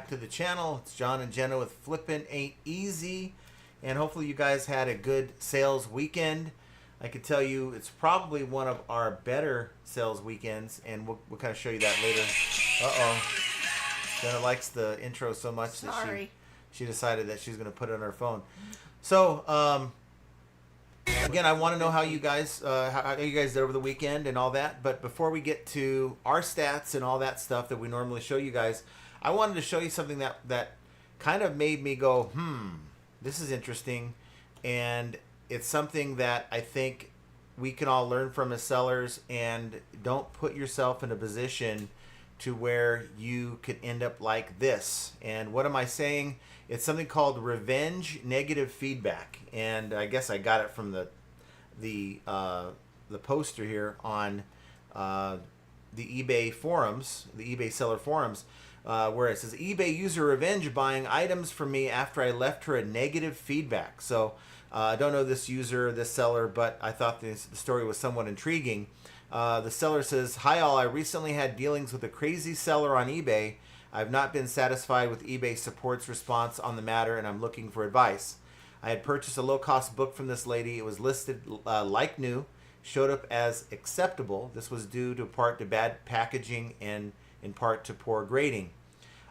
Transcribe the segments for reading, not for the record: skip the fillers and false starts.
to the channel. It's John and Jenna with Flippin' Ain't Easy. And hopefully you guys had a good sales weekend. I can tell you it's probably one of our better sales weekends, and we'll kind of show you that later. Uh-oh. Jenna likes the intro so much that she decided that she's going to put it on her phone. So, again, I want to know how you guys did over the weekend and all that. But before we get to our stats and all that stuff that we normally show you guys, I wanted to show you something that kind of made me go, this is interesting. And it's something that I think we can all learn from as sellers, and don't put yourself in a position to where you could end up like this. And what am I saying? It's something called revenge negative feedback. And I guess I got it from the poster here on the eBay forums, the eBay seller forums, where it says eBay user revenge buying items from me after I left her a negative feedback. So I don't know this user, this seller, but I thought the story was somewhat intriguing. The seller says, "Hi all, I recently had dealings with a crazy seller on eBay. I've not been satisfied with eBay support's response on the matter, and I'm looking for advice. I had purchased a low-cost book from this lady. It was listed like new, showed up as acceptable. This was due to part to bad packaging and in part to poor grading.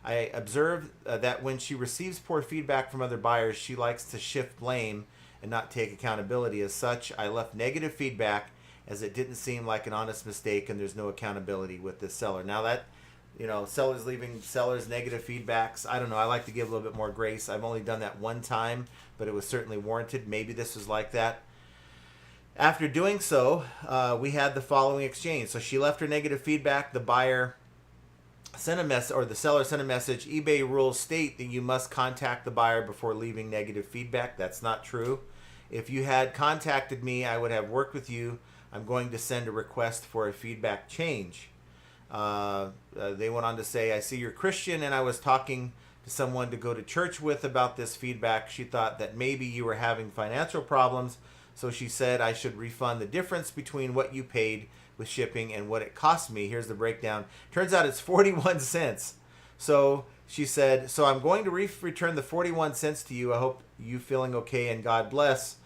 I observed that when she receives poor feedback from other buyers, she likes to shift blame and not take accountability. As such, I left negative feedback as it didn't seem like an honest mistake, and there's no accountability with this seller." Now that, sellers leaving sellers negative feedbacks, I don't know. I like to give a little bit more grace. I've only done that one time, but it was certainly warranted. Maybe this was like that. After doing so, we had the following exchange. So she left her negative feedback. The buyer sent a message, or the seller sent a message. "eBay rules state that you must contact the buyer before leaving negative feedback." That's not true. "If you had contacted me, I would have worked with you. I'm going to send a request for a feedback change." They went on to say, "I see you're Christian, and I was talking to someone to go to church with about this feedback. She thought that maybe you were having financial problems, so she said I should refund the difference between what you paid with shipping and what it cost me." Here's the breakdown. Turns out it's 41 cents. So she said, "So I'm going to return the 41 cents to you. I hope you feeling okay, and God bless."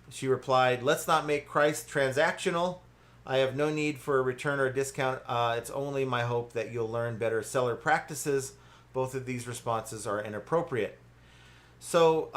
She replied, "Let's not make Christ transactional. I have no need for a return or a discount. It's only my hope that you'll learn better seller practices. Both of these responses are inappropriate." So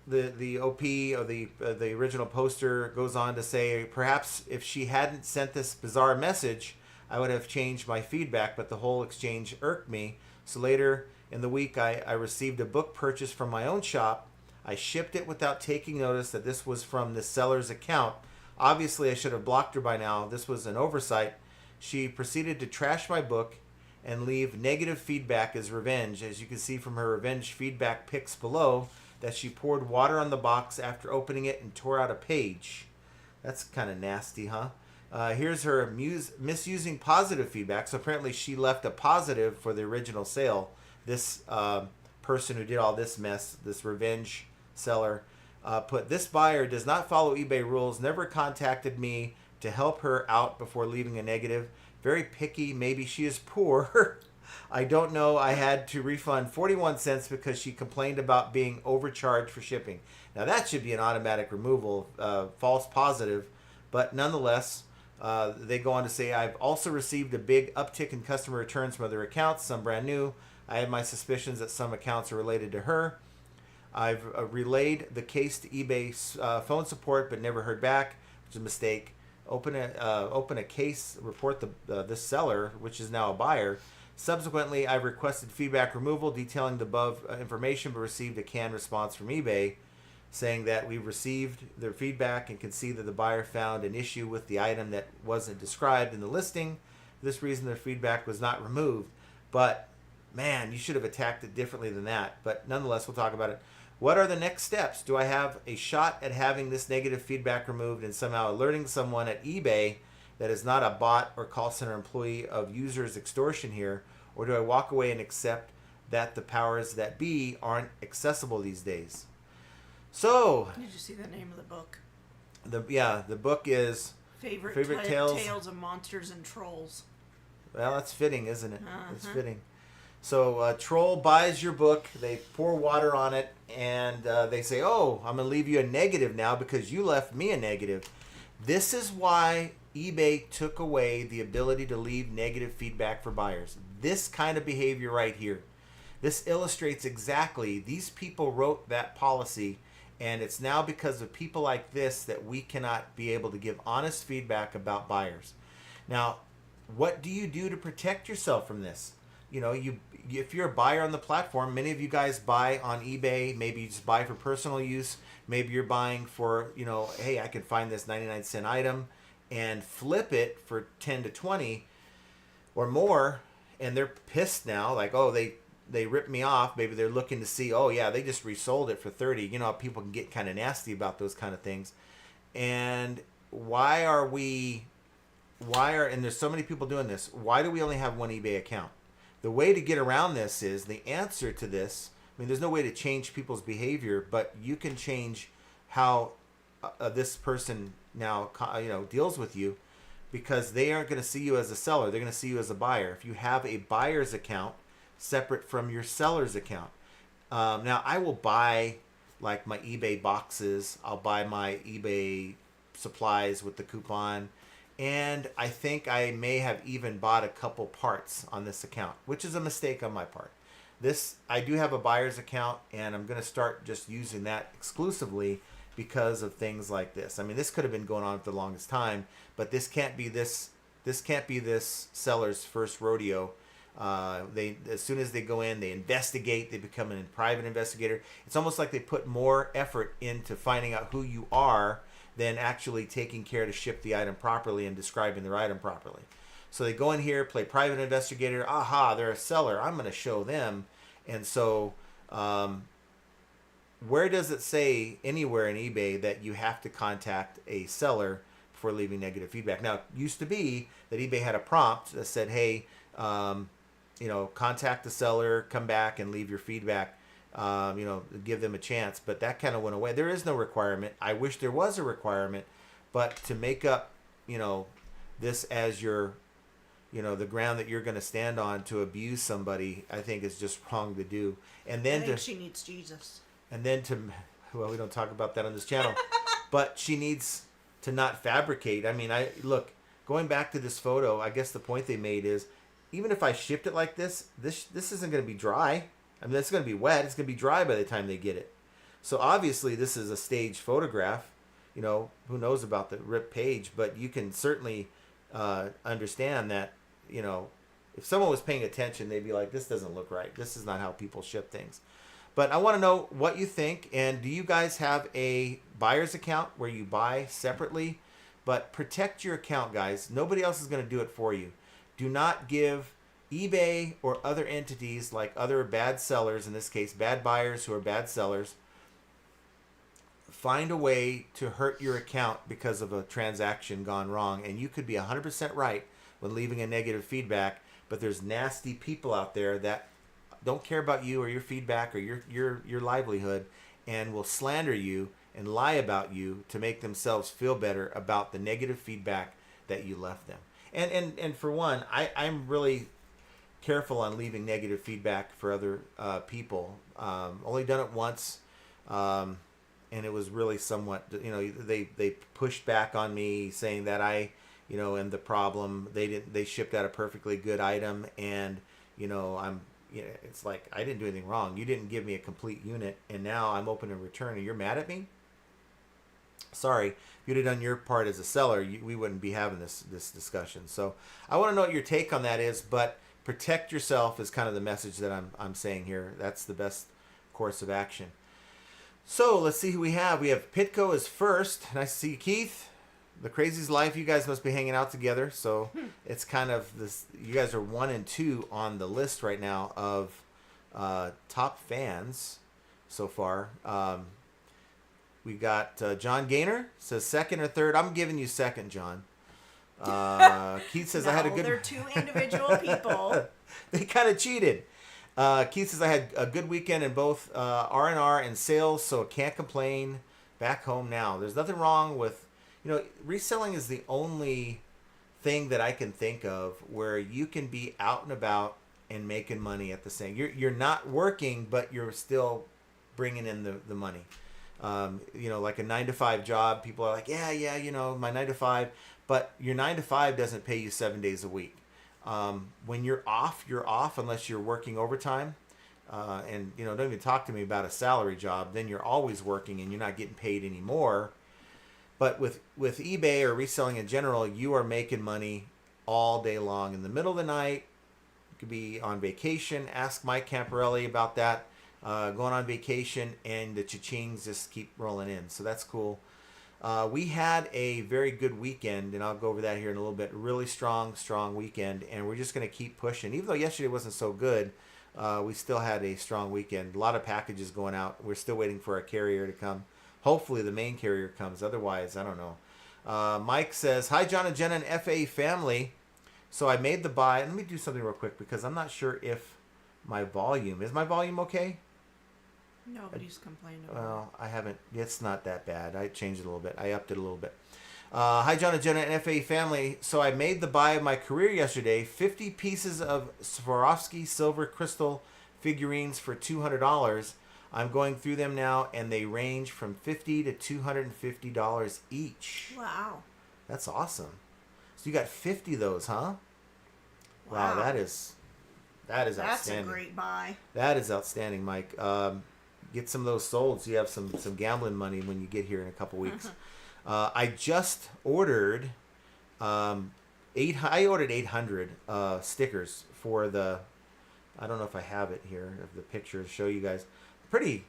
the OP, or the original poster, goes on to say, "Perhaps if she hadn't sent this bizarre message, I would have changed my feedback, but the whole exchange irked me. So later in the week, I received a book purchase from my own shop. I shipped it without taking notice that this was from the seller's account. Obviously, I should have blocked her by now. This was an oversight. She proceeded to trash my book and leave negative feedback as revenge. As you can see from her revenge feedback pics below, that she poured water on the box after opening it and tore out a page." That's kind of nasty, huh? Here's her misusing positive feedback. So apparently she left a positive for the original sale. This person who did all this mess, this revenge seller, put, "This buyer does not follow eBay rules, never contacted me to help her out before leaving a negative. Very picky, maybe she is poor. I don't know. I had to refund 41 cents because she complained about being overcharged for shipping." Now that should be an automatic removal, false positive, but nonetheless, they go on to say, "I've also received a big uptick in customer returns from other accounts, some brand new. I have my suspicions that some accounts are related to her. I've relayed the case to eBay phone support, but never heard back, which is a mistake. Open a case, report this seller, which is now a buyer. Subsequently, I've requested feedback removal detailing the above information, but received a canned response from eBay saying that we received their feedback and can see that the buyer found an issue with the item that wasn't described in the listing. For this reason, their feedback was not removed." But man, you should have attacked it differently than that. But nonetheless, we'll talk about it. "What are the next steps? Do I have a shot at having this negative feedback removed and somehow alerting someone at eBay that is not a bot or call center employee of users extortion here? Or do I walk away and accept that the powers that be aren't accessible these days?" So, did you see the name of the book? The book is Favorite Tales of Monsters and Trolls. Well, that's fitting, isn't it? Uh-huh. It's fitting. So Troll buys your book, they pour water on it, and they say, oh, I'm going to leave you a negative now because you left me a negative. This is why eBay took away the ability to leave negative feedback for buyers. This kind of behavior right here. This illustrates exactly, these people wrote that policy, and it's now because of people like this that we cannot be able to give honest feedback about buyers. Now, what do you do to protect yourself from this? You know, if you're a buyer on the platform, many of you guys buy on eBay. Maybe you just buy for personal use. Maybe you're buying for, you know, hey, I can find this 99-cent item and flip it for 10 to 20 or more, and they're pissed now, like, oh, they ripped me off. Maybe they're looking to see, oh yeah, they just resold it for 30. You know how people can get kind of nasty about those kind of things. And and there's so many people doing this. Why do we only have one eBay account? The way to get around this is, the answer to this, I mean, there's no way to change people's behavior, but you can change how this person now, you know, deals with you, because they aren't going to see you as a seller. They're going to see you as a buyer. If you have a buyer's account separate from your seller's account. Now, I will buy like my eBay boxes. I'll buy my eBay supplies with the coupon. And I think I may have even bought a couple parts on this account, which is a mistake on my part. I do have a buyer's account, and I'm going to start just using that exclusively because of things like this. I mean, this could have been going on for the longest time, but this can't be this seller's first rodeo. As soon as they go in, they investigate, they become a private investigator. It's almost like they put more effort into finding out who you are than actually taking care to ship the item properly and describing their item properly. So they go in here, play private investigator. Aha, they're a seller. I'm going to show them. And so where does it say anywhere in eBay that you have to contact a seller before leaving negative feedback? Now, it used to be that eBay had a prompt that said, hey, you know, contact the seller, come back and leave your feedback, you know, give them a chance. But that kind of went away. There is no requirement. I wish there was a requirement, but to make up, you know, this as your, you know, the ground that you're going to stand on to abuse somebody, I think is just wrong to do. And then I think she needs Jesus. And then well, we don't talk about that on this channel, but she needs to not fabricate. I mean, look, going back to this photo, I guess the point they made is, even if I shipped it like this isn't going to be dry. I mean, it's going to be wet. It's going to be dry by the time they get it. So obviously this is a staged photograph. You know, who knows about the ripped page, but you can certainly understand that, you know, if someone was paying attention, they'd be like, this doesn't look right. This is not how people ship things. But I want to know what you think. And do you guys have a buyer's account where you buy separately? But protect your account, guys. Nobody else is going to do it for you. Do not give eBay or other entities, like other bad sellers, in this case, bad buyers who are bad sellers, find a way to hurt your account because of a transaction gone wrong. And you could be 100% right when leaving a negative feedback, but there's nasty people out there that don't care about you or your feedback or your livelihood, and will slander you and lie about you to make themselves feel better about the negative feedback that you left them. And for one, I'm really careful on leaving negative feedback for other people. Only done it once, and it was really somewhat, you know, they pushed back on me saying that I, you know, am the problem. They shipped out a perfectly good item, and, you know, it's like, I didn't do anything wrong. You didn't give me a complete unit, and now I'm open to return, and you're mad at me? Sorry, if you'd have done your part as a seller, we wouldn't be having this discussion. So I want to know what your take on that is, but protect yourself is kind of the message that I'm saying here. That's the best course of action. So let's see who we have. We have Pitco is first. Nice to see you, Keith. The Crazy's Life. You guys must be hanging out together. So it's kind of this. You guys are 1 and 2 on the list right now of top fans so far. We got John Gaynor says second or third. I'm giving you second, John. Keith says I had a good. They're two individual people. They kind of cheated. Keith says I had a good weekend in both R&R and sales, so can't complain. Back home now. There's nothing wrong with, you know, reselling is the only thing that I can think of where you can be out and about and making money at the same. You're not working, but you're still bringing in the money. Like a 9-to-5 job. People are like, yeah, my 9-to-5, but your 9-to-5 doesn't pay you 7 days a week. When you're off unless you're working overtime. And don't even talk to me about a salary job. Then you're always working and you're not getting paid anymore. But with eBay or reselling in general, you are making money all day long. In the middle of the night, you could be on vacation. Ask Mike Camparelli about that. Going on vacation, and the cha-chings just keep rolling in. So that's cool. We had a very good weekend, and I'll go over that here in a little bit. Really strong weekend, and we're just going to keep pushing. Even though yesterday wasn't so good, we still had a strong weekend. A lot of packages going out. We're still waiting for a carrier to come. Hopefully the main carrier comes. Otherwise, I don't know. Mike says, hi, John and Jenna and FA family. So I made the buy. Let me do something real quick because I'm not sure if my volume. Is my volume okay? Nobody's complaining. Well, I haven't. It's not that bad. I changed it a little bit. I upped it a little bit. Hi, John and Jenna and FA family. So I made the buy of my career yesterday. 50 pieces of Swarovski silver crystal figurines for $200. I'm going through them now, and they range from $50 to $250 each. Wow. That's awesome. So you got 50 of those, huh? Wow. That is That's outstanding. a great buy. That is outstanding, Mike. Get some of those sold so you have some gambling money when you get here in a couple weeks. I just ordered I ordered 800 stickers for the, I don't know if I have it here, of the picture to show you guys. I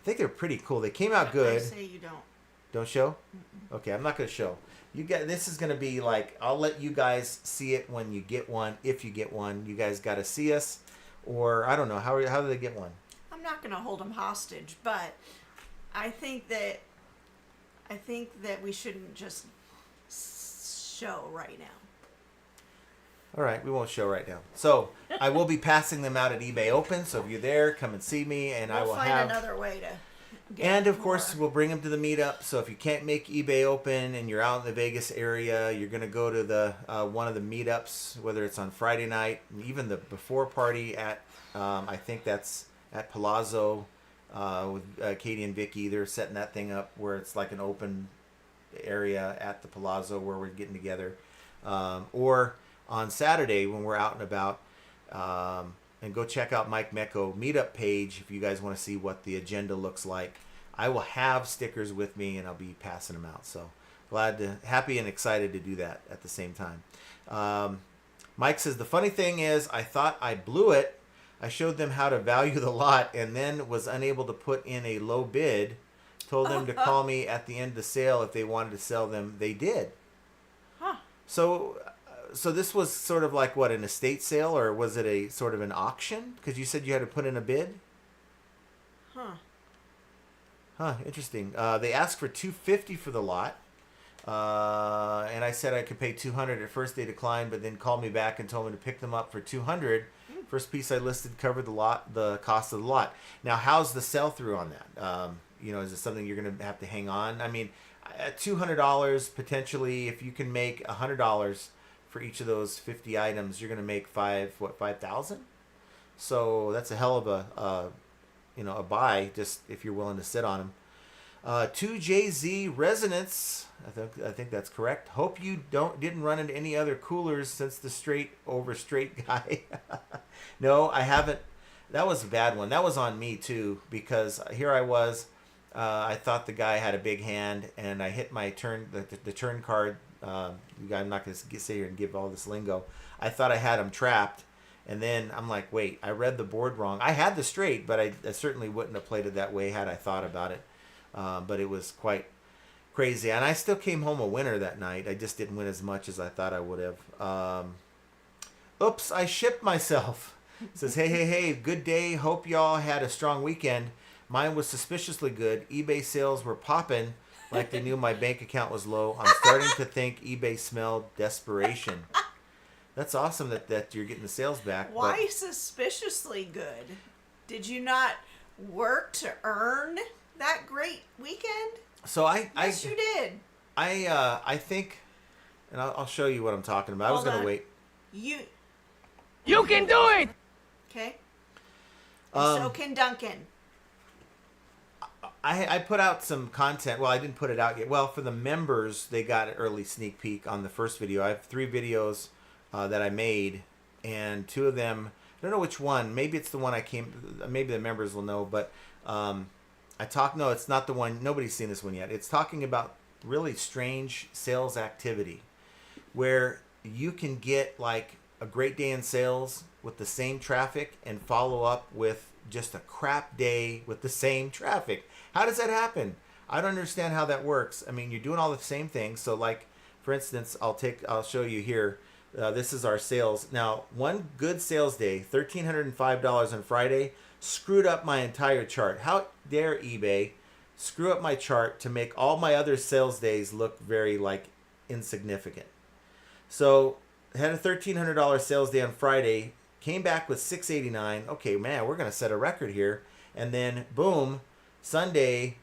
think they're pretty cool. They came out good. I say you don't. Don't show? Mm-mm. Okay, I'm not going to show. This is going to be like, I'll let you guys see it when you get one. If you get one, you guys got to see us, or I don't know, how do they get one? I'm not going to hold them hostage, but I think that we shouldn't just show right now. All right, we won't show right now. So I will be passing them out at eBay Open. So if you're there, come and see me, and I will find have another way to. And of course, we'll bring them to the meetup. So if you can't make eBay Open and you're out in the Vegas area, you're going to go to the one of the meetups, whether it's on Friday night, and even the before party at, I think that's at Palazzo with Katie and Vicky. They're setting that thing up where it's like an open area at the Palazzo where we're getting together. Or on Saturday when we're out and about. And go check out Mike Mecco meetup page if you guys want to see what the agenda looks like. I will have stickers with me and I'll be passing them out. So happy and excited to do that at the same time. Mike says, the funny thing is I thought I blew it. I showed them how to value the lot and then was unable to put in a low bid. Told them to call me at the end of the sale if they wanted to sell them. They did. Huh. So this was sort of like what, an estate sale, or was it a sort of an auction? Because you said you had to put in a bid. Interesting. They asked for $250 for the lot, and I said I could pay $200. At first they declined, but then called me back and told me to pick them up for $200. First piece I listed covered the cost of the lot. Now, how's the sell through on that? Is it something you're going to have to hang on? I mean, at $200 potentially, if you can make $100 for each of those 50 items, you're going to make $5,000. So that's a hell of a buy, just if you're willing to sit on them. 2JZ Resonance, I think that's correct. Hope you didn't run into any other coolers since the straight guy. No, I haven't. That was a bad one. That was on me too, because here I was. I thought the guy had a big hand, and I hit my turn, the turn card. I'm not going to sit here and give all this lingo. I thought I had him trapped, and then I'm like, wait, I read the board wrong. I had the straight, but I certainly wouldn't have played it that way had I thought about it. But it was quite crazy, and I still came home a winner that night. I just didn't win as much as I thought I would have. Oops, I shipped myself. It says, hey, good day. Hope y'all had a strong weekend. Mine was suspiciously good. eBay sales were popping like they knew my bank account was low. I'm starting to think eBay smelled desperation. That's awesome that you're getting the sales back. Why suspiciously good? Did you not work to earn that great weekend? So Yes, you did. I think, and I'll show you what I'm talking about. I was going to wait. You can do it! Okay. And so Um, can Duncan. I put out some content. Well, I didn't put it out yet. Well, for the members, they got an early sneak peek on the first video. I have 3 videos that I made, and 2 of them, I don't know which one. Maybe it's the one maybe the members will know, but no, it's not the one. Nobody's seen this one yet. It's talking about really strange sales activity where you can get like a great day in sales with the same traffic and follow up with just a crap day with the same traffic. How does that happen? I don't understand how that works. I mean, you're doing all the same things. So like, for instance, I'll show you here. This is our sales. Now, one good sales day, $1,305 on Friday, screwed up my entire chart. How dare eBay screw up my chart to make all my other sales days look very like insignificant. So I had a $1,300 sales day on Friday, came back with $689. Okay, man, we're going to set a record here. And then boom, Sunday,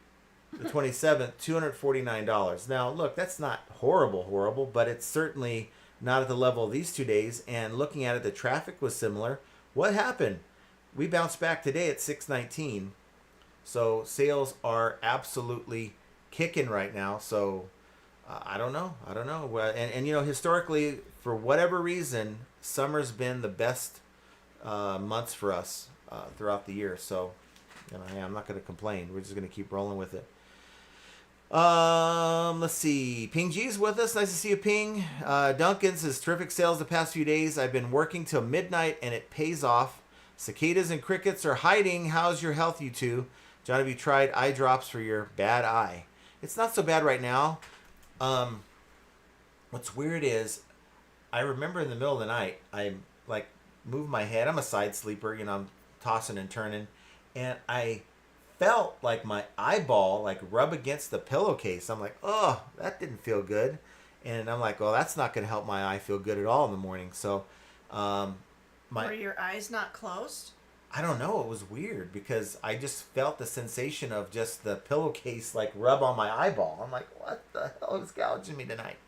the 27th, $249. Now, look, that's not horrible, but it's certainly not at the level of these 2 days. And looking at it, the traffic was similar. What happened? We bounced back today at 619. So sales are absolutely kicking right now. So I don't know. And you know, historically, for whatever reason, summer's been the best months for us throughout the year. So, you know, hey, I'm not going to complain. We're just going to keep rolling with it. Let's see. Ping G's with us. Nice to see you, Ping. Duncan says, terrific sales the past few days. I've been working till midnight and it pays off. Cicadas and crickets are hiding. How's your health, you two? John, have you tried eye drops for your bad eye? It's not so bad right now. What's weird is I remember in the middle of the night, I like move my head. I'm a side sleeper, you know, I'm tossing and turning. And I felt like my eyeball like rub against the pillowcase. I'm like, oh, that didn't feel good. And I'm like, well, that's not going to help my eye feel good at all in the morning. So, Were your eyes not closed? I don't know. It was weird because I just felt the sensation of just the pillowcase like rub on my eyeball. I'm like, what the hell is gouging me tonight?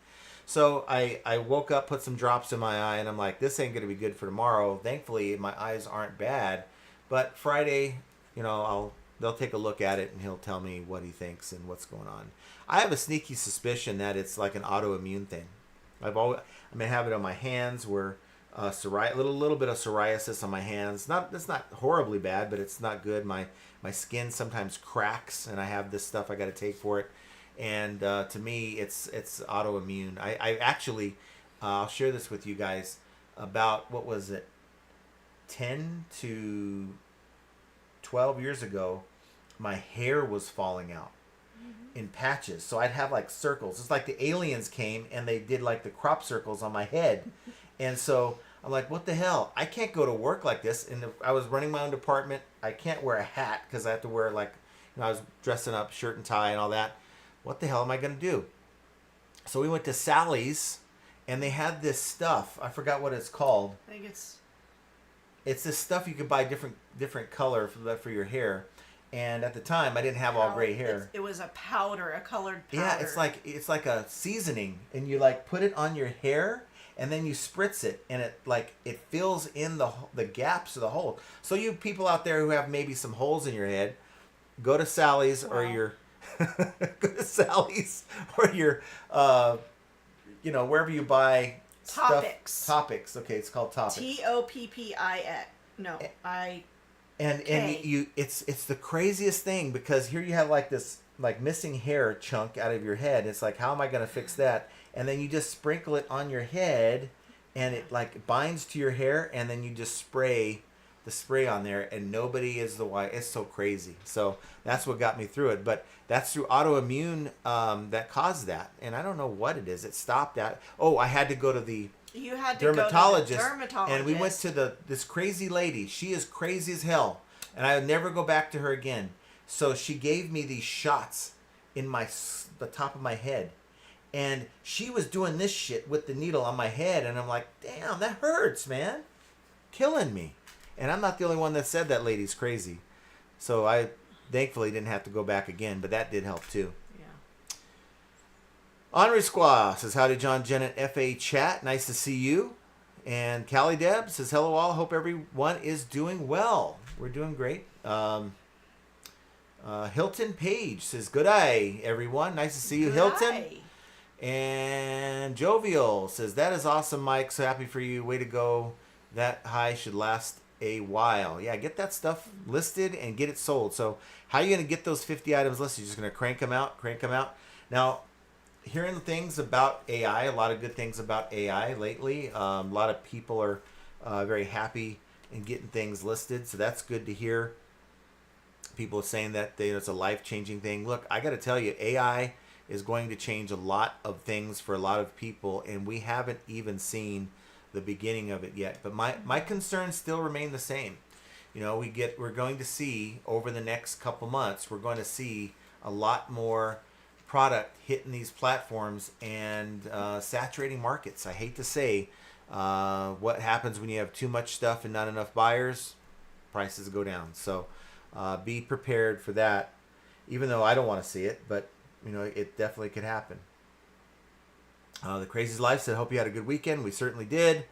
So I woke up, put some drops in my eye, and I'm like, this ain't going to be good for tomorrow. Thankfully, my eyes aren't bad. But Friday, you know, they'll take a look at it and he'll tell me what he thinks and what's going on. I have a sneaky suspicion that it's like an autoimmune thing. I have it on my hands where little bit of psoriasis on my hands. It's not horribly bad, but it's not good. My skin sometimes cracks, and I have this stuff I got to take for it. And to me, it's autoimmune. I actually, I'll share this with you guys. About what was it, 10 to 12 years ago, my hair was falling out in patches. So I'd have like circles. It's like the aliens came and they did like the crop circles on my head. And so I'm like, what the hell? I can't go to work like this. And I was running my own department. I can't wear a hat because I have to wear like, you know, I was dressing up, shirt and tie and all that. What the hell am I going to do? So we went to Sally's and they had this stuff. I forgot what it's called. I think it's this stuff you could buy different color for your hair. And at the time, I didn't have all gray hair. It was a powder, a colored powder. Yeah, it's like a seasoning, and you like put it on your hair, and then you spritz it, and it fills in the gaps of the hole. So you people out there who have maybe some holes in your head, go to Sally's or your go to Sally's or your you know, wherever you buy Topics. Stuff. Topics. Okay, it's called Topics. Toppix. No, I. And it's the craziest thing because here you have like this like missing hair chunk out of your head. It's like, how am I going to fix that? And then you just sprinkle it on your head, and it like binds to your hair, and then you just spray the spray on there, and nobody is the why. It's so crazy. So that's what got me through it. But that's through autoimmune that caused that, and I don't know what it is. It stopped that. Oh, I had to go to the dermatologist, and we went to this crazy lady. She is crazy as hell, and I would never go back to her again. So she gave me these shots in the top of my head, and she was doing this shit with the needle on my head, and I'm like, damn, that hurts, man, killing me. And I'm not the only one that said that lady's crazy. So I thankfully didn't have to go back again, but that did help too. Henri Squaw says, howdy, John, Jen, and FA chat. Nice to see you. And Callie Deb says, hello all. Hope everyone is doing well. We're doing great. Hilton Page says, good day, everyone. Nice to see you, Good Hilton. eye. And Jovial says, that is awesome, Mike. So happy for you. Way to go. That high should last a while. Yeah, get that stuff listed and get it sold. So how are you going to get those 50 items listed? You're just going to crank them out. Now, hearing things about AI, a lot of good things about AI lately. A lot of people are very happy in getting things listed. So that's good to hear. People are saying that it's a life-changing thing. Look, I got to tell you, AI is going to change a lot of things for a lot of people, and we haven't even seen the beginning of it yet. But my concerns still remain the same. We're going to see over the next couple months, we're going to see a lot more product hitting these platforms and saturating markets. I hate to say what happens when you have too much stuff and not enough buyers, prices go down. So be prepared for that, even though I don't want to see it, but it definitely could happen. The Crazy's Life said, hope you had a good weekend. We certainly did.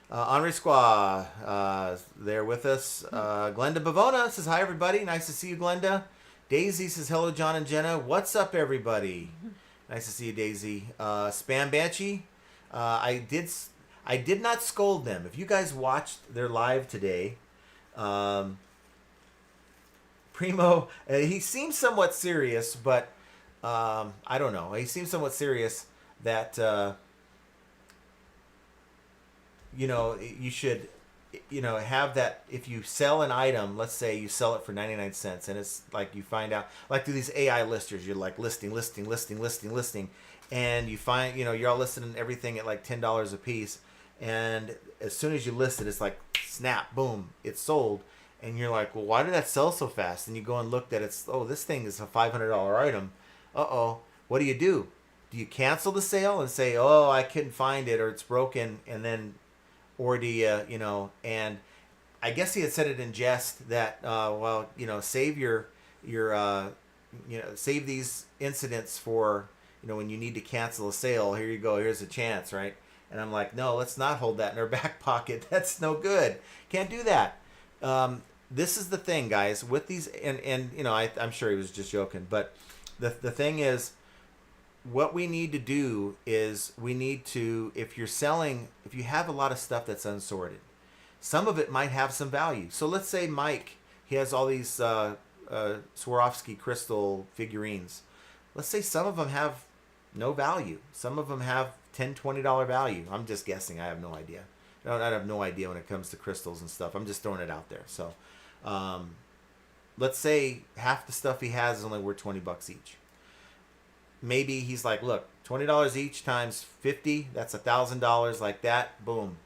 Henri Squaw, there with us. Glenda Bavona says, hi, everybody. Nice to see you, Glenda. Daisy says, hello, John and Jenna. What's up, everybody? Nice to see you, Daisy. Spam Banshee, I did not scold them. If you guys watched their live today, Primo, he seems somewhat serious, but I don't know. He seems somewhat serious that, you should, have that. If you sell an item, let's say you sell it for 99 cents, and it's like you find out, like through these AI listers, you're like listing, and you find, you're all listing everything at like $10 a piece, and as soon as you list it, it's like snap, boom, it's sold. And you're like, well, why did that sell so fast? And you go and look that this thing is a $500 item. What do? Do you cancel the sale and say, oh, I couldn't find it or it's broken? And then, or do you, and I guess he had said it in jest that, save save these incidents for, when you need to cancel a sale. Here you go. Here's a chance, right? And I'm like, no, let's not hold that in our back pocket. That's no good. Can't do that. This is the thing, guys, with these, and I'm sure he was just joking, but the thing is, what we need to do is if you have a lot of stuff that's unsorted, some of it might have some value. So let's say Mike, he has all these Swarovski crystal figurines. Let's say some of them have no value. Some of them have $10, $20 value. I'm just guessing. I have no idea. I have no idea when it comes to crystals and stuff. I'm just throwing it out there. So let's say half the stuff he has is only worth $20 each. Maybe he's like, look, $20 each times 50, that's $1,000 like that. Boom.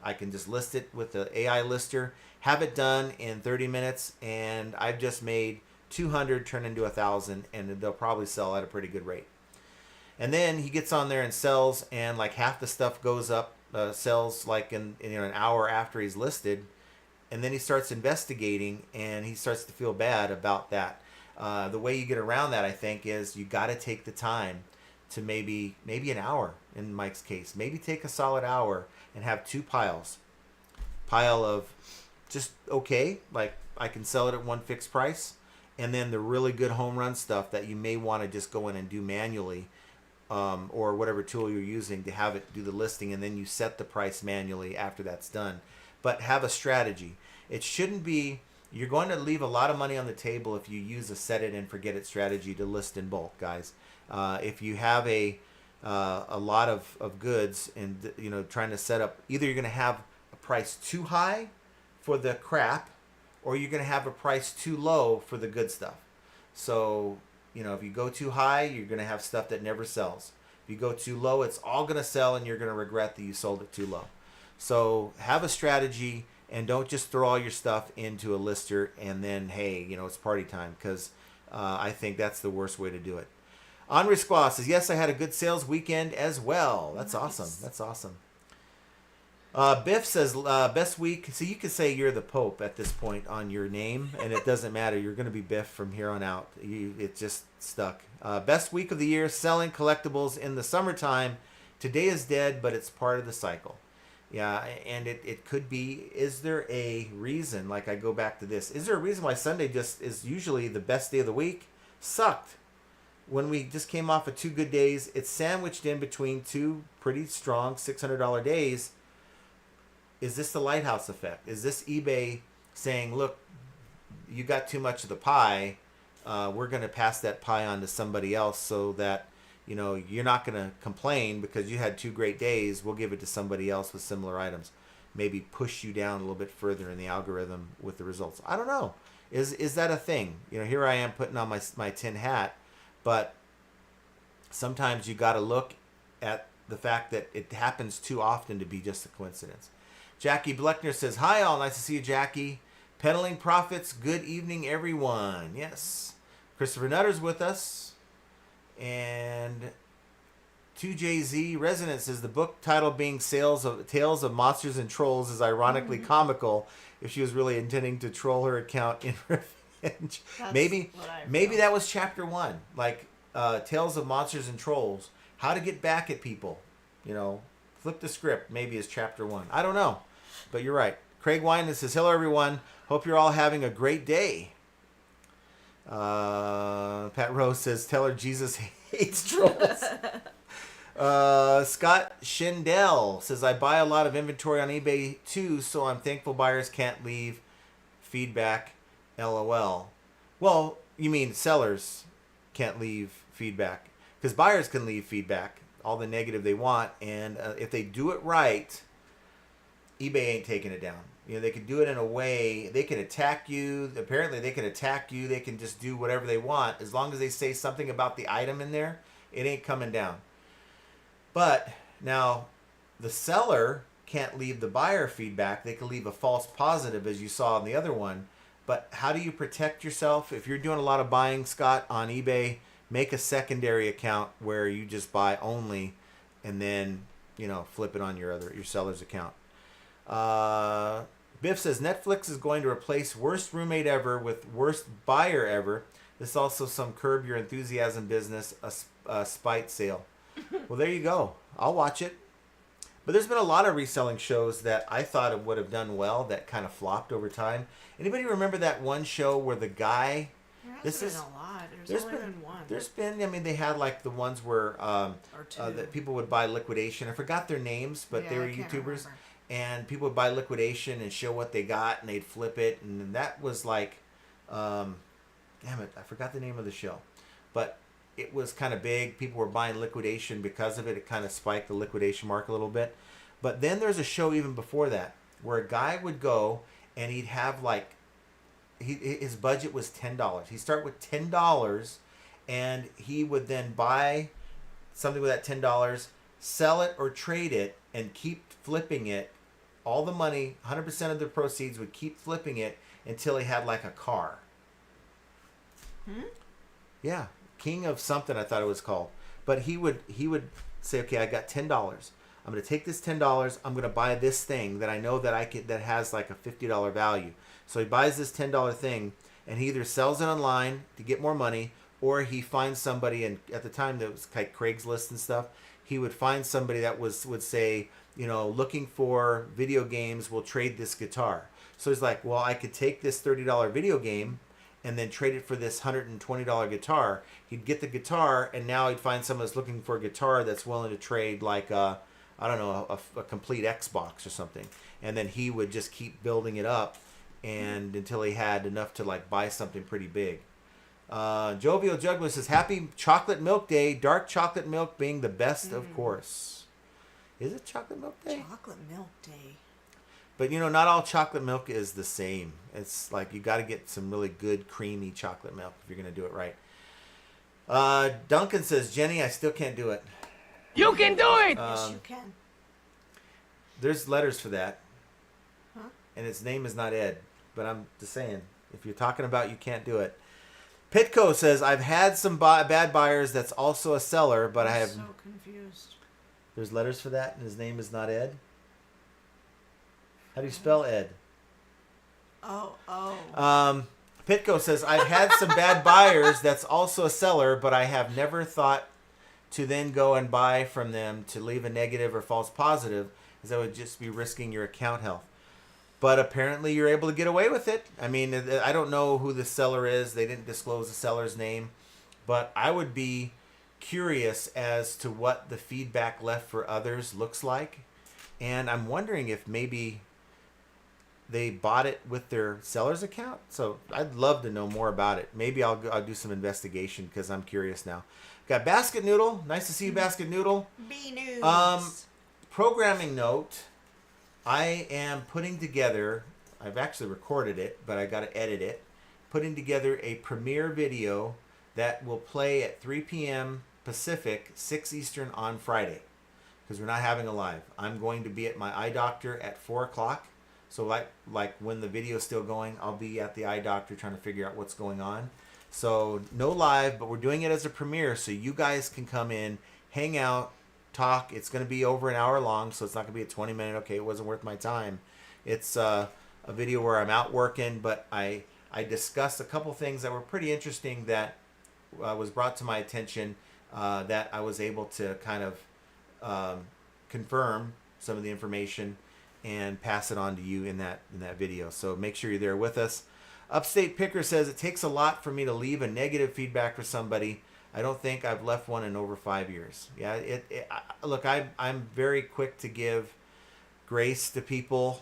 I can just list it with the AI lister, have it done in 30 minutes, and I've just made 200 turn into 1,000, and they'll probably sell at a pretty good rate. And then he gets on there and sells, and like half the stuff goes up, sells like in an hour after he's listed, and then he starts investigating, and he starts to feel bad about that. The way you get around that, I think, is you got to take the time to maybe an hour in Mike's case. Maybe take a solid hour and have two piles. Pile of just okay, like I can sell it at one fixed price, and then the really good home run stuff that you may want to just go in and do manually, or whatever tool you're using to have it do the listing, and then you set the price manually after that's done. But have a strategy. It shouldn't be, you're going to leave a lot of money on the table if you use a set it and forget it strategy to list in bulk, guys. If you have a lot of goods and trying to set up, either you're going to have a price too high for the crap, or you're going to have a price too low for the good stuff. So if you go too high, you're going to have stuff that never sells. If you go too low, it's all going to sell, and you're going to regret that you sold it too low. So have a strategy, and don't just throw all your stuff into a lister and then, hey, it's party time, because I think that's the worst way to do it. Henri Squaw says, yes, I had a good sales weekend as well. That's nice. Awesome. That's awesome. Biff says, best week. So you could say you're the Pope at this point on your name, and it doesn't matter. You're going to be Biff from here on out. It just stuck. Best week of the year, selling collectibles in the summertime. Today is dead, but it's part of the cycle. Yeah, and it could be, is there a reason, like I go back to this, is there a reason why Sunday just is usually the best day of the week? Sucked. When we just came off of 2 good days, it's sandwiched in between 2 pretty strong $600 days. Is this the lighthouse effect? Is this eBay saying, look, you got too much of the pie, we're going to pass that pie on to somebody else so that you're not going to complain because you had 2 great days. We'll give it to somebody else with similar items. Maybe push you down a little bit further in the algorithm with the results. I don't know. Is that a thing? Here I am putting on my tin hat, but sometimes you got to look at the fact that it happens too often to be just a coincidence. Jackie Bleckner says, hi all. Nice to see you, Jackie. Peddling Profits. Good evening, everyone. Yes. Christopher Nutter's with us. And 2JZ Resonance says the book title being Tales of Monsters and Trolls is ironically comical if she was really intending to troll her account in revenge. Maybe that was chapter 1, like Tales of Monsters and Trolls. How to get back at people. Flip the script maybe is chapter 1. I don't know, but you're right. Craig Winan says, hello everyone. Hope you're all having a great day. Pat Rose says, tell her Jesus hates trolls. Scott Schindel says, I buy a lot of inventory on eBay too, so I'm thankful buyers can't leave feedback. LOL. Well, you mean sellers can't leave feedback, because buyers can leave feedback, all the negative they want, and if they do it right, eBay ain't taking it down. They could do it in a way, they can attack you. Apparently, they can attack you. They can just do whatever they want. As long as they say something about the item in there, it ain't coming down. But now, the seller can't leave the buyer feedback. They can leave a false positive, as you saw in the other one. But how do you protect yourself? If you're doing a lot of buying, Scott, on eBay, make a secondary account where you just buy only, and then, flip it on your seller's account. Biff says, Netflix is going to replace worst roommate ever with worst buyer ever. This is also some Curb Your Enthusiasm business, a spite sale. Well, there you go. I'll watch it. But there's been a lot of reselling shows that I thought it would have done well that kind of flopped over time. Anybody remember that one show where the guy... There hasn't been a lot. There's only been one. There's been, they had like the ones where that people would buy liquidation. I forgot their names, but they were YouTubers. Remember. And people would buy liquidation and show what they got, and they'd flip it. And that was like, damn it, I forgot the name of the show. But it was kind of big. People were buying liquidation because of it. It kind of spiked the liquidation market a little bit. But then there's a show even before that where a guy would go and he'd have like, his budget was $10. He'd start with $10, and he would then buy something with that $10, sell it or trade it, and keep flipping it. All the money, 100% of the proceeds, would keep flipping it until he had like a car. Yeah, King of something, I thought it was called. But he would say, okay, I got $10. I'm going to take this $10. I'm going to buy this thing that I know that that has like a $50 value. So he buys this $10 thing, and he either sells it online to get more money, or he finds somebody, and at the time that was like Craigslist and stuff, he would find somebody that would say, looking for video games, we'll trade this guitar. So he's like, well, I could take this $30 video game and then trade it for this $120 guitar. He'd get the guitar, and now he'd find someone that's looking for a guitar that's willing to trade like a complete Xbox or something. And then he would just keep building it up and until he had enough to like buy something pretty big. Jovial Juggler says, happy chocolate milk day. Dark chocolate milk being the best, of course. Is it chocolate milk day? Chocolate milk day. But not all chocolate milk is the same. It's like you got to get some really good creamy chocolate milk if you're going to do it right. Duncan says, Jenny, I still can't do it. You can do it! Yes, you can. There's letters for that. Huh? And its name is not Ed. But I'm just saying, if you're talking about you can't do it. Pitco says, I've had some bad buyers that's also a seller, but I have... so confused. There's letters for that, and his name is not Ed? How do you spell Ed? Pitco says, I've had some bad buyers that's also a seller, but I have never thought to then go and buy from them to leave a negative or false positive. as that would just be risking your account health. But apparently you're able to get away with it. I mean, I don't know who the seller is. They didn't disclose the seller's name. But I would be curious as to what the feedback left for others looks like. And I'm wondering if maybe they bought it with their seller's account. So I'd love to know more about it. Maybe I'll do some investigation because I'm curious now. Got Basket Noodle. Nice to see you, Basket Noodle. B News. Programming note. I am putting together, I've actually recorded it, but I got to edit it, putting together a premiere video that will play at 3 p.m. Pacific, 6 Eastern on Friday, because we're not having a live. I'm going to be at my eye doctor at 4 o'clock. So like when the video is still going, I'll be at the eye doctor trying to figure out what's going on. So no live, but we're doing it as a premiere so you guys can come in, hang out, talk. It's going to be over an hour long, so it's not going to be a 20-minute, okay, it wasn't worth my time. It's a video where I'm out working, but I discussed a couple things that were pretty interesting that was brought to my attention that I was able to kind of confirm some of the information and pass it on to you in that video. So make sure you're there with us. Upstate Picker says, it takes a lot for me to leave a negative feedback for somebody. I don't think I've left one in over 5 years. Yeah, look, I'm very quick to give grace to people.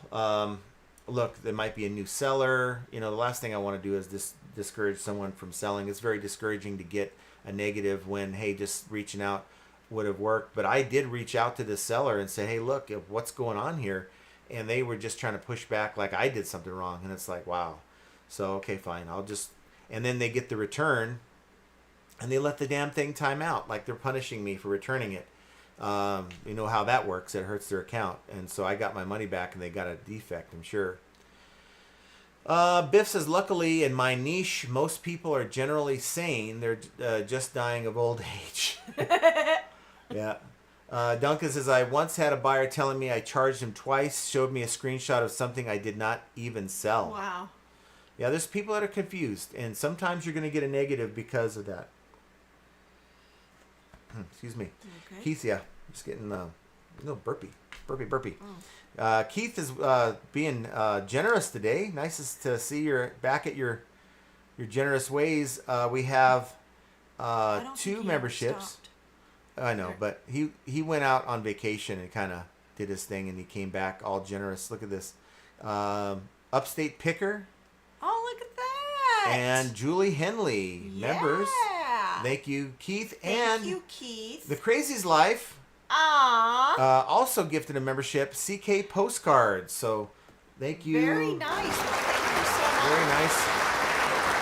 Look, there might be a new seller. You know, the last thing I want to do is discourage someone from selling. It's very discouraging to get a negative when, hey, just reaching out would have worked. But I did reach out to the seller and say, hey, look, what's going on here? And they were just trying to push back like I did something wrong. And it's like, wow. So, okay, fine. And then they get the return. And they let the damn thing time out, like they're punishing me for returning it. You know how that works. It hurts their account. And so I got my money back and they got a defect, I'm sure. Biff says, luckily in my niche, most people are generally sane. They're just dying of old age. Yeah. Duncan says, I once had a buyer telling me I charged him twice, showed me a screenshot of something I did not even sell. Wow. Yeah, there's people that are confused. And sometimes you're going to get a negative because of that. Excuse me. Okay. Keith, yeah. Just getting burpee. Oh. Keith is being generous today. Nice to see you're back at your generous ways. We have I don't 2 think he memberships. stopped. I know, but he went out on vacation and kind of did his thing, and he came back all generous. Look at this. Upstate Picker. Oh, look at that. And Julie Henley, members. Yeah. Thank you, Keith. Thank you, Keith. The Crazy's Life also gifted a membership, CK Postcards. So thank you. Very nice. Well, thank you so much. Very nice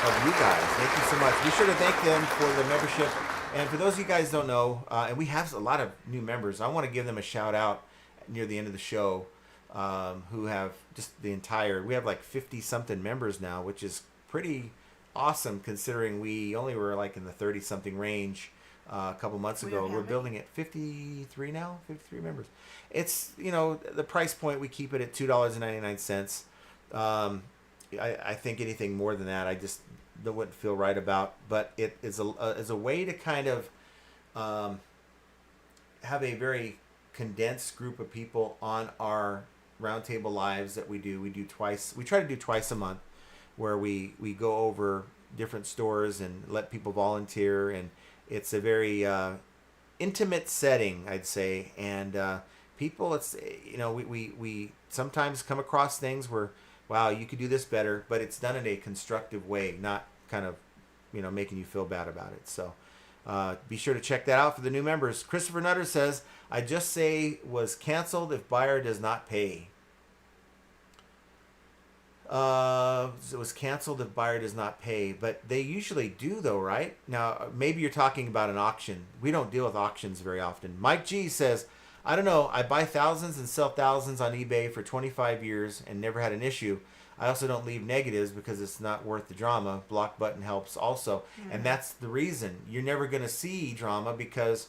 of you guys. Thank you so much. Be sure to thank them for the membership. And for those of you guys who don't know, and we have a lot of new members, I want to give them a shout out near the end of the show who have just we have like 50 something members now, which is pretty awesome considering we only were like in the 30 something range a couple months ago. We're building at 53 now, 53 members. It's, the price point, we keep it at $2.99. I think anything more than that, that wouldn't feel right about, but it is a way to kind of have a very condensed group of people on our roundtable lives that we do. We try to do twice a month, where we go over different stores and let people volunteer, and it's a very intimate setting, I'd say. And people, it's we sometimes come across things where, wow, you could do this better, but it's done in a constructive way, not kind of making you feel bad about it. So be sure to check that out for the new members. Christopher Nutter says, I just say was canceled if buyer does not pay. It was canceled if buyer does not pay, but they usually do though, right? Now, maybe you're talking about an auction. We don't deal with auctions very often. Mike G says, I don't know. I buy thousands and sell thousands on eBay for 25 years and never had an issue. I also don't leave negatives because it's not worth the drama. Block button helps also. And that's the reason. You're never going to see drama because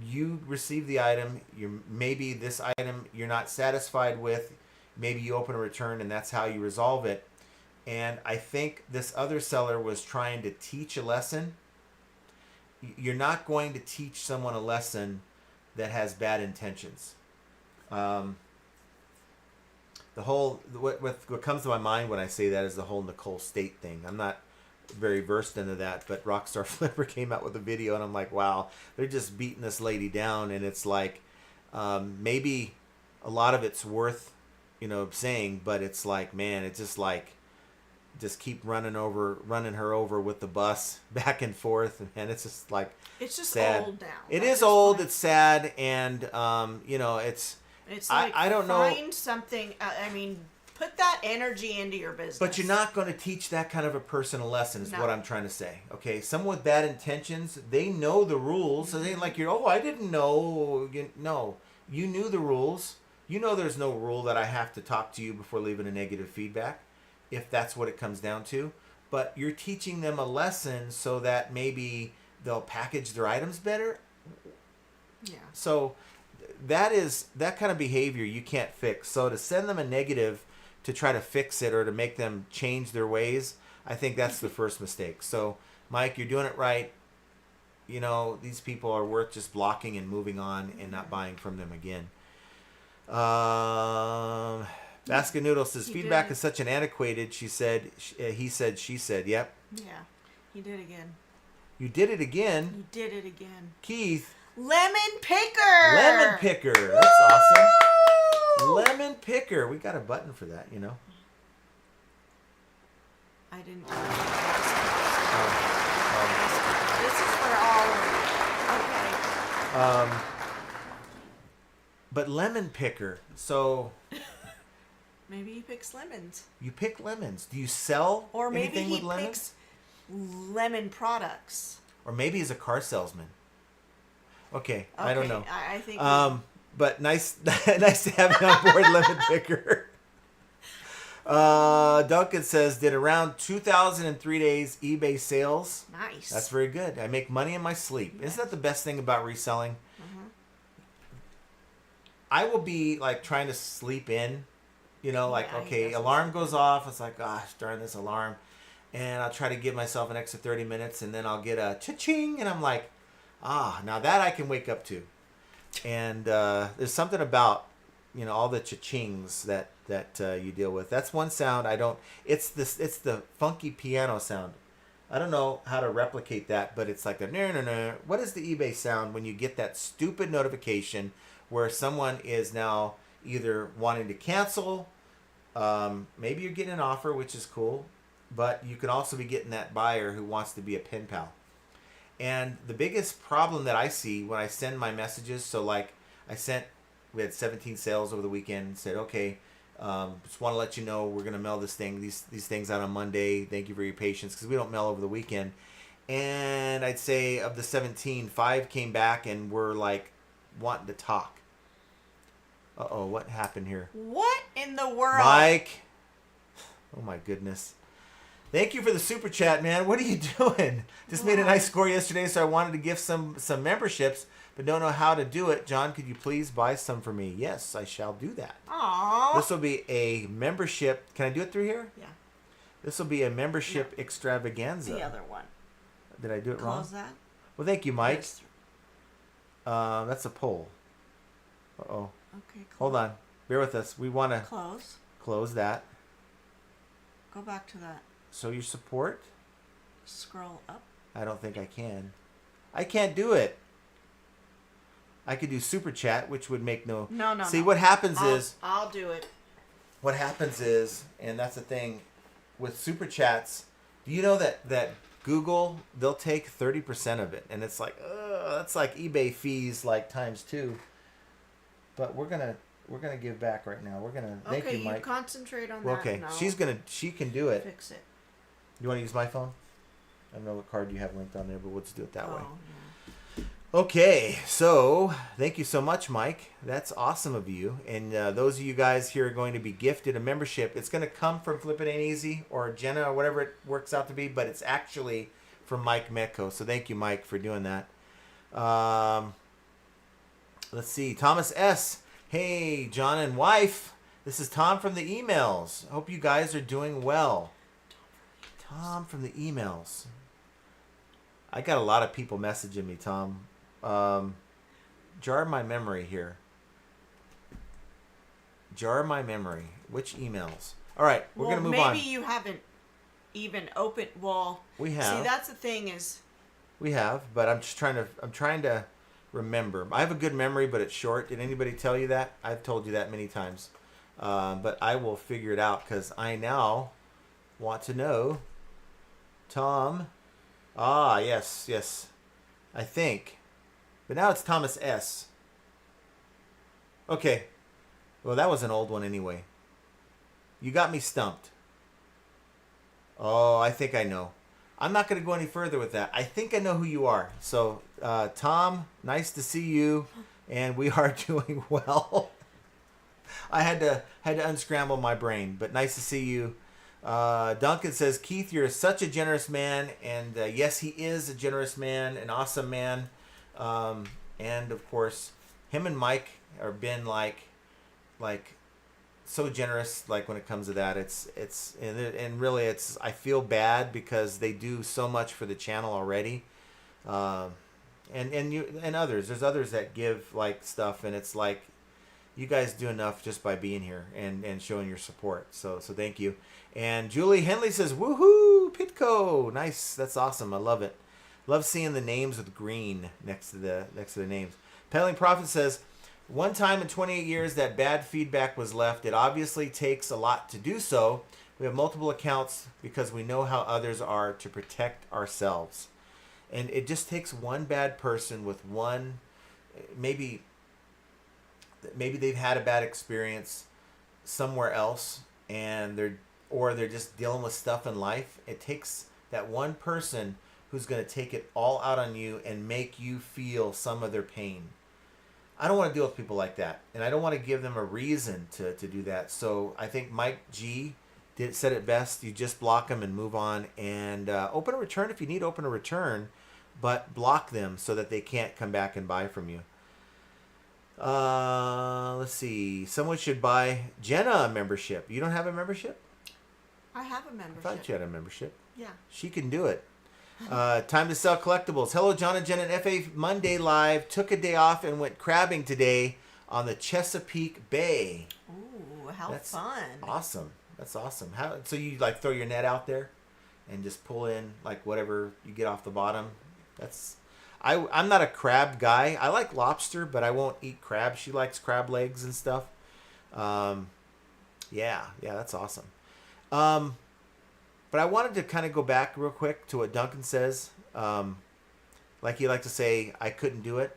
you receive the item. Maybe this item you're not satisfied with. Maybe you open a return and that's how you resolve it. And I think this other seller was trying to teach a lesson. You're not going to teach someone a lesson that has bad intentions. The whole what comes to my mind when I say that is the whole Nicole State thing. I'm not very versed into that, but Rockstar Flipper came out with a video, and I'm like, wow, they're just beating this lady down, and it's like maybe a lot of it's worth saying, but it's like, man, it's just like keep running her over with the bus back and forth, and it's just like it's just sad. Old now. It is old. It's sad, and it's like I don't know. Find something. I mean, put that energy into your business. But you're not going to teach that kind of a person a lesson, is what I'm trying to say. Okay, someone with bad intentions, they know the rules. So they ain't like I didn't know. No, you knew the rules. You know there's no rule that I have to talk to you before leaving a negative feedback, if that's what it comes down to. But you're teaching them a lesson so that maybe they'll package their items better. Yeah. So that kind of behavior you can't fix. So to send them a negative to try to fix it or to make them change their ways, I think that's the first mistake. So Mike, you're doing it right. These people are worth just blocking and moving on and not buying from them again. Basket Noodle says feedback is such an antiquated. She said, he said, she said. Yep. Yeah, he did again. You did it again. You did it again. Keith. Lemon picker. Lemon picker. That's awesome. Lemon picker. We got a button for that, I didn't. Oh. This is for all of you. Okay. But lemon picker. So maybe he picks lemons. you pick lemons. Do you sell Or maybe anything he with lemons? picks lemon products. Or maybe he's a car salesman. Okay, I don't know. I think. But nice to have you on board, lemon picker. Duncan says, did around 2,003 days eBay sales. Nice. That's very good. I make money in my sleep. Isn't that the best thing about reselling? Mm-hmm. I will be like trying to sleep in, okay, that's alarm goes off. It's like, gosh, darn this alarm. And I'll try to give myself an extra 30 minutes, and then I'll get a cha-ching, and I'm like, now that I can wake up to. And there's something about, all the cha-chings that you deal with. That's one sound it's the funky piano sound. I don't know how to replicate that, but it's like no. What is the eBay sound when you get that stupid notification where someone is now either wanting to cancel, maybe you're getting an offer, which is cool, but you could also be getting that buyer who wants to be a pen pal. And the biggest problem that I see when I send my messages, so like we had 17 sales over the weekend, said, okay, just want to let you know we're going to mail these things out on Monday. Thank you for your patience, because we don't mail over the weekend. And I'd say of the 17, 5 came back and were like wanting to talk. Uh-oh, what happened here? What in the world? Mike. Oh my goodness. Thank you for the super chat, man. What are you doing? Just made a nice score yesterday, so I wanted to give some memberships, but don't know how to do it. John, could you please buy some for me? Yes, I shall do that. Aww. This will be a membership. Can I do it through here? Yeah. This will be a membership extravaganza. The other one. Did I do it wrong? Close that. Well, thank you, Mike. Yes. That's a poll. Uh-oh. Okay. Hold on. Bear with us. We want to close that. Go back to that. Show your support. Scroll up. I don't think I can. I can't do it. I could do super chat, which would make no. No. See, what happens I'll do it. What happens is, and that's the thing, with super chats. Do you know that Google, they'll take 30% of it, and it's like, that's like eBay fees like times 2. But we're gonna give back right now. We're gonna thank you, Mike. Concentrate on Well, that. okay, No. she can do it. Fix it. You want to use my phone? I don't know what card you have linked on there, but we'll just do it that way. Yeah. Okay, so thank you so much, Mike. That's awesome of you. And those of you guys here are going to be gifted a membership. It's going to come from Flip It Ain't Easy or Jenna or whatever it works out to be, but it's actually from Mike Metco. So thank you, Mike, for doing that. Let's see. Thomas S. Hey, John and wife. This is Tom from the emails. Hope you guys are doing well. Tom from the emails. I got a lot of people messaging me, Tom. Jar my memory here. Jar my memory. Which emails? All right, we're going to move maybe on. Maybe you haven't even opened. Well, We have. See, that's the thing is. We have, but I'm trying to remember. I have a good memory, but it's short. Did anybody tell you that? I've told you that many times. But I will figure it out because I now want to know. Tom. Ah, yes. I think. But now it's Thomas S. Okay. Well, that was an old one anyway. You got me stumped. Oh, I think I know. I'm not going to go any further with that. I think I know who you are. So, Tom, nice to see you, and we are doing well. I had to unscramble my brain, but nice to see you. Duncan says, Keith, you're such a generous man, and yes, he is a generous man, an awesome man, and of course, him and Mike are been like so generous. Like when it comes to that, and really it's I feel bad because they do so much for the channel already, and you and others. There's others that give like stuff, and it's like you guys do enough just by being here and showing your support. So thank you. And Julie Henley says, woohoo, Pitco. Nice. That's awesome. I love it. Love seeing the names with green next to the names. Peddling Prophet says, one time in 28 years that bad feedback was left. It obviously takes a lot to do so. We have multiple accounts because we know how others are to protect ourselves. And it just takes one bad person with one, maybe they've had a bad experience somewhere else and they're just dealing with stuff in life. It takes that one person who's going to take it all out on you and make you feel some of their pain. I don't want to deal with people like that, and I don't want to give them a reason to do that. So I think Mike G said it best. You just block them and move on, and open a return if you need to open a return, but block them so that they can't come back and buy from you. Let's see. Someone should buy Jenna a membership. You don't have a membership? I have a membership. I thought you had a membership. Yeah. She can do it. Time to sell collectibles. Hello, John and Jen at FA Monday Live. Took a day off and went crabbing today on the Chesapeake Bay. Ooh, how That's fun. Awesome. That's awesome. So you like throw your net out there and just pull in like whatever you get off the bottom? I'm not a crab guy. I like lobster, but I won't eat crab. She likes crab legs and stuff. Yeah, that's awesome. But I wanted to kind of go back real quick to what Duncan says. Like you like to say, I couldn't do it.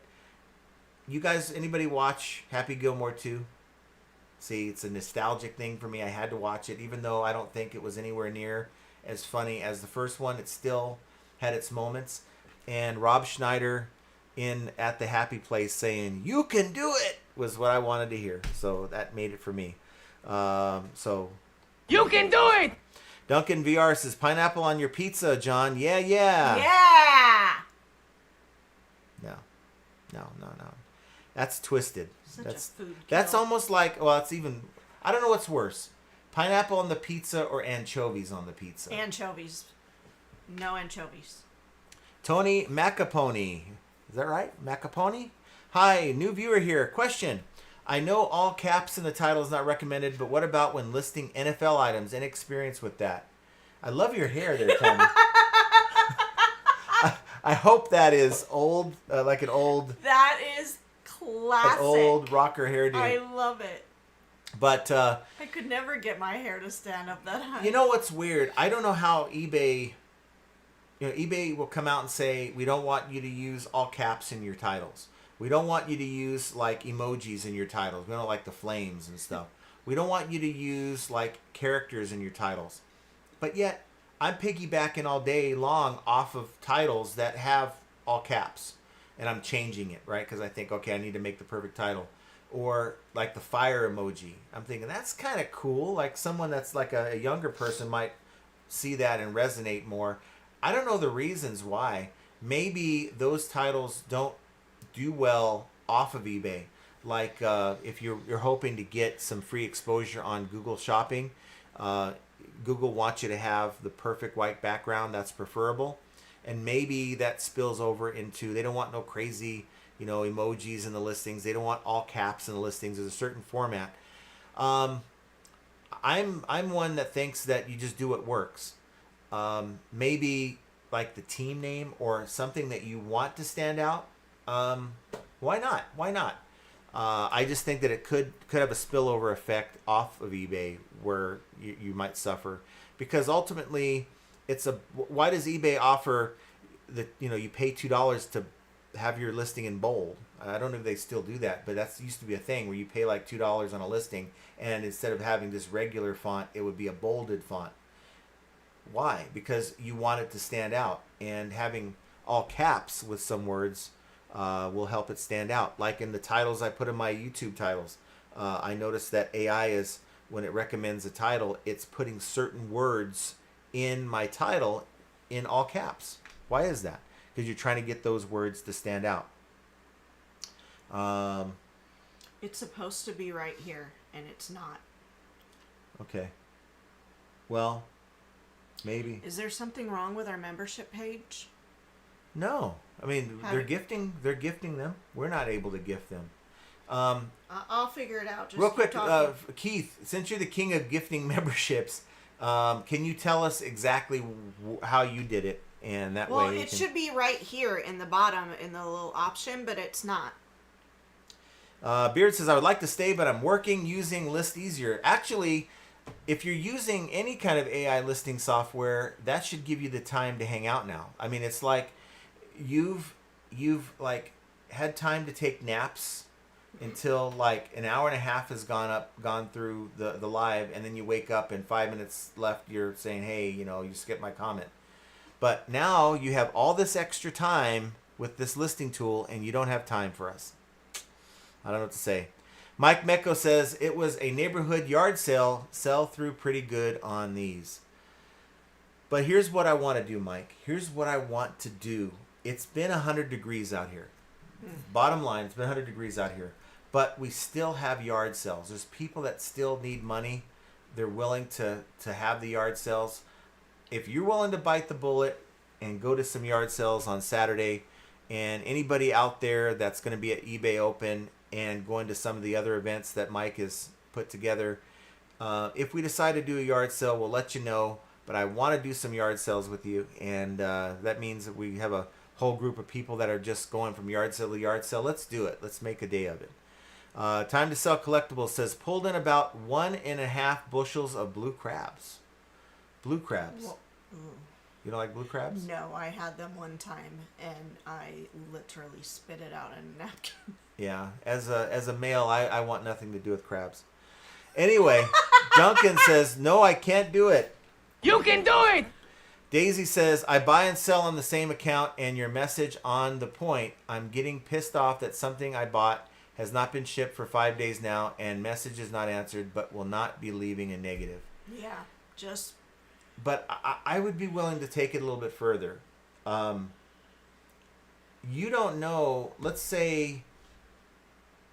You guys, anybody watch Happy Gilmore 2? See, it's a nostalgic thing for me. I had to watch it, even though I don't think it was anywhere near as funny as the first one. It still had its moments. And Rob Schneider at the happy place saying, "You can do it," was what I wanted to hear. So that made it for me. You can do it! Duncan VR says, pineapple on your pizza, John. Yeah. Yeah! No. That's twisted. That's a food That's kill. almost like, well, it's even, I don't know what's worse. Pineapple on the pizza or anchovies on the pizza? Anchovies. No anchovies. Tony Macapone. Is that right? Macapone? Hi, new viewer here. Question. I know all caps in the title is not recommended, but what about when listing NFL items? Any experience with that? I love your hair there, Tony. I hope that is old, like an old... That is classic. An old rocker hairdo. I love it. But... I could never get my hair to stand up that high. You know what's weird? I don't know how eBay... eBay will come out and say, we don't want you to use all caps in your titles. We don't want you to use, like, emojis in your titles. We don't like the flames and stuff. We don't want you to use, like, characters in your titles. But yet, I'm piggybacking all day long off of titles that have all caps. And I'm changing it, right? Because I think, okay, I need to make the perfect title. Or, like, the fire emoji. I'm thinking, that's kind of cool. Like, someone that's, like, a younger person might see that and resonate more. I don't know the reasons why. Maybe those titles don't do well off of eBay. Like if you're hoping to get some free exposure on Google Shopping, Google wants you to have the perfect white background. That's preferable. And maybe that spills over into, they don't want no crazy, emojis in the listings. They don't want all caps in the listings. There's a certain format. I'm one that thinks that you just do what works. Maybe like the team name or something that you want to stand out. Why not? Why not? I just think that it could have a spillover effect off of eBay where you might suffer, because ultimately why does eBay offer you pay $2 to have your listing in bold? I don't know if they still do that, but that used to be a thing where you pay like $2 on a listing, and instead of having this regular font, it would be a bolded font. Why? Because you want it to stand out, and having all caps with some words will help it stand out. Like in the titles I put in my YouTube titles, I noticed that AI is, when it recommends a title, it's putting certain words in my title in all caps. Why is that? Because you're trying to get those words to stand out. It's supposed to be right here, and it's not. Okay. Well, maybe. Is there something wrong with our membership page? No. I mean, they're gifting them. We're not able to gift them. I'll figure it out. Just real quick, talking. Keith, since you're the king of gifting memberships, can you tell us exactly how you did it? And that well, way it should be right here in the bottom in the little option, but it's not. Beard says, I would like to stay, but I'm working using List Easier. Actually, if you're using any kind of AI listing software, that should give you the time to hang out now. I mean, it's like you've like had time to take naps until like an hour and a half has gone through the live, and then you wake up and 5 minutes left, you're saying, hey, you skipped my comment. But now you have all this extra time with this listing tool, and you don't have time for us. I don't know what to say. Mike Mecco says, it was a neighborhood yard sale. Sell through pretty good on these. But here's what I want to do, Mike. Here's what I want to do. It's been 100 degrees out here. Bottom line, it's been 100 degrees out here. But we still have yard sales. There's people that still need money. They're willing to have the yard sales. If you're willing to bite the bullet and go to some yard sales on Saturday, and anybody out there that's going to be at eBay Open and going to some of the other events that Mike has put together, if we decide to do a yard sale, we'll let you know. But I want to do some yard sales with you, and that means that we have a whole group of people that are just going from yard sale to yard sale. Let's do it. Let's make a day of it. Time to Sell Collectibles says, pulled in about 1.5 bushels of blue crabs. Blue crabs. Well, You don't like blue crabs? no, I had them one time, and I literally spit it out in a napkin. Yeah, as a male, I want nothing to do with crabs. Anyway, Duncan says, no, I can't do it. You can do it! Daisy says, I buy and sell on the same account, and your message on the point. I'm getting pissed off that something I bought has not been shipped for 5 days now, and message is not answered, but will not be leaving a negative. Yeah, just... But I would be willing to take it a little bit further. You don't know, let's say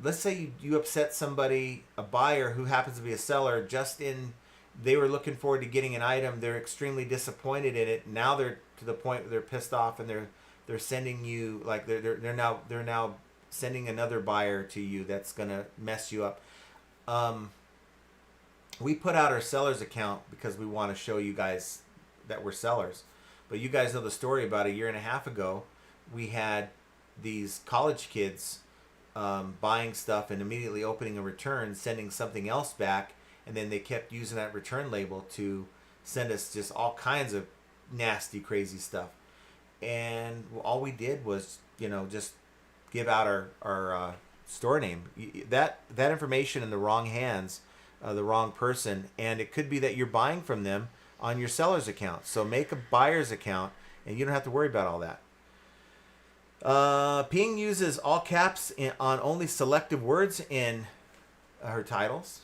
you upset somebody, a buyer who happens to be a seller, they were looking forward to getting an item, they're extremely disappointed in it. Now they're to the point where they're pissed off, and they're sending you, like they're now sending another buyer to you that's gonna mess you up. We put out our seller's account because we want to show you guys that we're sellers. But you guys know the story. About 1.5 years ago, we had these college kids buying stuff and immediately opening a return, sending something else back, and then they kept using that return label to send us just all kinds of nasty, crazy stuff. And all we did was, just give out our store name. That information in the wrong hands, the wrong person, and it could be that you're buying from them on your seller's account. So make a buyer's account, and you don't have to worry about all that. Ping uses all caps on only selective words in her titles.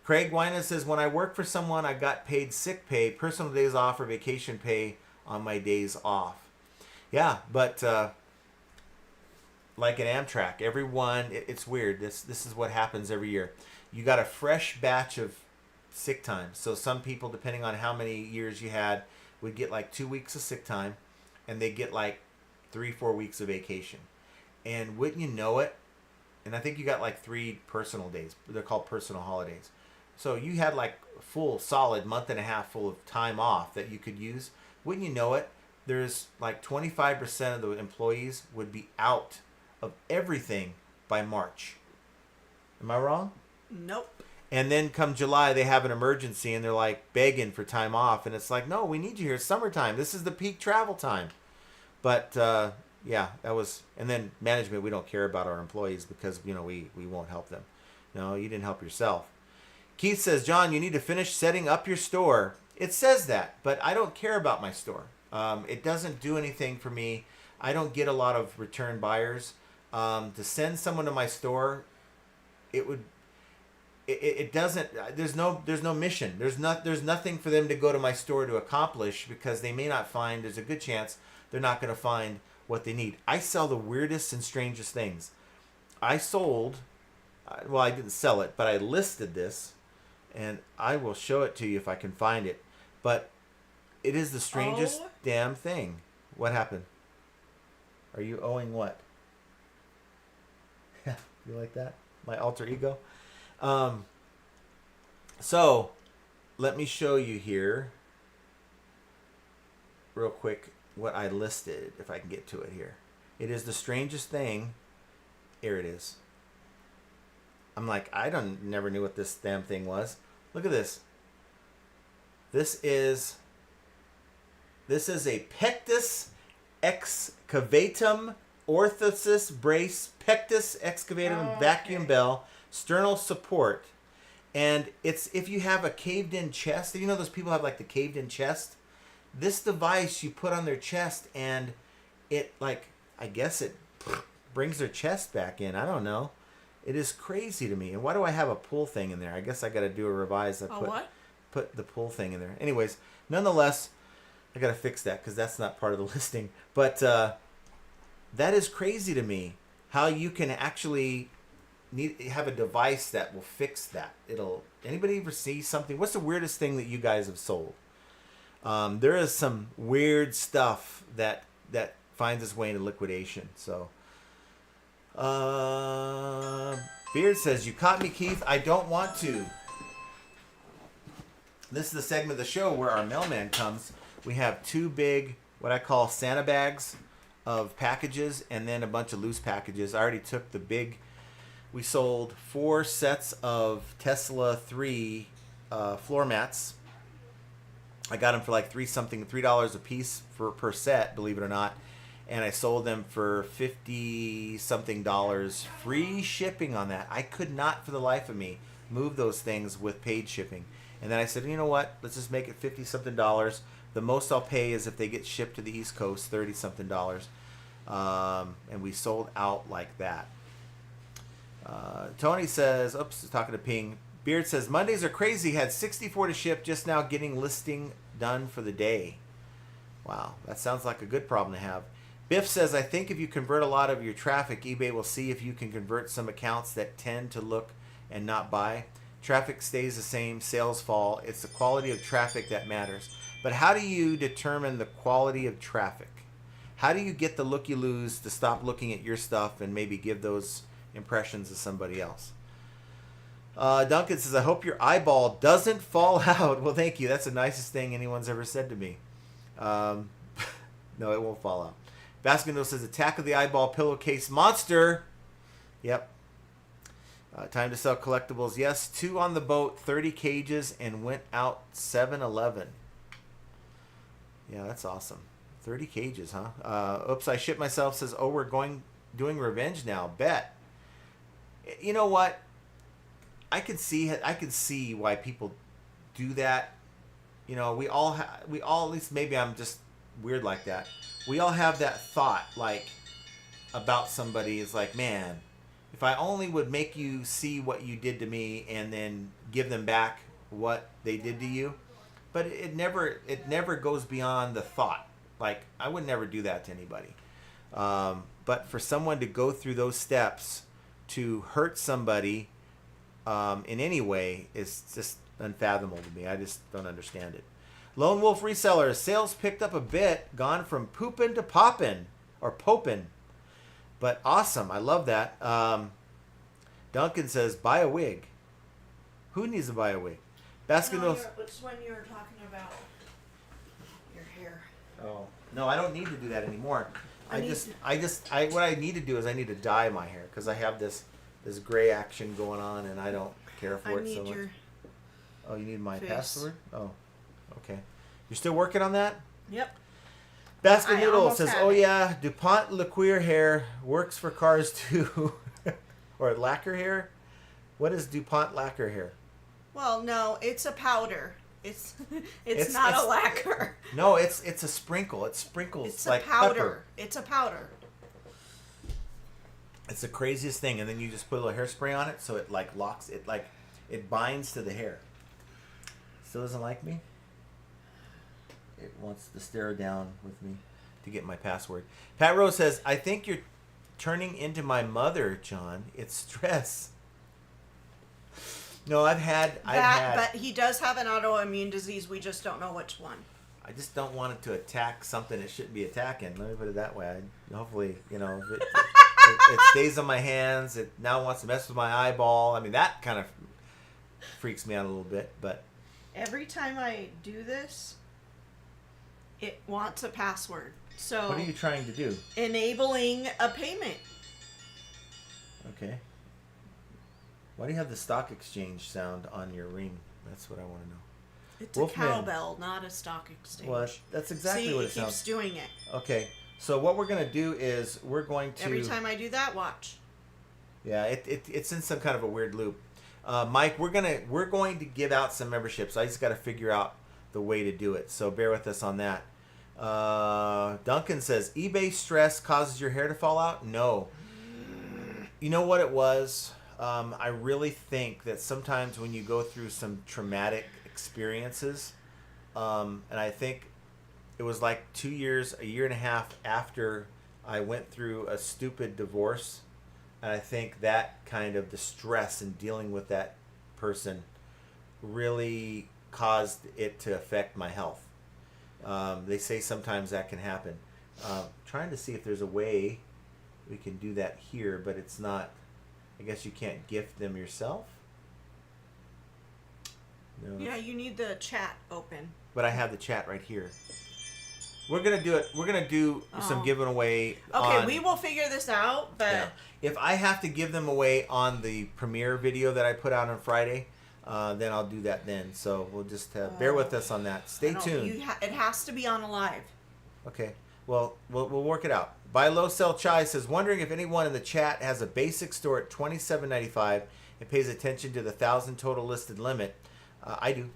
Craig Wina says, when I work for someone, I got paid sick pay, personal days off, or vacation pay on my days off. Yeah, but like an Amtrak, everyone, it's weird. This is what happens every year. You got a fresh batch of sick time. So some people, depending on how many years you had, would get like 2 weeks of sick time, and they get like 3-4 weeks of vacation. And wouldn't you know it, and I think you got like 3 personal days. They're called personal holidays. So you had like a full solid month and a half full of time off that you could use. Wouldn't you know it? There's like 25% of the employees would be out of everything by March. Am I wrong? Nope. And then come July, they have an emergency and they're like begging for time off. And it's like, no, we need you here. It's summertime. This is the peak travel time. But yeah, that was, and then management, we don't care about our employees because, we won't help them. No, you didn't help yourself. Keith says, John, you need to finish setting up your store. It says that, but I don't care about my store. It doesn't do anything for me. I don't get a lot of return buyers. To send someone to my store, it doesn't. There's no mission. There's nothing for them to go to my store to accomplish because they may not find. There's a good chance they're not going to find what they need. I sell the weirdest and strangest things. I sold. Well, I didn't sell it, but I listed this, and I will show it to you if I can find it. But it is the strangest damn thing. What happened? Are you owing what? You like that? My alter ego? So, let me show you here real quick what I listed, if I can get to it here. It is the strangest thing. Here it is. I'm like, never knew what this damn thing was. Look at this. This is a Pectus excavatum orthosis brace Pectus excavatum vacuum bell sternal support. And it's if you have a caved in chest. You know those people have like the caved in chest? This device you put on their chest and it I guess it brings their chest back in. I don't know. It is crazy to me. And why do I have a pull thing in there? I guess I got to do a revise. Put the pull thing in there. Anyways, nonetheless, I got to fix that because that's not part of the listing. But that is crazy to me. How you can actually have a device that will fix that. Anybody ever see something? What's the weirdest thing that you guys have sold? There is some weird stuff that finds its way into liquidation. So. Beard says, you caught me, Keith. I don't want to. This is the segment of the show where our mailman comes. We have two big, what I call Santa bags of packages and then a bunch of loose packages. I already took the big. We sold 4 sets of Tesla 3 floor mats. I got them for like $3 a piece per set, believe it or not. And I sold them for $50-something, free shipping on that. I could not, for the life of me, move those things with paid shipping. And then I said, you know what? Let's just make it $50-something. The most I'll pay is if they get shipped to the East Coast, $30-something. And we sold out like that. Tony says, talking to Ping. Beard says, Mondays are crazy. Had 64 to ship, just now getting listing done for the day. Wow, that sounds like a good problem to have. Biff says, I think if you convert a lot of your traffic, eBay will see if you can convert some accounts that tend to look and not buy. Traffic stays the same, sales fall. It's the quality of traffic that matters. But how do you determine the quality of traffic? How do you get the looky-loos to stop looking at your stuff and maybe give those impressions to somebody else? Duncan says, I hope your eyeball doesn't fall out. Well, thank you. That's the nicest thing anyone's ever said to me. No, it won't fall out. Baskino says, Attack of the Eyeball Pillowcase Monster. Yep. Time to sell collectibles. Yes, 2 on the boat, 30 cages, and went out 7-11. Yeah, that's awesome. 30 cages, huh? Oops, I shit myself. Says, oh, we're doing revenge now. Bet. You know what? I can see why people do that. You know, we all at least maybe I'm just weird like that. We all have that thought, like, about somebody. Is like, man, if I only would make you see what you did to me and then give them back what they did to you. But it never goes beyond the thought. Like, I would never do that to anybody. But for someone to go through those steps to hurt somebody in any way is just unfathomable to me. I just don't understand it. Lone Wolf Reseller, sales picked up a bit, gone from poopin' to poppin', or popin'. But awesome, I love that. Duncan says, buy a wig. Who needs to buy a wig? Basket noodles. It's when you were talking about your hair. Oh no, I don't need to do that anymore. I What I need to do is I need to dye my hair because I have this gray action going on and I don't care for it so much. Oh, you need my face. password? Oh, okay. You're still working on that? Yep. Basket I Noodle almost says, had "Oh it. yeah, DuPont Laqueer hair works for cars too, or lacquer hair. What is DuPont lacquer hair? Well, no, it's a powder. It's not a lacquer. No, it's a sprinkle. It sprinkles It's like a powder. pepper. It's a powder. It's the craziest thing, and then you just put a little hairspray on it, so it like locks it, like it binds to the hair. Still doesn't like me. It wants to stare down with me to get my password. Pat Rose says, "I think you're turning into my mother, John. It's stress." No, But he does have an autoimmune disease. We just don't know which one. I just don't want it to attack something it shouldn't be attacking. Let me put it that way. Hopefully, if it stays on my hands, it now wants to mess with my eyeball. I mean, that kind of freaks me out a little bit. But Every time I do this, it wants a password. So what are you trying to do? enabling a payment. Okay. Why do you have the stock exchange sound on your ring? That's what I want to know. It's Wolfman. a cowbell, not a stock exchange. Well, that's exactly See, what it it keeps sounds. doing it. Okay. So what we're gonna do is we're going to. Every time I do that, watch. Yeah, it's in some kind of a weird loop. Mike, we're going to give out some memberships. I just got to figure out the way to do it. So bear with us on that. Duncan says, eBay stress causes your hair to fall out? No. You know what it was? I really think that sometimes when you go through some traumatic experiences, and I think it was like 2 years, a year and a half after I went through a stupid divorce, and I think that kind of the stress in dealing with that person really caused it to affect my health. They say sometimes that can happen. Trying to see if there's a way we can do that here, but it's not. I guess you can't gift them yourself. No. Yeah, you need the chat open. But I have the chat right here. We're gonna do it. We're gonna do some giving away. Okay, we will figure this out. But yeah. If I have to give them away on the premiere video that I put out on Friday, then I'll do that then. So we'll just bear with us on that. Stay tuned. It has to be on a live. Okay. Well, we'll work it out. Buy Low Sell Chai says, wondering if anyone in the chat has a basic store at $27.95 and pays attention to the 1,000 total listed limit. I do.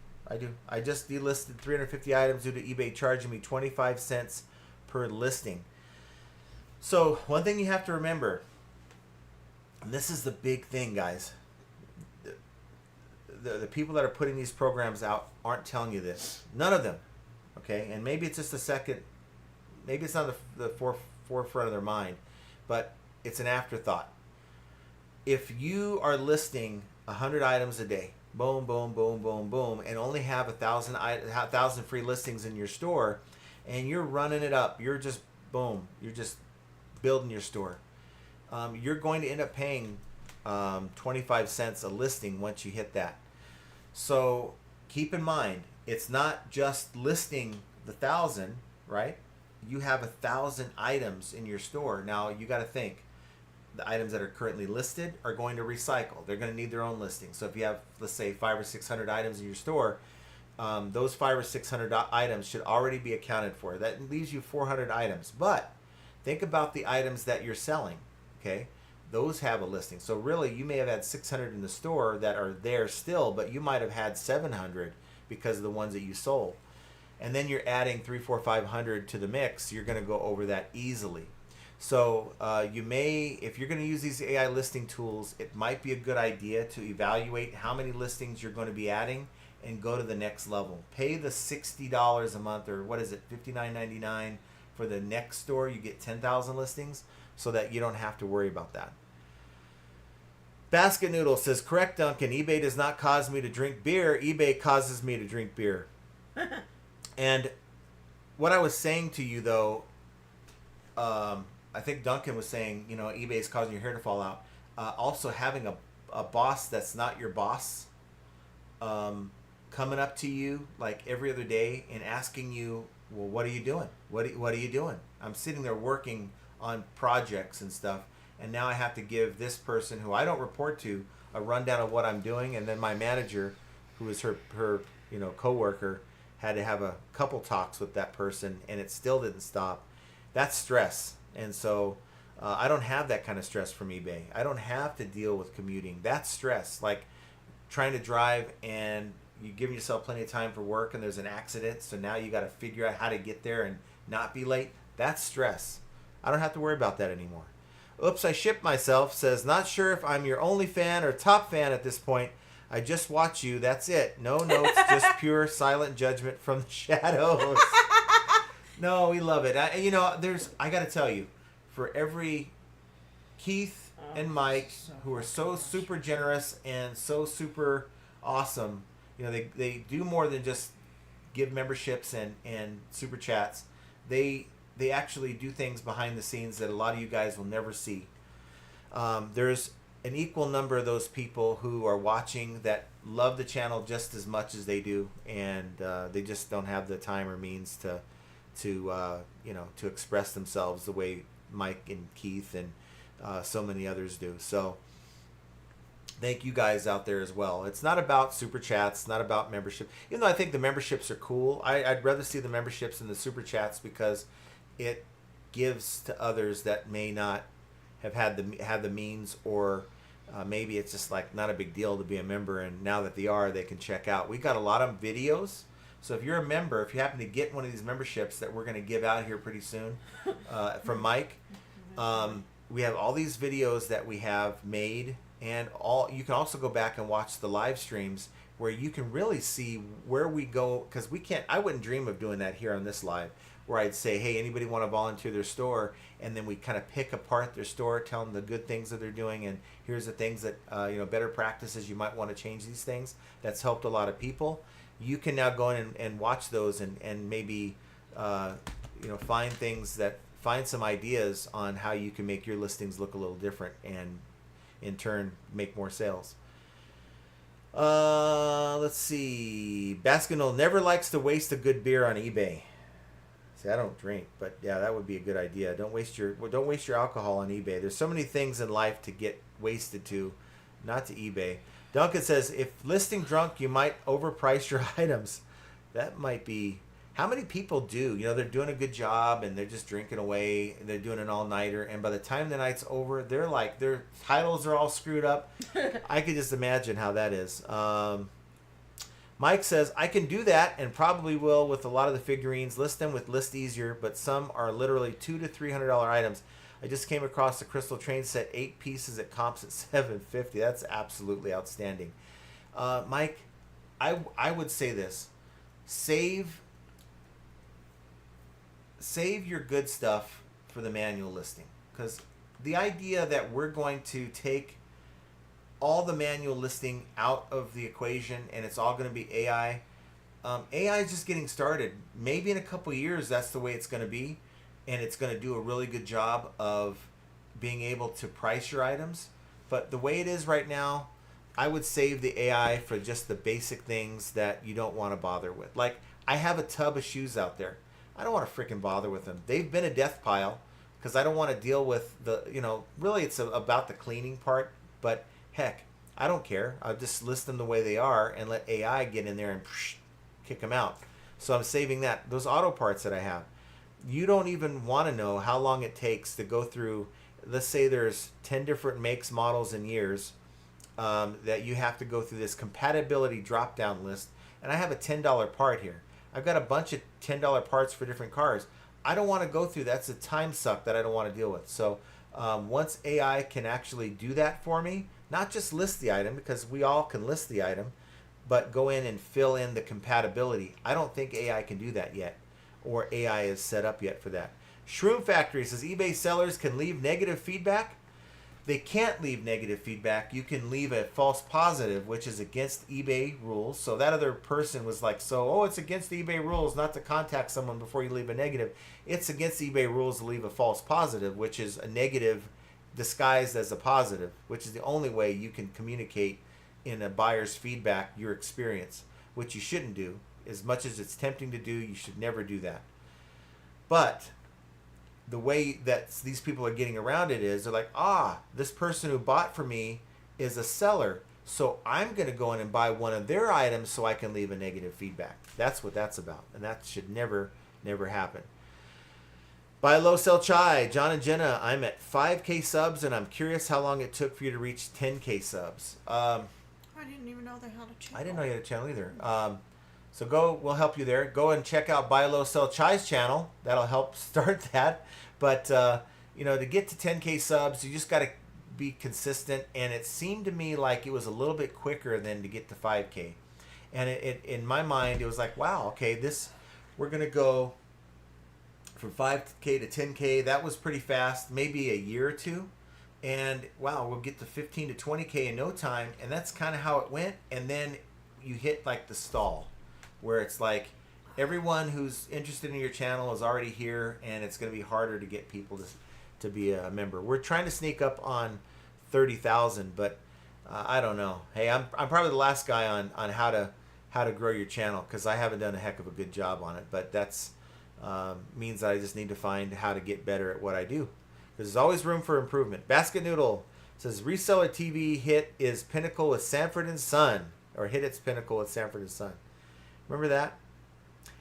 I just delisted 350 items due to eBay charging me 25 cents per listing. So one thing you have to remember, and this is the big thing, guys. The people that are putting these programs out aren't telling you this. None of them. Okay? And maybe it's just a second. Maybe it's not the forefront of their mind, but it's an afterthought. If you are listing 100 items a day, boom, boom, boom, boom, boom, and only have 1,000 free listings in your store, and you're running it up, you're just building your store. You're going to end up paying 25 cents a listing once you hit that. So keep in mind, it's not just listing the 1,000, right? You have 1,000 items in your store. Now you got to think, the items that are currently listed are going to recycle. They're going to need their own listing. So if you have, let's say, 500 or 600 items in your store, those 500 or 600 items should already be accounted for. That leaves you 400 items. But think about the items that you're selling. Okay, those have a listing. So really, you may have had 600 in the store that are there still, but you might have had 700 because of the ones that you sold. And then you're adding 300, 400, 500 to the mix. You're going to go over that easily. So you may, if you're going to use these AI listing tools, it might be a good idea to evaluate how many listings you're going to be adding and go to the next level. Pay the $60 a month, or what is it, $59.99 for the next store. You get 10,000 listings so that you don't have to worry about that. Basket Noodle says, correct, Duncan. eBay does not cause me to drink beer. eBay causes me to drink beer. And what I was saying to you, though, I think Duncan was saying, eBay is causing your hair to fall out. Also, having a boss that's not your boss coming up to you like every other day and asking you, well, what are you doing? What are you doing? I'm sitting there working on projects and stuff, and now I have to give this person who I don't report to a rundown of what I'm doing, and then my manager, who is her coworker, had to have a couple talks with that person, and it still didn't stop. That's stress, and so I don't have that kind of stress from eBay. I don't have to deal with commuting. That's stress, like trying to drive and you give yourself plenty of time for work and there's an accident, so now you got to figure out how to get there and not be late. That's stress. I don't have to worry about that anymore. Oops, I shipped myself, says, not sure if I'm your only fan or top fan at this point. I just watch you, that's it. No notes, just pure silent judgment from the shadows. No, we love it. I got to tell you, for every Keith and Mike, who are so super generous and so super awesome, they do more than just give memberships and super chats. They actually do things behind the scenes that a lot of you guys will never see. There's an equal number of those people who are watching that love the channel just as much as they do, and they just don't have the time or means to express themselves the way Mike and Keith and so many others do. So thank you guys out there as well. It's not about super chats, not about membership. Even though I think the memberships are cool, I'd rather see the memberships than the super chats because it gives to others that may not have had the means, or maybe it's just like not a big deal to be a member, and now that they are, they can check out. We got a lot of videos. So if you're a member, if you happen to get one of these memberships that we're going to give out here pretty soon from Mike, we have all these videos that we have made, and you can also go back and watch the live streams where you can really see where we go, because I wouldn't dream of doing that here on this live, where I'd say, hey, anybody want to volunteer their store, and then we kind of pick apart their store, tell them the good things that they're doing, and here's the things that better practices, you might want to change these things. That's helped a lot of people. You can now go in and watch those and maybe find some ideas on how you can make your listings look a little different and in turn make more sales. Let's see. Baskinville never likes to waste a good beer on eBay. See, I don't drink, but yeah, that would be a good idea. Don't waste your alcohol on eBay. There's so many things in life to get wasted to, not to eBay. Duncan says, if listing drunk, you might overprice your items. That might be... How many people do? They're doing a good job and they're just drinking away. And they're doing an all-nighter. And by the time the night's over, they're like, their titles are all screwed up. I could just imagine how that is. Mike says, I can do that and probably will with a lot of the figurines. List them with List Easier, but some are literally $200 to $300 items. I just came across the Crystal Train set, 8 pieces at comps at $750. That's absolutely outstanding. Mike, I would say this. Save your good stuff for the manual listing. Because the idea that we're going to take all the manual listing out of the equation and it's all going to be AI, AI is just getting started. Maybe in a couple years that's the way it's going to be. And it's going to do a really good job of being able to price your items. But the way it is right now, I would save the AI for just the basic things that you don't want to bother with. Like, I have a tub of shoes out there. I don't want to freaking bother with them. They've been a death pile because I don't want to deal with really it's about the cleaning part. But heck, I don't care. I'll just list them the way they are and let AI get in there and kick them out. So I'm saving that. Those auto parts that I have. You don't even want to know how long it takes to go through. Let's say there's 10 different makes, models, and years that you have to go through this compatibility drop-down list. And I have a $10 part here. I've got a bunch of $10 parts for different cars. I don't want to go through. That's a time suck that I don't want to deal with. So once AI can actually do that for me, not just list the item, because we all can list the item, but go in and fill in the compatibility. I don't think AI can do that yet, or AI is set up yet for that. Shroom Factory says eBay sellers can leave negative feedback. They can't leave negative feedback. You can leave a false positive, which is against eBay rules. So that other person was like, it's against eBay rules not to contact someone before you leave a negative. It's against eBay rules to leave a false positive, which is a negative disguised as a positive, which is the only way you can communicate in a buyer's feedback your experience, which you shouldn't do. As much as it's tempting to do, you should never do that. But the way that these people are getting around it is they're like, this person who bought from me is a seller, so I'm going to go in and buy one of their items so I can leave a negative feedback. That's what that's about, and that should never happen. Buy low, sell chai. John and Jenna, I'm at 5K subs, and I'm curious how long it took for you to reach 10K subs. I didn't even know they had a channel. I didn't know you had a channel either. So we'll help you there. Go and check out Buy Low, Sell Chai's channel. That'll help start that. But, to get to 10K subs, you just got to be consistent. And it seemed to me like it was a little bit quicker than to get to 5K. And it in my mind, it was like, wow, okay, we're going to go from 5K to 10K. That was pretty fast, maybe a year or two. And wow, we'll get to 15 to 20K in no time. And that's kind of how it went. And then you hit like the stall, where it's like everyone who's interested in your channel is already here, and it's going to be harder to get people to be a member. We're trying to sneak up on 30,000, but I don't know. Hey, I'm probably the last guy on how to grow your channel, because I haven't done a heck of a good job on it. But that's means that I just need to find how to get better at what I do. There's always room for improvement. Basket Noodle says Reseller TV hit its pinnacle with Sanford and Son, or hit its pinnacle with Sanford and Son. Remember that?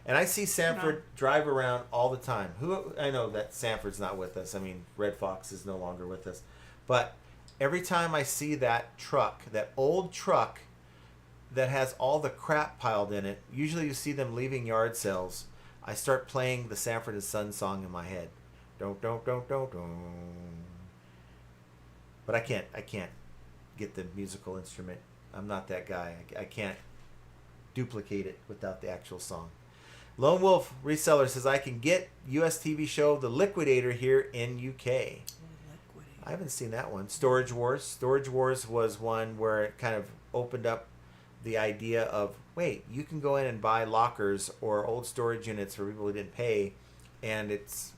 And I see Sanford drive around all the time. I know that Sanford's not with us. I mean, Red Fox is no longer with us. But every time I see that truck, that old truck that has all the crap piled in it, usually you see them leaving yard sales, I start playing the Sanford and Son song in my head. Don't. But I can't get the musical instrument. I'm not that guy. I can't duplicate it without the actual song. Lone Wolf Reseller says, I can get US TV show The Liquidator here in UK. I haven't seen that one. Storage Wars. Storage Wars was one where it kind of opened up the idea of, wait, you can go in and buy lockers or old storage units for people who didn't pay, and it's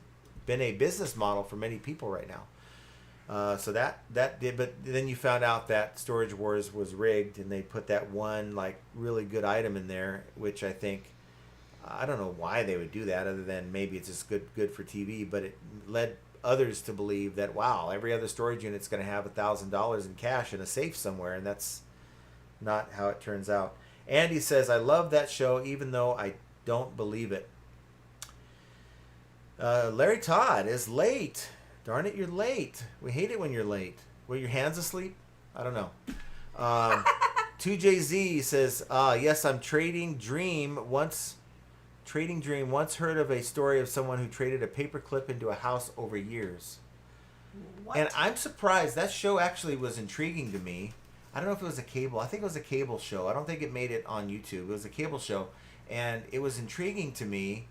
been a business model for many people right now. So that did, but then you found out that Storage Wars was rigged, and they put that one like really good item in there, which I think, I don't know why they would do that, other than maybe it's just good for TV, but it led others to believe that, wow, every other storage unit's going to have $1,000 in cash in a safe somewhere, and that's not how it turns out. Andy says, I love that show even though I don't believe it. Larry Todd is late. Darn it, you're late. We hate it when you're late. Were your hands asleep? I don't know. 2JZ says, yes, I'm trading Dream. Once heard of a story of someone who traded a paperclip into a house over years. What? And I'm surprised. That show actually was intriguing to me. I don't know if it was a cable. I think it was a cable show. I don't think it made it on YouTube. It was a cable show. And it was intriguing to me.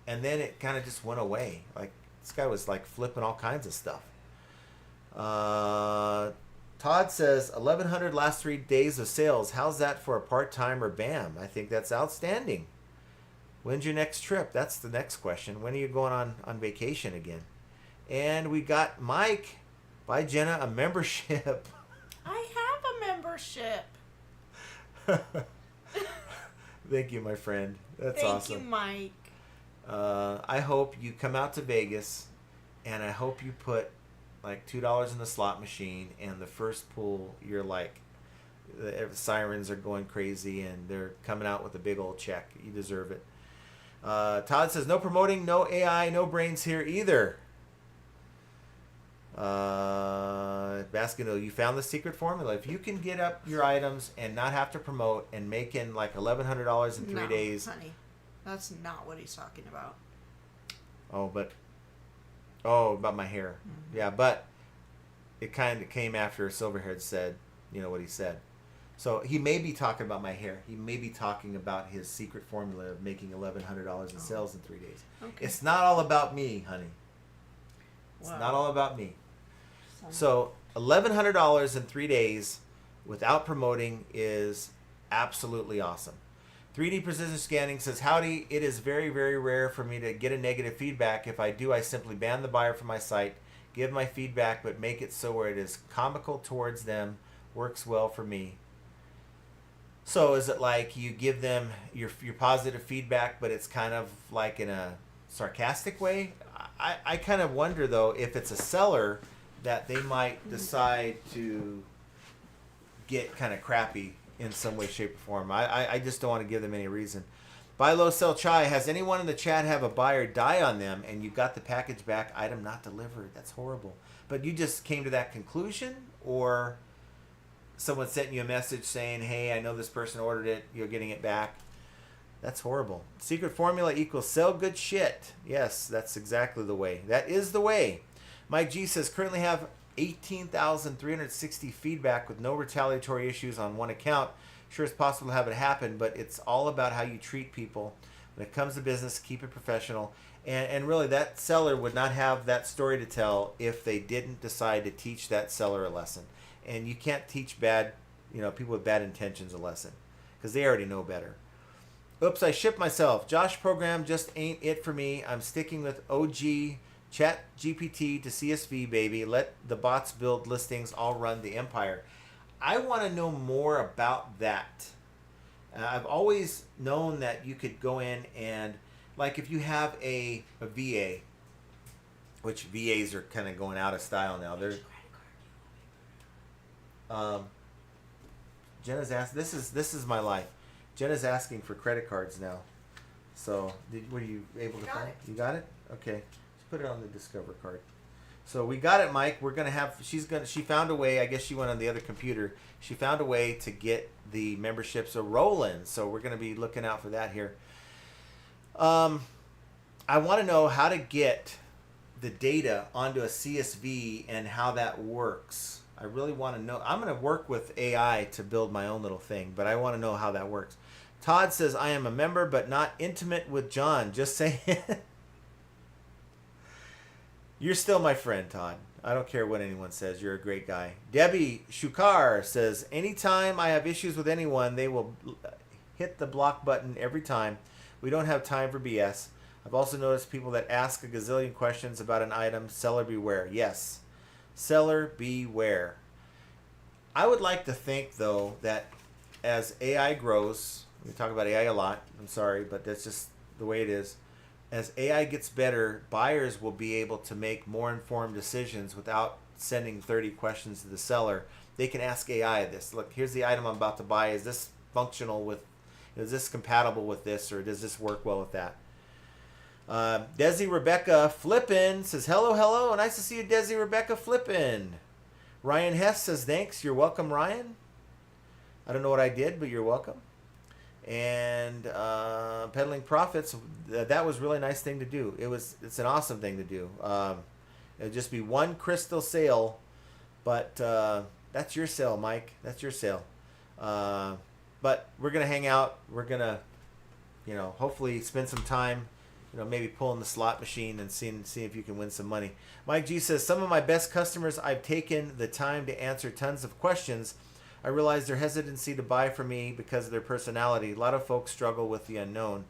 And then it kind of just went away. Like, this guy was like flipping all kinds of stuff. Todd says, 1,100 last 3 days of sales. How's that for a part-timer? Bam. I think that's outstanding. When's your next trip? That's the next question. When are you going on vacation again? And we got Mike, buy Jenna a membership. I have a membership. Thank you, my friend. That's Thank awesome. you, Mike. I hope you come out to Vegas, and I hope you put like $2 in the slot machine, and the first pool, you're like, the sirens are going crazy, and they're coming out with a big old check. You deserve it. Todd says, no promoting, no AI, no brains here either. Baskino, you found the secret formula. If you can get up your items and not have to promote and make in like $1,100 in 3 days. Honey, that's not what he's talking about. About my hair. Mm-hmm. Yeah, but it kind of came after Silverhead said, what he said. So he may be talking about my hair. He may be talking about his secret formula of making $1,100 in sales in 3 days. Okay. It's not all about me, honey. It's not all about me. So $1,100 in 3 days without promoting is absolutely awesome. 3D Precision Scanning says, howdy, it is very, very rare for me to get a negative feedback. If I do, I simply ban the buyer from my site, give my feedback, but make it so where it is comical towards them. Works well for me. So is it like you give them your positive feedback, but it's kind of like in a sarcastic way? I kind of wonder though if it's a seller that they might decide to get kind of crappy in some way, shape, or form. I just don't want to give them any reason. Buy low, sell chai. Has anyone in the chat have a buyer die on them and you got the package back, item not delivered? That's horrible. But you just came to that conclusion, or someone sent you a message saying, hey, I know this person ordered it, you're getting it back? That's horrible. Secret formula equals sell good shit. Yes, that's exactly the way. That is the way. Mike G says, currently have 18,360 feedback with no retaliatory issues on one account. Sure, it's possible to have it happen, but it's all about how you treat people. When it comes to business, keep it professional. And really, that seller would not have that story to tell if they didn't decide to teach that seller a lesson. And you can't teach people with bad intentions a lesson, because they already know better. Oops, I shipped myself. Josh program just ain't it for me. I'm sticking with OG Chat GPT to CSV, baby. Let the bots build listings. I'll run the empire. I want to know more about that. I've always known that you could go in and, like, if you have a VA, which VAs are kind of going out of style now. They're Jenna's asked. This is my life. Jenna's asking for credit cards now. So, were you able to find it? You got it? Okay. Just put it on the Discover card. So we got it, Mike. We're gonna have. She found a way. I guess she went on the other computer. She found a way to get the memberships a rolling. So we're gonna be looking out for that here. I want to know how to get the data onto a CSV and how that works. I really want to know. I'm going to work with AI to build my own little thing, but I want to know how that works. Todd says, I am a member, but not intimate with John. Just saying. You're still my friend, Todd. I don't care what anyone says. You're a great guy. Debbie Shukar says, anytime I have issues with anyone, they will hit the block button every time. We don't have time for BS. I've also noticed people that ask a gazillion questions about an item. Seller beware. Yes. Seller beware. I would like to think, though, that as AI grows, we talk about AI a lot, I'm sorry, but that's just the way it is. As AI gets better, buyers will be able to make more informed decisions without sending 30 questions to the seller. They can ask AI this. Look, here's the item I'm about to buy. Is this functional with, is this compatible with this, or does this work well with that? Desi Rebecca Flippin says, hello. Nice to see you, Desi Rebecca Flippin. Ryan Hess says, thanks. You're welcome, Ryan. I don't know what I did, but you're welcome. And Peddling Profits, that was a really nice thing to do. It's an awesome thing to do. It'll just be one crystal sale, but that's your sale, Mike. That's your sale. But we're going to hang out. We're going to, hopefully spend some time, maybe pulling the slot machine and seeing if you can win some money. Mike G says, some of my best customers, I've taken the time to answer tons of questions. I realize their hesitancy to buy from me because of their personality. A lot of folks struggle with the unknown.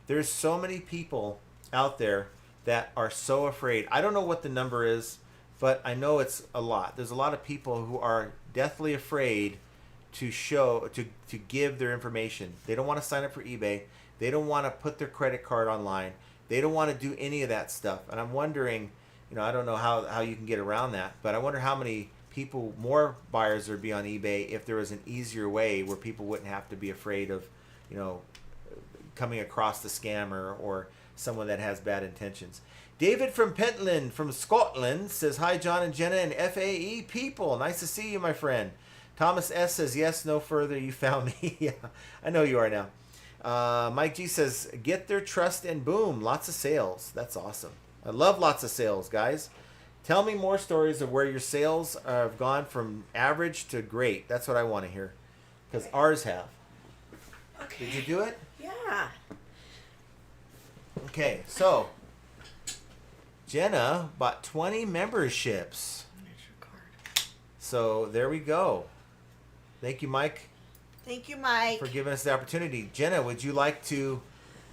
There's so many people out there that are so afraid. I don't know what the number is, but I know it's a lot. There's a lot of people who are deathly afraid to give their information. They don't want to sign up for eBay. They don't want to put their credit card online. They don't want to do any of that stuff. And I'm wondering, I don't know how you can get around that, but I wonder how many more buyers would be on eBay if there was an easier way where people wouldn't have to be afraid of, coming across the scammer or someone that has bad intentions. David from Pentland from Scotland says, hi, John and Jenna and FAE people. Nice to see you, my friend. Thomas S. says, yes, no further. You found me. Yeah, I know you are now. Mike G says, get their trust and boom, lots of sales. That's awesome. I love lots of sales, guys. Tell me more stories of where your sales have gone from average to great. That's what I want to hear, because ours have. Okay. Did you do it? Yeah. Okay, so Jenna bought 20 memberships. So there we go. Thank you, Mike. Thank you, Mike. For giving us the opportunity. Jenna, would you like to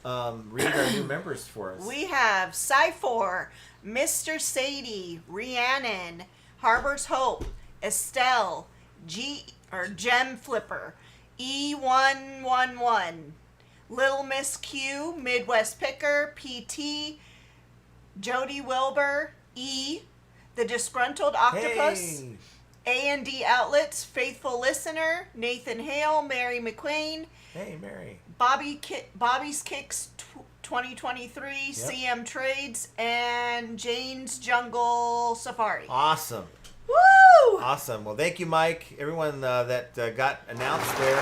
read our new members for us? We have Cyfor, Mr. Sadie, Rhiannon, Harbor's Hope, Estelle, Gem Flipper, E111. Little Miss Q, Midwest Picker, PT, Jody Wilbur, E, The Disgruntled Octopus, Hey. A&D Outlets, Faithful Listener, Nathan Hale, Mary McQueen, Hey, Mary. Bobby's Kicks 2023, CM Trades, and Jane's Jungle Safari. Awesome. Woo! Awesome. Well, thank you, Mike. Everyone that got announced there.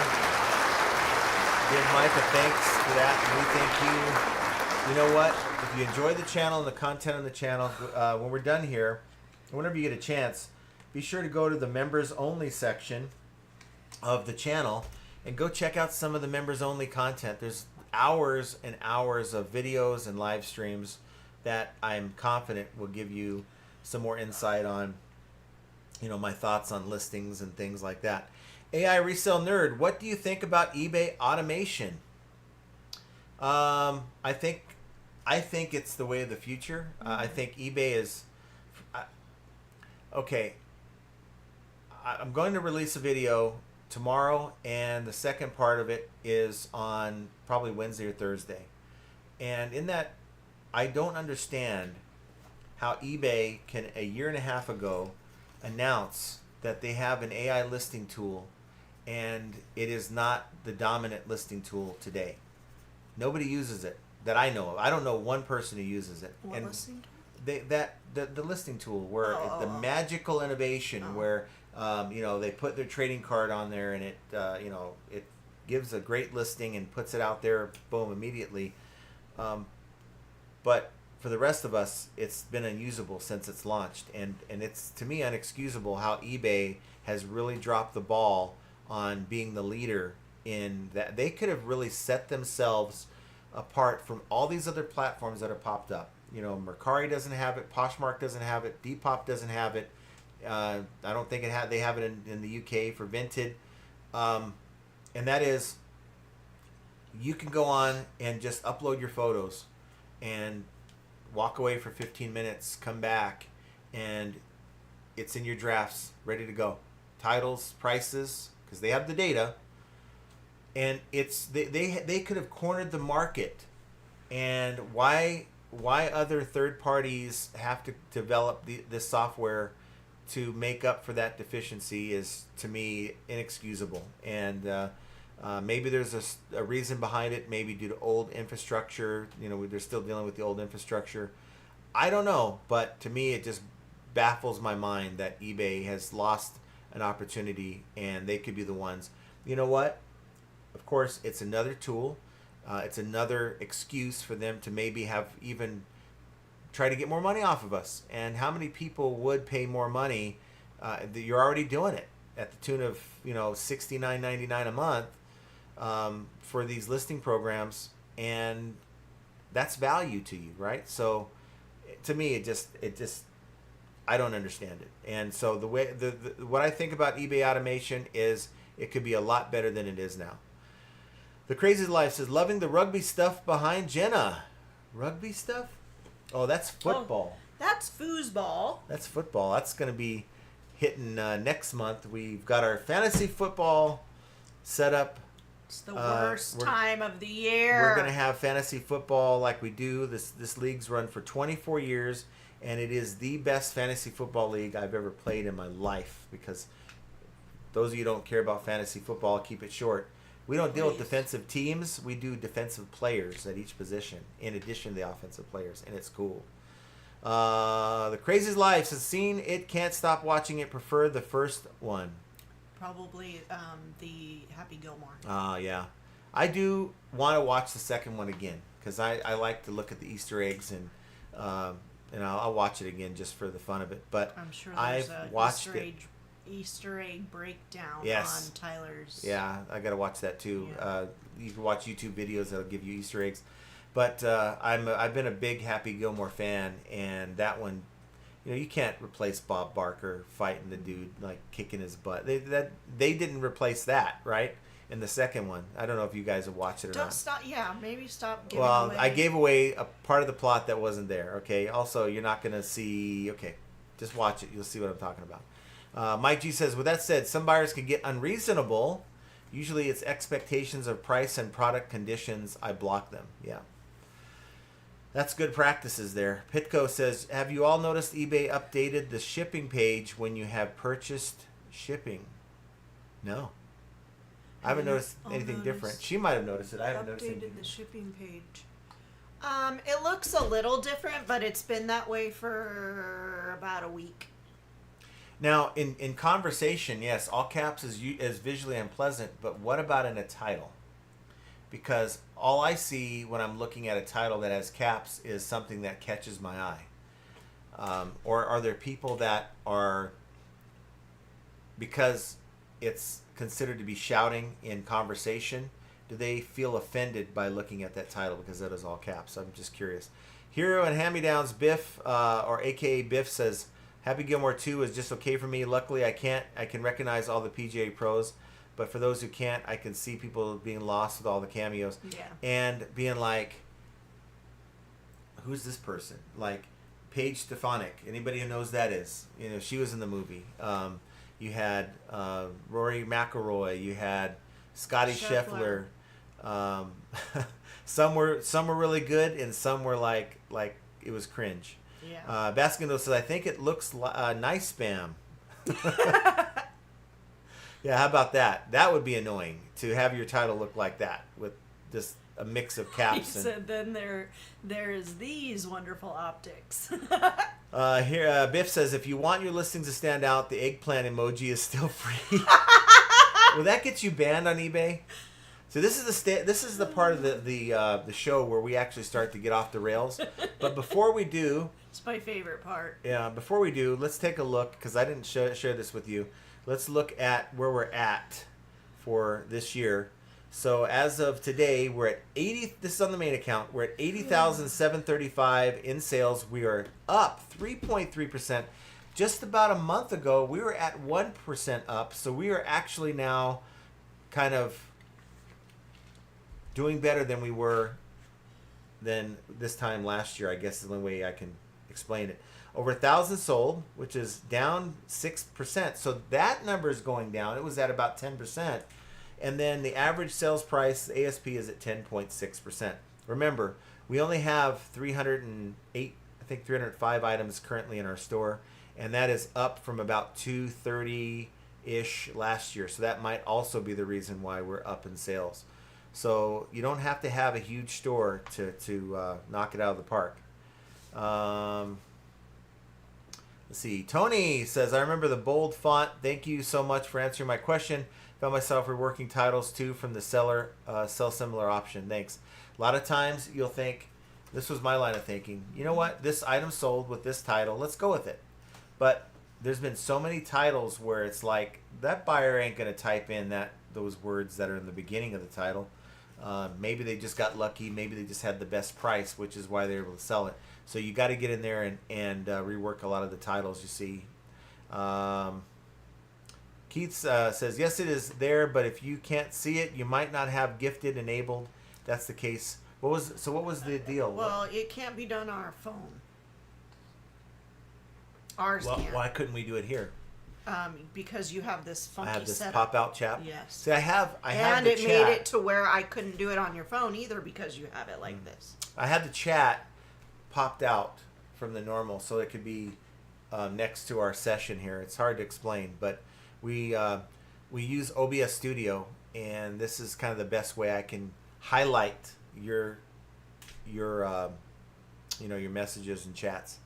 Give Mike a thanks for that, and we thank you. You know what? If you enjoy the channel and the content on the channel, when we're done here, whenever you get a chance, be sure to go to the members only section of the channel and go check out some of the members only content. There's hours and hours of videos and live streams that I'm confident will give you some more insight on, you know, my thoughts on listings and things like that. AI Resale Nerd, what do you think about eBay automation? I think it's the way of the future. I think eBay is okay. I'm going to release a video tomorrow, and the second part of it is on probably Wednesday or Thursday. And in that, I don't understand how eBay can, a year and a half ago, announce that they have an AI listing tool, and it is not the dominant listing tool today. Nobody uses it that I know of. I don't know one person who uses it. What listing? The listing tool, where the magical innovation where you know, they put their trading card on there, and it you know, it gives a great listing and puts it out there, boom, immediately. But for the rest of us, it's been unusable since it's launched, and it's, to me, unexcusable how eBay has really dropped the ball on being the leader in that. They could have really set themselves apart from all these other platforms that have popped up. You know, Mercari doesn't have it, Poshmark doesn't have it, Depop doesn't have it. I don't think they have it in the UK for Vinted. And that is, you can go on and just upload your photos and walk away for 15 minutes, come back, and it's in your drafts, ready to go. Titles, prices, because they have the data. And it's they could have cornered the market. And why other third parties have to develop this software to make up for that deficiency is, to me, inexcusable. And maybe there's a reason behind it, maybe due to old infrastructure. You know, they're still dealing with the old infrastructure. I don't know, but to me, it just baffles my mind that eBay has lost an opportunity, and they could be the ones. You know what? Of course, it's another tool. It's another excuse for them to maybe have even try to get more money off of us. And how many people would pay more money? You're already doing it at the tune of, you know, $69.99 a month for these listing programs, and that's value to you, right? So to me, it just I don't understand it. And so the way what I think about eBay automation is it could be a lot better than it is now. The Crazy Life says, loving the rugby stuff behind Jenna. Rugby stuff? Oh, that's football. Oh, that's foosball. That's football. That's going to be hitting next month. We've got our fantasy football set up. It's the worst time of the year. We're going to have fantasy football like we do. This league's run for 24 years, and it is the best fantasy football league I've ever played in my life, because those of you who don't care about fantasy football, I'll keep it short. We don't deal with defensive teams. We do defensive players at each position, in addition to the offensive players, and it's cool. The Crazy's Life says, seen it, can't stop watching it, prefer the first one. Probably the Happy Gilmore. Yeah. I do want to watch the second one again, because I like to look at the Easter eggs, and I'll watch it again just for the fun of it. But I'm sure there's I've a watched Easter egg breakdown Yes. on Tyler's. Yeah, I got to watch that too. Yeah. You can watch YouTube videos that'll give you Easter eggs. But I've been a big Happy Gilmore fan, and that one, you know, you can't replace Bob Barker fighting the dude, like kicking his butt. They didn't replace that, right? In the second one, I don't know if you guys have watched it or Don't not. stop. Yeah, maybe stop giving Well, away. I gave away a part of the plot that wasn't there. Okay. Also, you're not gonna see. Okay, just watch it. You'll see what I'm talking about. Mike G says, with that said, some buyers can get unreasonable Usually it's expectations of price and product conditions. I block them. Yeah. That's good practices there. Pitco says, have you all noticed eBay updated the shipping page when you have purchased shipping? No. I haven't noticed anything different. She might have noticed it. I haven't noticed anything. Updated the shipping page. It looks a little different, but it's been that way for about a week. Now, in conversation, yes, all caps is visually unpleasant, but what about in a title? Because all I see when I'm looking at a title that has caps is something that catches my eye. Or are there people that are, because it's considered to be shouting in conversation, do they feel offended by looking at that title because that is all caps? I'm just curious. Hero and Hand-Me-Downs Biff, or AKA Biff, says, Happy Gilmore 2 is just okay for me. Luckily, I can recognize all the PGA pros, but for those who can't, I can see people being lost with all the cameos. Yeah. And being like, who's this person? Like, Paige Stefanik. Anybody who knows that is. You know, she was in the movie. You had Rory McIlroy. You had Scotty Scheffler. Some were really good, and some were like it was cringe. Yeah. Baskindo says, I think it looks nice spam. Yeah, how about that? That would be annoying to have your title look like that with just a mix of caps. He said, then there's these wonderful optics. Here, Biff says, if you want your listings to stand out, the eggplant emoji is still free. Will that get you banned on eBay? So this is the part of the show where we actually start to get off the rails. But before we do, it's my favorite part. Yeah, before we do, let's take a look, because I didn't share this with you. Let's look at where we're at for this year. So as of today, we're at 80. This is on the main account. We're at 80,735 in sales. We are up 3.3%. Just about a month ago, we were at 1% up. So we are actually now kind of doing better than we were than this time last year, I guess is the only way I can explain it. Over 1,000 sold, which is down 6%. So that number is going down. It was at about 10%. And then the average sales price, the ASP, is at 10.6%. Remember, we only have 305 items currently in our store. And that is up from about 230-ish last year. So that might also be the reason why we're up in sales. So you don't have to have a huge store to knock it out of the park. Let's see. Tony says, I remember the bold font. Thank you so much for answering my question. Found myself reworking titles too from the seller, sell similar option. Thanks. A lot of times you'll think, this was my line of thinking, you know what? This item sold with this title. Let's go with it. But there's been so many titles where it's like, that buyer ain't going to type in those words that are in the beginning of the title. Maybe they just got lucky. Maybe they just had the best price, which is why they're able to sell it. So you got to get in there and rework a lot of the titles, you see. Keith says, yes, it is there, but if you can't see it, you might not have gifted enabled. That's the case. What was the deal? Well, it can't be done on our phone. Ours can't. Why couldn't we do it here? Because you have this funky I have this setup. pop-out chat. Yes. See, I have and the it chat. made it to where I couldn't do it on your phone either because you have it like this. I had the chat popped out from the normal, so it could be next to our session here. It's hard to explain, but we use OBS Studio, and this is kind of the best way I can highlight your messages and chats.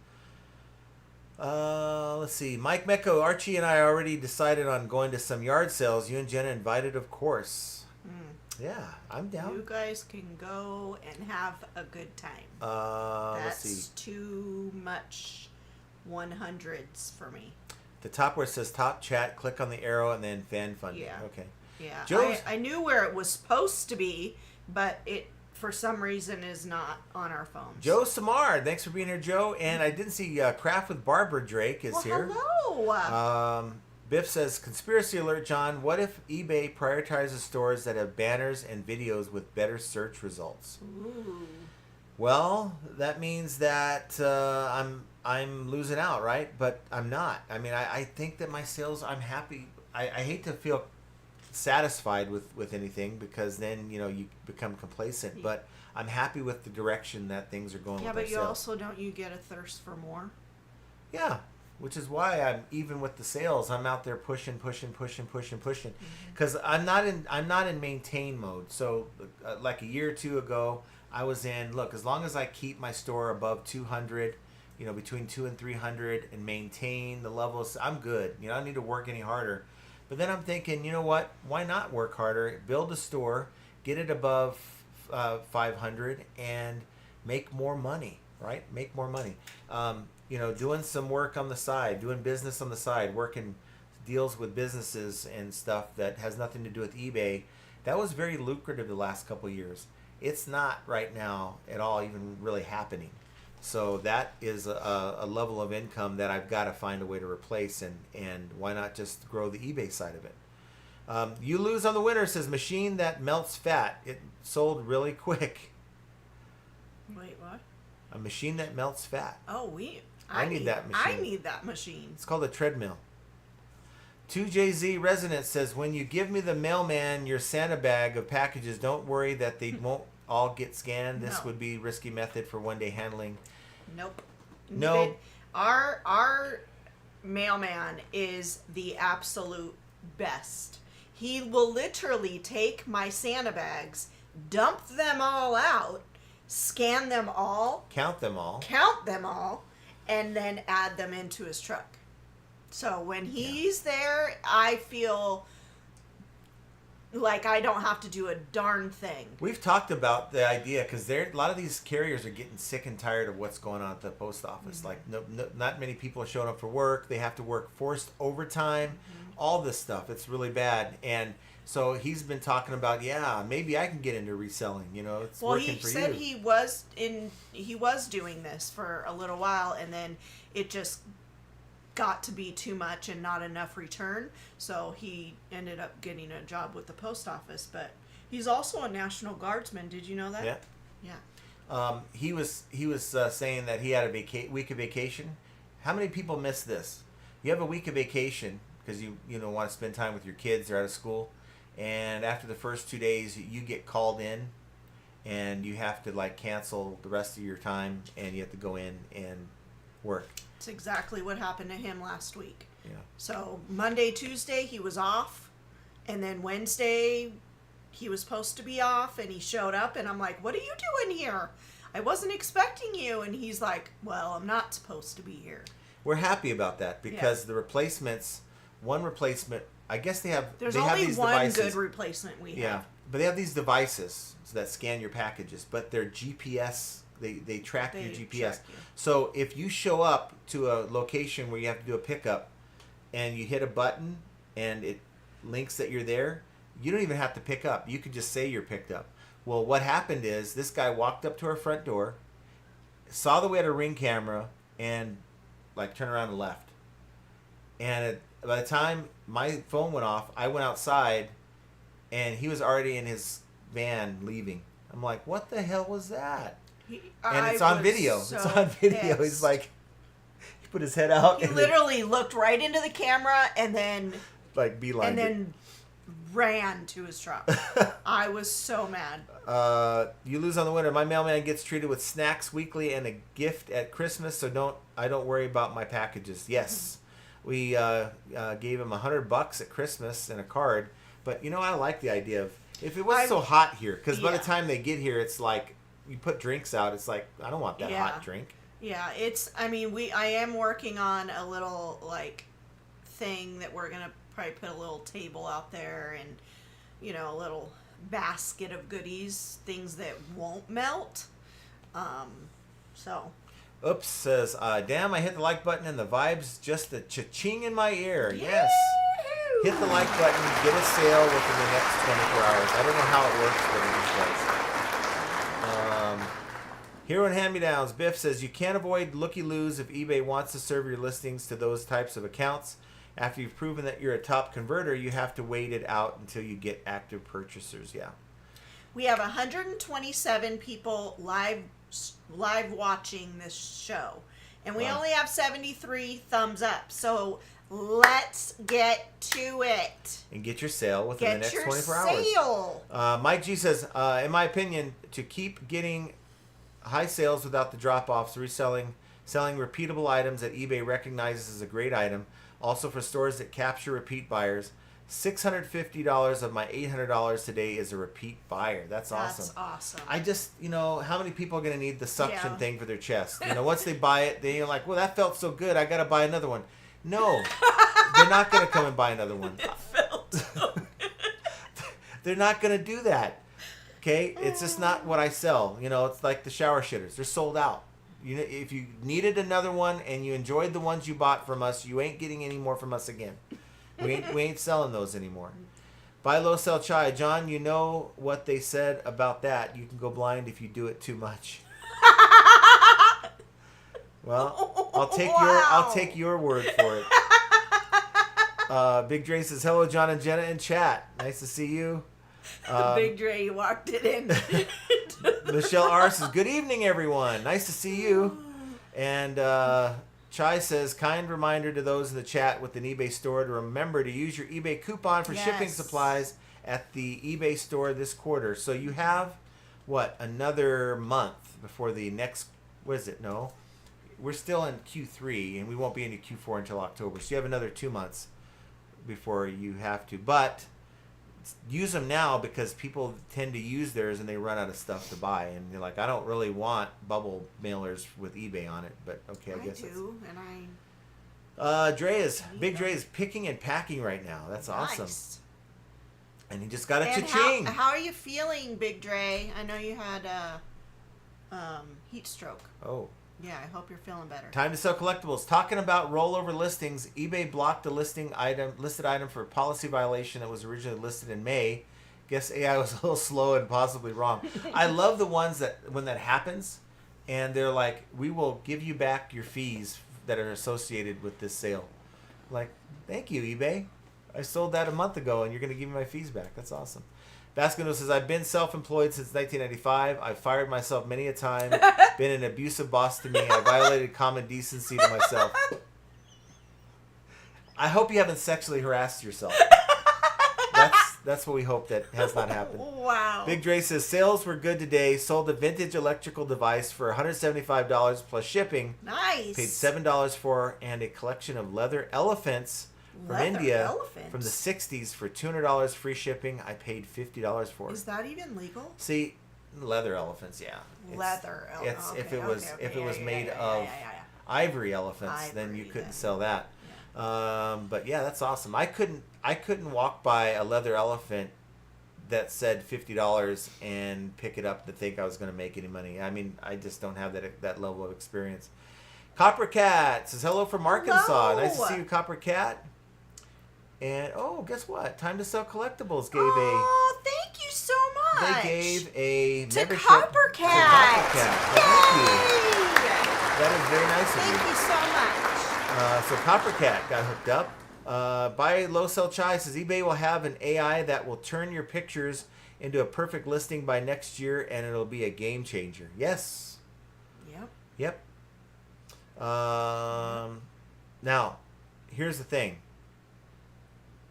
Let's see. Mike Mecco, Archie and I already decided on going to some yard sales. You and Jenna invited, of course. Yeah, I'm down. You guys can go and have a good time. Let's see. That's too much 100s for me. The top where it says top chat, click on the arrow and then fan funding. Yeah. Okay. Yeah. I knew where it was supposed to be, but it for some reason is not on our phones. Joe Samard, thanks for being here, Joe. And I didn't see Craft with Barbara Drake is here. Hello. Biff says, conspiracy alert, John. What if eBay prioritizes stores that have banners and videos with better search results? Ooh. Well, that means that I'm losing out, right? But I'm not. I mean, I think that my sales, I'm happy. I hate to feel satisfied with anything, because then you become complacent. But I'm happy with the direction that things are going. Yeah, with but our you sales. also don't you get a thirst for more? Yeah, which is why I'm even with the sales. I'm out there pushing, because I'm not in maintain mode. So like a year or two ago, I was in, look, as long as I keep my store above 200, between 2 and 300, and maintain the levels, I'm good. I don't need to work any harder. But then I'm thinking, you know what? Why not work harder? Build a store, get it above 500, and make more money, right? Make more money. Doing some work on the side, doing business on the side, working deals with businesses and stuff that has nothing to do with eBay. That was very lucrative the last couple of years. It's not right now at all even really happening. So that is a level of income that I've got to find a way to replace, and why not just grow the eBay side of it? You lose on the winner, says machine that melts fat. It sold really quick. Wait, what? A machine that melts fat. Oh, I need that machine. I need that machine. It's called a treadmill. 2JZ Resident says, when you give me the mailman your Santa bag of packages, don't worry that they won't all get scanned. This No. would be risky method for one-day handling. Nope. No. Our mailman is the absolute best. He will literally take my Santa bags, dump them all out, scan them all, Count them all. and then add them into his truck. So when he's there, I feel like I don't have to do a darn thing. We've talked about the idea, because a lot of these carriers are getting sick and tired of what's going on at the post office. Mm-hmm. Like, not many people are showing up for work. They have to work forced overtime. All this stuff. It's really bad. And so he's been talking about, maybe I can get into reselling. It's working for you. Well, he said he was doing this for a little while, and then it just got to be too much and not enough return, so he ended up getting a job with the post office. But he's also a National Guardsman. Did you know that? Yeah. He was saying that he had a week of vacation. How many people miss this? You have a week of vacation because you want to spend time with your kids. They're out of school, and after the first 2 days, you get called in, and you have to cancel the rest of your time, and you have to go in and work. It's exactly what happened to him last week. Yeah. So Monday, Tuesday, he was off, and then Wednesday, he was supposed to be off, and he showed up, and I'm like, "What are you doing here? I wasn't expecting you." And he's like, "Well, I'm not supposed to be here." We're happy about that because the replacements, one replacement, I guess they have. There's they have only these one devices. good replacement we Yeah, have. but they have these devices that scan your packages, but they're GPS. They track your GPS. track you. So if you show up to a location where you have to do a pickup, and you hit a button and it links that you're there, you don't even have to pick up. You could just say you're picked up. Well, what happened is this guy walked up to our front door, saw that we had a Ring camera, and turned around and left. And by the time my phone went off, I went outside, and he was already in his van leaving. I'm like, what the hell was that? And it's on video. So it's on video. pissed. He's like, he put his head out. He and literally looked right into the camera and then beeline. ran to his truck. I was so mad. You lose on the winner. My mailman gets treated with snacks weekly and a gift at Christmas, so I don't worry about my packages. Yes, we gave him $100 at Christmas and a card. But I like the idea of if it wasn't so hot here, because by the time they get here, it's like you put drinks out. It's like I don't want that hot drink. Yeah, I am working on a little thing that we're gonna probably put a little table out there and a little basket of goodies, things that won't melt. So. Oops says, damn, I hit the like button and the vibe's just a cha-ching in my ear. Yes. Hit the like button, get a sale within the next 24 hours. I don't know how it works for these guys. Hero and Hand-Me-Downs, Biff says, you can't avoid looky-loos if eBay wants to serve your listings to those types of accounts. After you've proven that you're a top converter, you have to wait it out until you get active purchasers. Yeah. We have 127 people live watching this show, and we only have 73 thumbs up. So Let's get to it. And get your sale within the next 24 hours. Get your sale. Mike G says, in my opinion, to keep getting high sales without the drop-offs, selling repeatable items that eBay recognizes as a great item. Also for stores that capture repeat buyers. $650 of my $800 today is a repeat buyer. That's awesome. That's awesome. I just, how many people are going to need the suction thing for their chest? Once they buy it, they're like, well, that felt so good. I got to buy another one. No, they're not going to come and buy another one. It felt so good. They're not going to do that. Okay? It's just not what I sell. It's like the shower shitters. They're sold out. If you needed another one and you enjoyed the ones you bought from us, you ain't getting any more from us again. We ain't selling those anymore. Buy low, sell chai. John, you know what they said about that. You can go blind if you do it too much. Well, I'll take your word for it. Big Dre says, hello, John and Jenna in chat. Nice to see you. Big Dre walked it in. Michelle R says, good evening, everyone. Nice to see you. And Chai says, kind reminder to those in the chat with an eBay store to remember to use your eBay coupon for shipping supplies at the eBay store this quarter. So you have, another month before the next, No. We're still in Q3, and we won't be into Q4 until October. So you have another 2 months before you have to. But use them now because people tend to use theirs and they run out of stuff to buy. And you're like, I don't really want bubble mailers with eBay on it. But, okay, I guess I do, and I... Big Dre is picking and packing right now. That's nice. Awesome. And he just got a and cha-ching. How are you feeling, Big Dre? I know you had heat stroke. Oh. Yeah, I hope you're feeling better. Time to sell collectibles. Talking about rollover listings, eBay blocked a listed item for a policy violation that was originally listed in May. Guess AI was a little slow and possibly wrong. I love the ones that when that happens, and they're like, "We will give you back your fees that are associated with this sale." Like, thank you, eBay. I sold that a month ago, and you're going to give me my fees back. That's awesome. Baskin says, I've been self-employed since 1995. I've fired myself many a time. Been an abusive boss to me. I violated common decency to myself. I hope you haven't sexually harassed yourself. That's what we hope that has not happened. Wow. Big Dre says, sales were good today. Sold a vintage electrical device for $175 plus shipping. Nice. Paid $7 for, and a collection of leather elephants from India from the 60s for $200 free shipping. I paid $50 for it. Is that even legal? See, leather elephants, yeah. Leather elephants. Okay, if it was made of ivory elephants, then you couldn't sell that. Yeah. But yeah, that's awesome. I couldn't walk by a leather elephant that said $50 and pick it up to think I was going to make any money. I mean, I just don't have that level of experience. Copper Cat says hello from Arkansas. Hello. Nice to see you, Copper Cat. And, guess what? Time to Sell Collectibles gave thank you so much. They gave a to membership Copper Cat. To Copper Cat. Yay! That is very nice of you. Thank you so much. So Copper Cat got hooked up. Buy Low Sell Chai says eBay will have an AI that will turn your pictures into a perfect listing by next year, and it'll be a game changer. Yes. Yep. Now, here's the thing.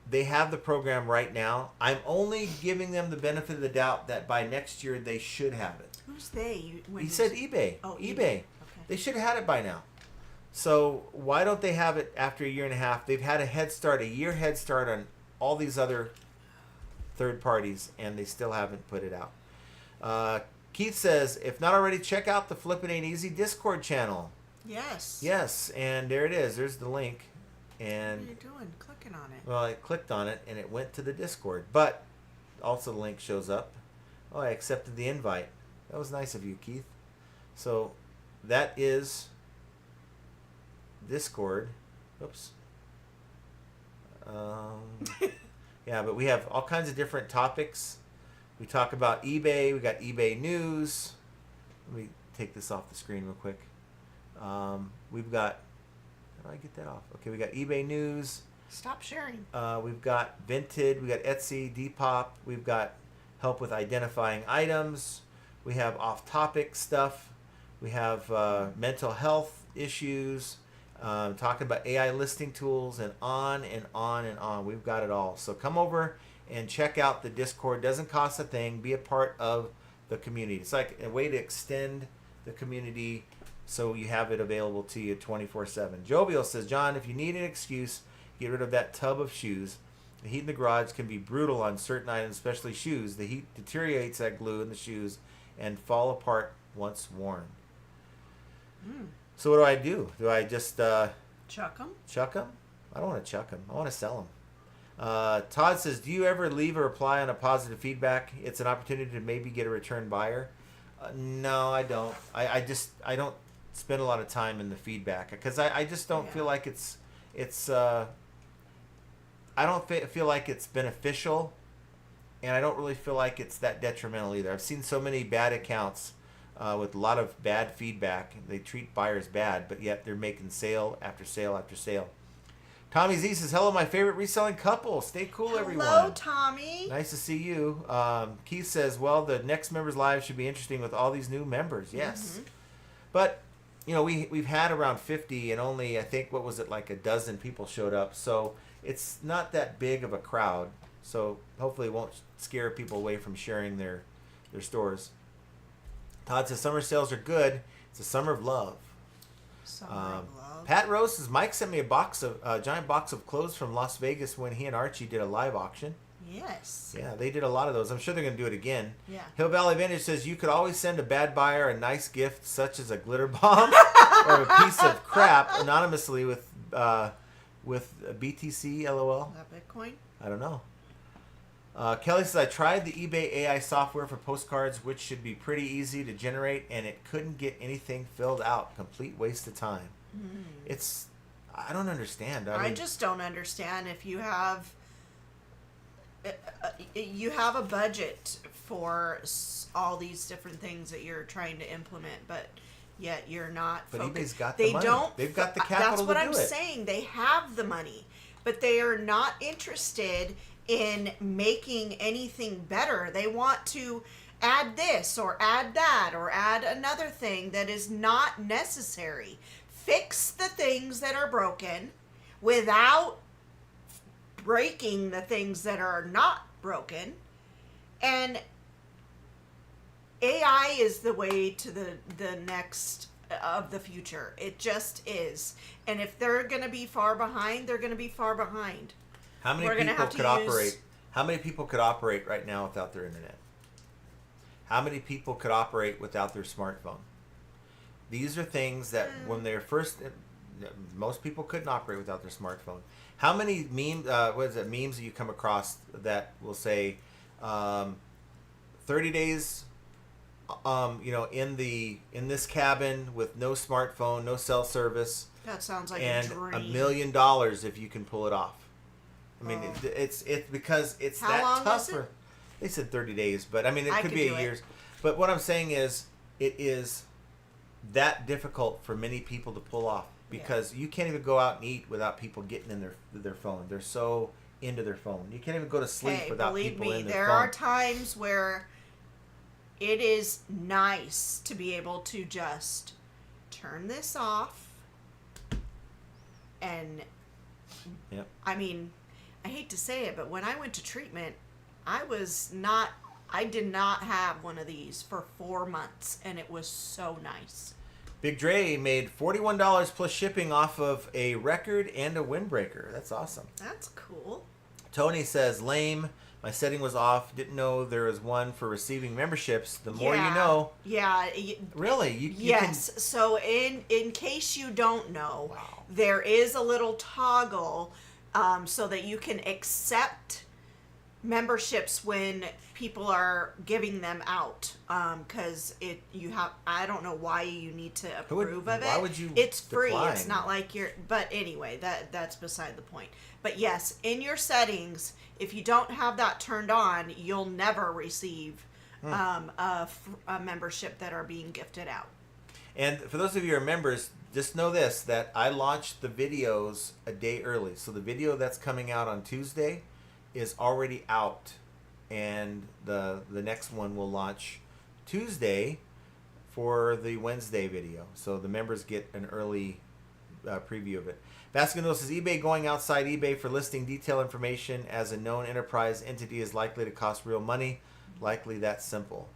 They have the program right now. I'm only giving them the benefit of the doubt that by next year they should have it. Who's they? He said eBay. Oh, eBay. Okay. They should have had it by now. So why don't they have it after a year and a half? They've had a year head start on all these other third parties, and they still haven't put it out. Keith says, if not already, check out the Flippin' Ain't Easy Discord channel. Yes, and there it is. There's the link. And what are you doing? Clicking on it. Well, I clicked on it, and it went to the Discord. But also the link shows up. I accepted the invite. That was nice of you, Keith. So that is Discord. Oops. Yeah, but we have all kinds of different topics. We talk about eBay. We got eBay news. Let me take this off the screen real quick. We've got... How do I get that off? Okay, we got eBay news. Stop sharing. We've got Vinted. We got Etsy, Depop. We've got help with identifying items. We have off-topic stuff. We have mental health issues. talking about AI listing tools, and on and on and on. We've got it all. So come over and check out the Discord. Doesn't cost a thing. Be a part of the community. It's like a way to extend the community so you have it available to you 24/7. Jovial says, John, if you need an excuse, get rid of that tub of shoes. The heat in the garage can be brutal on certain items, especially shoes. The heat deteriorates that glue in the shoes and fall apart once worn. So what do? Do I just Chuck them? chuck them? I don't want to chuck them. I want to sell them. Todd says, do you ever leave a reply on a positive feedback? It's an opportunity to maybe get a return buyer. No, I don't. I don't spend a lot of time in the feedback because I just don't feel like it's I don't feel like it's beneficial, and I don't really feel like it's that detrimental either. I've seen so many bad accounts with a lot of bad feedback. They treat buyers bad, but yet they're making sale after sale after sale. Tommy Z says, hello, my favorite reselling couple. Stay cool, everyone. Hello, Tommy. Nice to see you. Keith says, well, the next members live should be interesting with all these new members. Yes. Mm-hmm. But, you know, we've had around 50 and only, I think, what was it, like a dozen people showed up. So it's not that big of a crowd. So hopefully it won't scare people away from sharing their stores. Todd says, summer sales are good. It's a summer of love. Summer of love. Pat Rose says, Mike sent me a giant box of clothes from Las Vegas when he and Archie did a live auction. Yes. Yeah, they did a lot of those. I'm sure they're going to do it again. Yeah. Hill Valley Vintage says, you could always send a bad buyer a nice gift such as a glitter bomb or a piece of crap anonymously with BTC, LOL. That Bitcoin? I don't know. Kelly says, I tried the eBay AI software for postcards, which should be pretty easy to generate, and it couldn't get anything filled out. Complete waste of time. I don't understand. I just don't understand if you have a budget for all these different things that you're trying to implement, but yet you're not. But eBay's got the money. They've got the capital to do it. That's what I'm saying. They have the money, but they are not interested in making anything better. They want to add this or add that or add another thing that is not necessary. Fix the things that are broken without breaking the things that are not broken. And AI is the way to the next of the future. It just is. And if they're going to be far behind, they're going to be far behind. How many people could operate? How many people could operate right now without their internet? How many people could operate without their smartphone? These are things that when they're first, most people couldn't operate without their smartphone. How many memes that you come across that will say 30 days in this cabin with no smartphone, no cell service. That sounds like and a dream. $1 million if you can pull it off. I mean, it's because it's How that long tough. is it? They said 30 days, but I mean, it could be do a it. year's. But what I'm saying is, it is that difficult for many people to pull off because you can't even go out and eat without people getting in their phone. They're so into their phone. You can't even go to sleep without people in their phone. There are times where it is nice to be able to just turn this off and I mean, I hate to say it, but when I went to treatment, I did not have one of these for 4 months, and it was so nice. Big Dre made $41 plus shipping off of a record and a windbreaker. That's awesome. That's cool. Tony says, lame. My setting was off. Didn't know there was one for receiving memberships. The more you know. Yeah. Really? Yes. So in case you don't know, there is a little toggle so that you can accept memberships when people are giving them out because I don't know why you need to approve of it. Why would you It's free. decline? It's not like but anyway, that's beside the point. But yes, in your settings, if you don't have that turned on, you'll never receive a membership that are being gifted out. And for those of you who are members, just know this, that I launched the videos a day early. So the video that's coming out on Tuesday is already out, and the next one will launch Tuesday for the Wednesday video. So the members get an early preview of it. Baskin says eBay going outside eBay for listing detail information as a known enterprise entity is likely to cost real money. Likely that simple.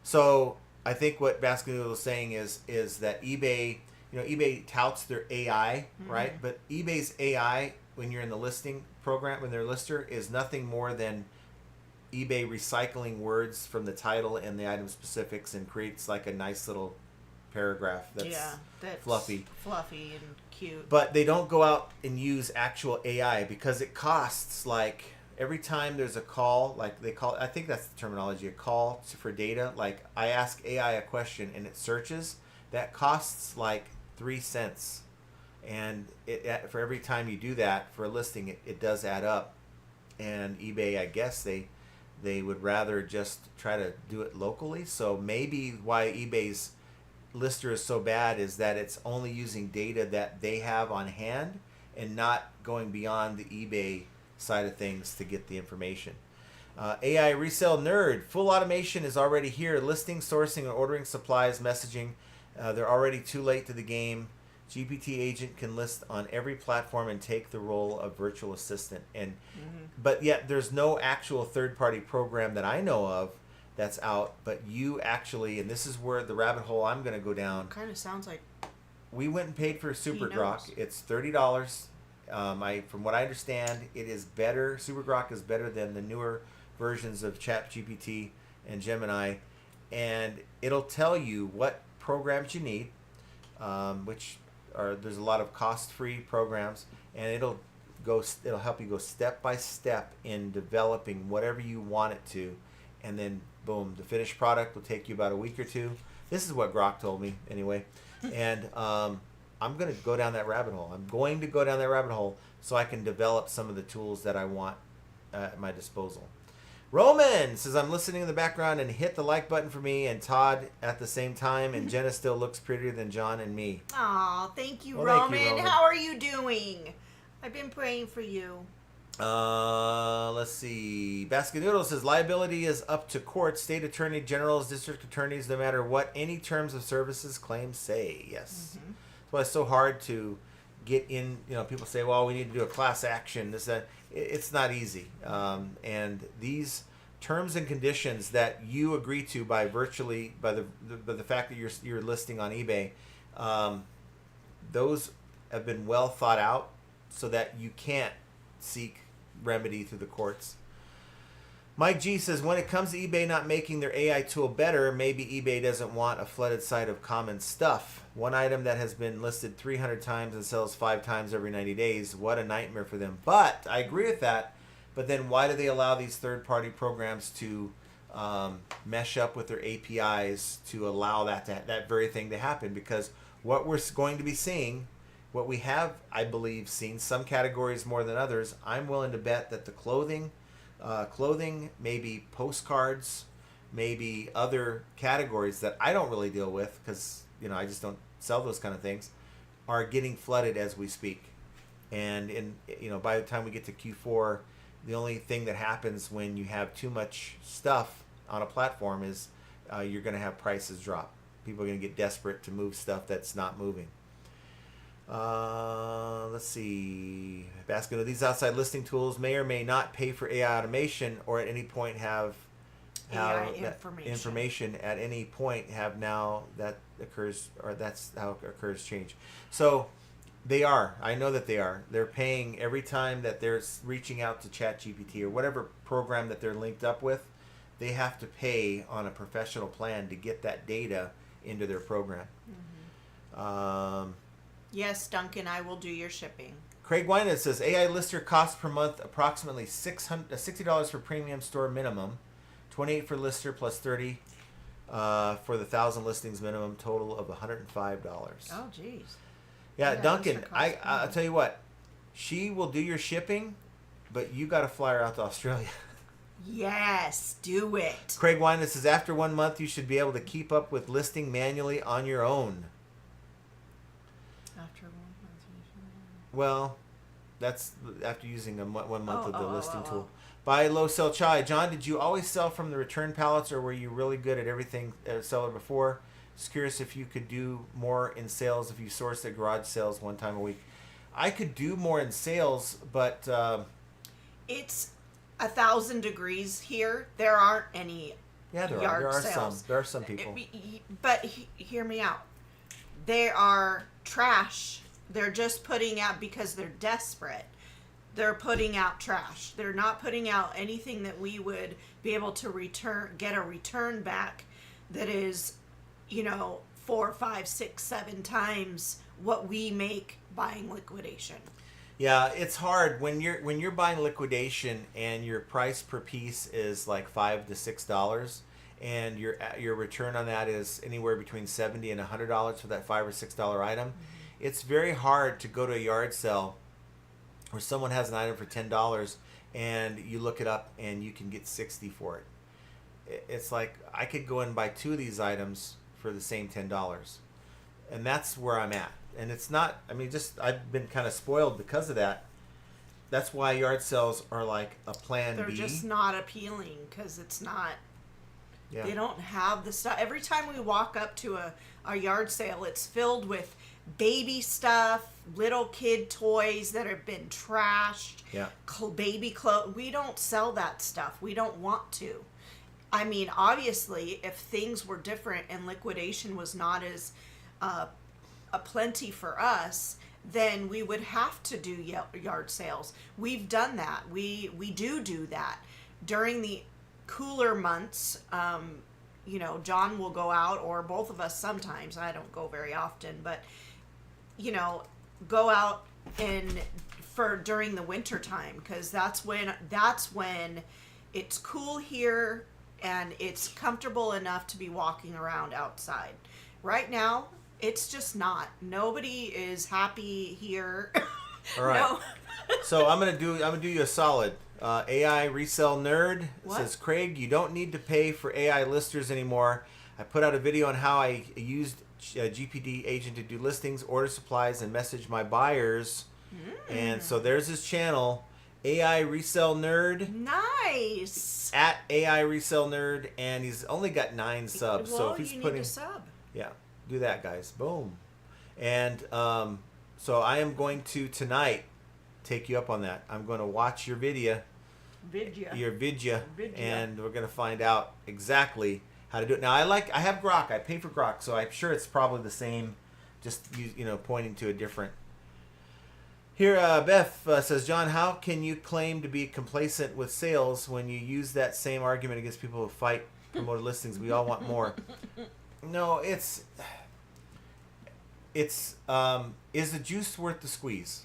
So I think what Baskin is saying is that eBay, eBay touts their AI, right? But eBay's AI, when you're in the listing program, when they're lister, is nothing more than eBay recycling words from the title and the item specifics and creates like a nice little paragraph that's fluffy and cute. But they don't go out and use actual AI because it costs, like, every time there's a call, like they call, I think that's the terminology, a call for data. Like I ask AI a question and it searches, that costs like 3 cents. And for every time you do that for a listing, it does add up. And eBay, I guess they would rather just try to do it locally. So maybe why eBay's lister is so bad is that it's only using data that they have on hand and not going beyond the eBay side of things to get the information. AI Resale Nerd, full automation is already here. Listing, sourcing, and ordering supplies, messaging. They're already too late to the game. GPT agent can list on every platform and take the role of virtual assistant. And but yet there's no actual third-party program that I know of that's out. But you actually, and this is where the rabbit hole I'm going to go down. Kind of sounds like we went and paid for Super Grok. It's $30. From what I understand, it is better. Super Grok is better than the newer versions of ChatGPT and Gemini, and it'll tell you what programs you need, which are, there's a lot of cost-free programs, and it'll help you go step by step in developing whatever you want it to, and then boom, the finished product will take you about a week or two. This is what Grok told me anyway, and I'm going to go down that rabbit hole. I'm going to go down that rabbit hole so I can develop some of the tools that I want at my disposal. Roman says, I'm listening in the background and hit the like button for me and Todd at the same time, and Jenna still looks prettier than John and me. Aw, thank you, Well, Roman. thank you, Roman. How are you doing? I've been praying for you. Let's see. Basket Noodle says, liability is up to courts, state attorney generals, district attorneys, no matter what any terms of services claims say. Yes. That's why it's so hard to get in. People say, well, we need to do a class action, this, that. It's not easy. And these terms and conditions that you agree to by the fact that you're listing on eBay, those have been well thought out so that you can't seek remedy through the courts. Mike G says, when it comes to eBay not making their AI tool better, maybe eBay doesn't want a flooded site of common stuff. One item that has been listed 300 times and sells 5 times every 90 days. What a nightmare for them. But I agree with that. But then why do they allow these third-party programs to mesh up with their APIs to allow that very thing to happen? Because what we're going to be seeing, what we have, I believe, seen, some categories more than others, I'm willing to bet that the clothing, maybe postcards, maybe other categories that I don't really deal with because I just don't sell those kind of things, are getting flooded as we speak. And by the time we get to Q4, the only thing that happens when you have too much stuff on a platform is you're going to have prices drop. People are going to get desperate to move stuff that's not moving. Let's see. Basket of these outside listing tools may or may not pay for AI automation, or at any point have information at any point have now that occurs, or that's how it occurs change. So they are. I know that they are. They're paying every time that they're reaching out to ChatGPT or whatever program that they're linked up with. They have to pay on a professional plan to get that data into their program. Yes, Duncan, I will do your shipping. Craig Wynan says, AI lister costs per month approximately $60 for premium store minimum, $28 for lister plus $30 for the 1,000 listings minimum, total of $105. Oh, geez. Yeah, Duncan, I'll tell you what, she will do your shipping, but you got to fly her out to Australia. Yes, do it. Craig Wynan says, after 1 month, you should be able to keep up with listing manually on your own. Well, that's after using 1 month of the listing tool. Buy low, sell chai. John, did you always sell from the return pallets, or were you really good at everything as a seller before? Just curious if you could do more in sales if you sourced at garage sales one time a week. I could do more in sales, but It's 1,000 degrees here. There aren't any yeah, there yard are sales. some. There are some people. But hear me out. They are trash. They're just putting out because they're desperate. They're putting out trash. They're not putting out anything that we would be able to get a return back that is, 4, 5, 6, 7 times what we make buying liquidation. Yeah, it's hard when you're buying liquidation and your price per piece is like $5 to $6, and your return on that is anywhere between $70 and $100 for that $5 or $6 item. Mm-hmm. It's very hard to go to a yard sale where someone has an item for $10 and you look it up and you can get $60 for it. It's like I could go and buy 2 of these items for the same $10, and that's where I'm at. And it's not, I've been kind of spoiled because of that. That's why yard sales are like a plan B. They're just not appealing because it's not, Yeah. they don't have the stuff. Every time we walk up to a yard sale, it's filled with baby stuff, little kid toys that have been trashed, Yeah. baby clothes. We don't sell that stuff. We don't want to. I mean, obviously, if things were different and liquidation was not as a plenty for us, then we would have to do yard sales. We've done that. We do that during the cooler months. John will go out, or both of us sometimes. I don't go very often, but go out during the winter time, because that's when it's cool here and it's comfortable enough to be walking around outside. Right now, it's just not. Nobody is happy here. All right. No. So I'm gonna do you a solid. AI Resell Nerd says, Craig, you don't need to pay for AI listers anymore. I put out a video on how I used GPD agent to do listings, order supplies, and message my buyers. And so there's his channel, AI Resell Nerd. Nice. At AI Resell Nerd, and he's only got 9 subs. Well, so if he's you putting, need a sub. yeah, do that, guys. Boom. And so I am going to tonight take you up on that. I'm going to watch your video, and we're going to find out exactly how to do it. Now I have Grok. I pay for Grok, so I'm sure it's probably the same. Just pointing to a different. Here, Beth says, John, how can you claim to be complacent with sales when you use that same argument against people who fight promoted listings? We all want more. No, it's is the juice worth the squeeze?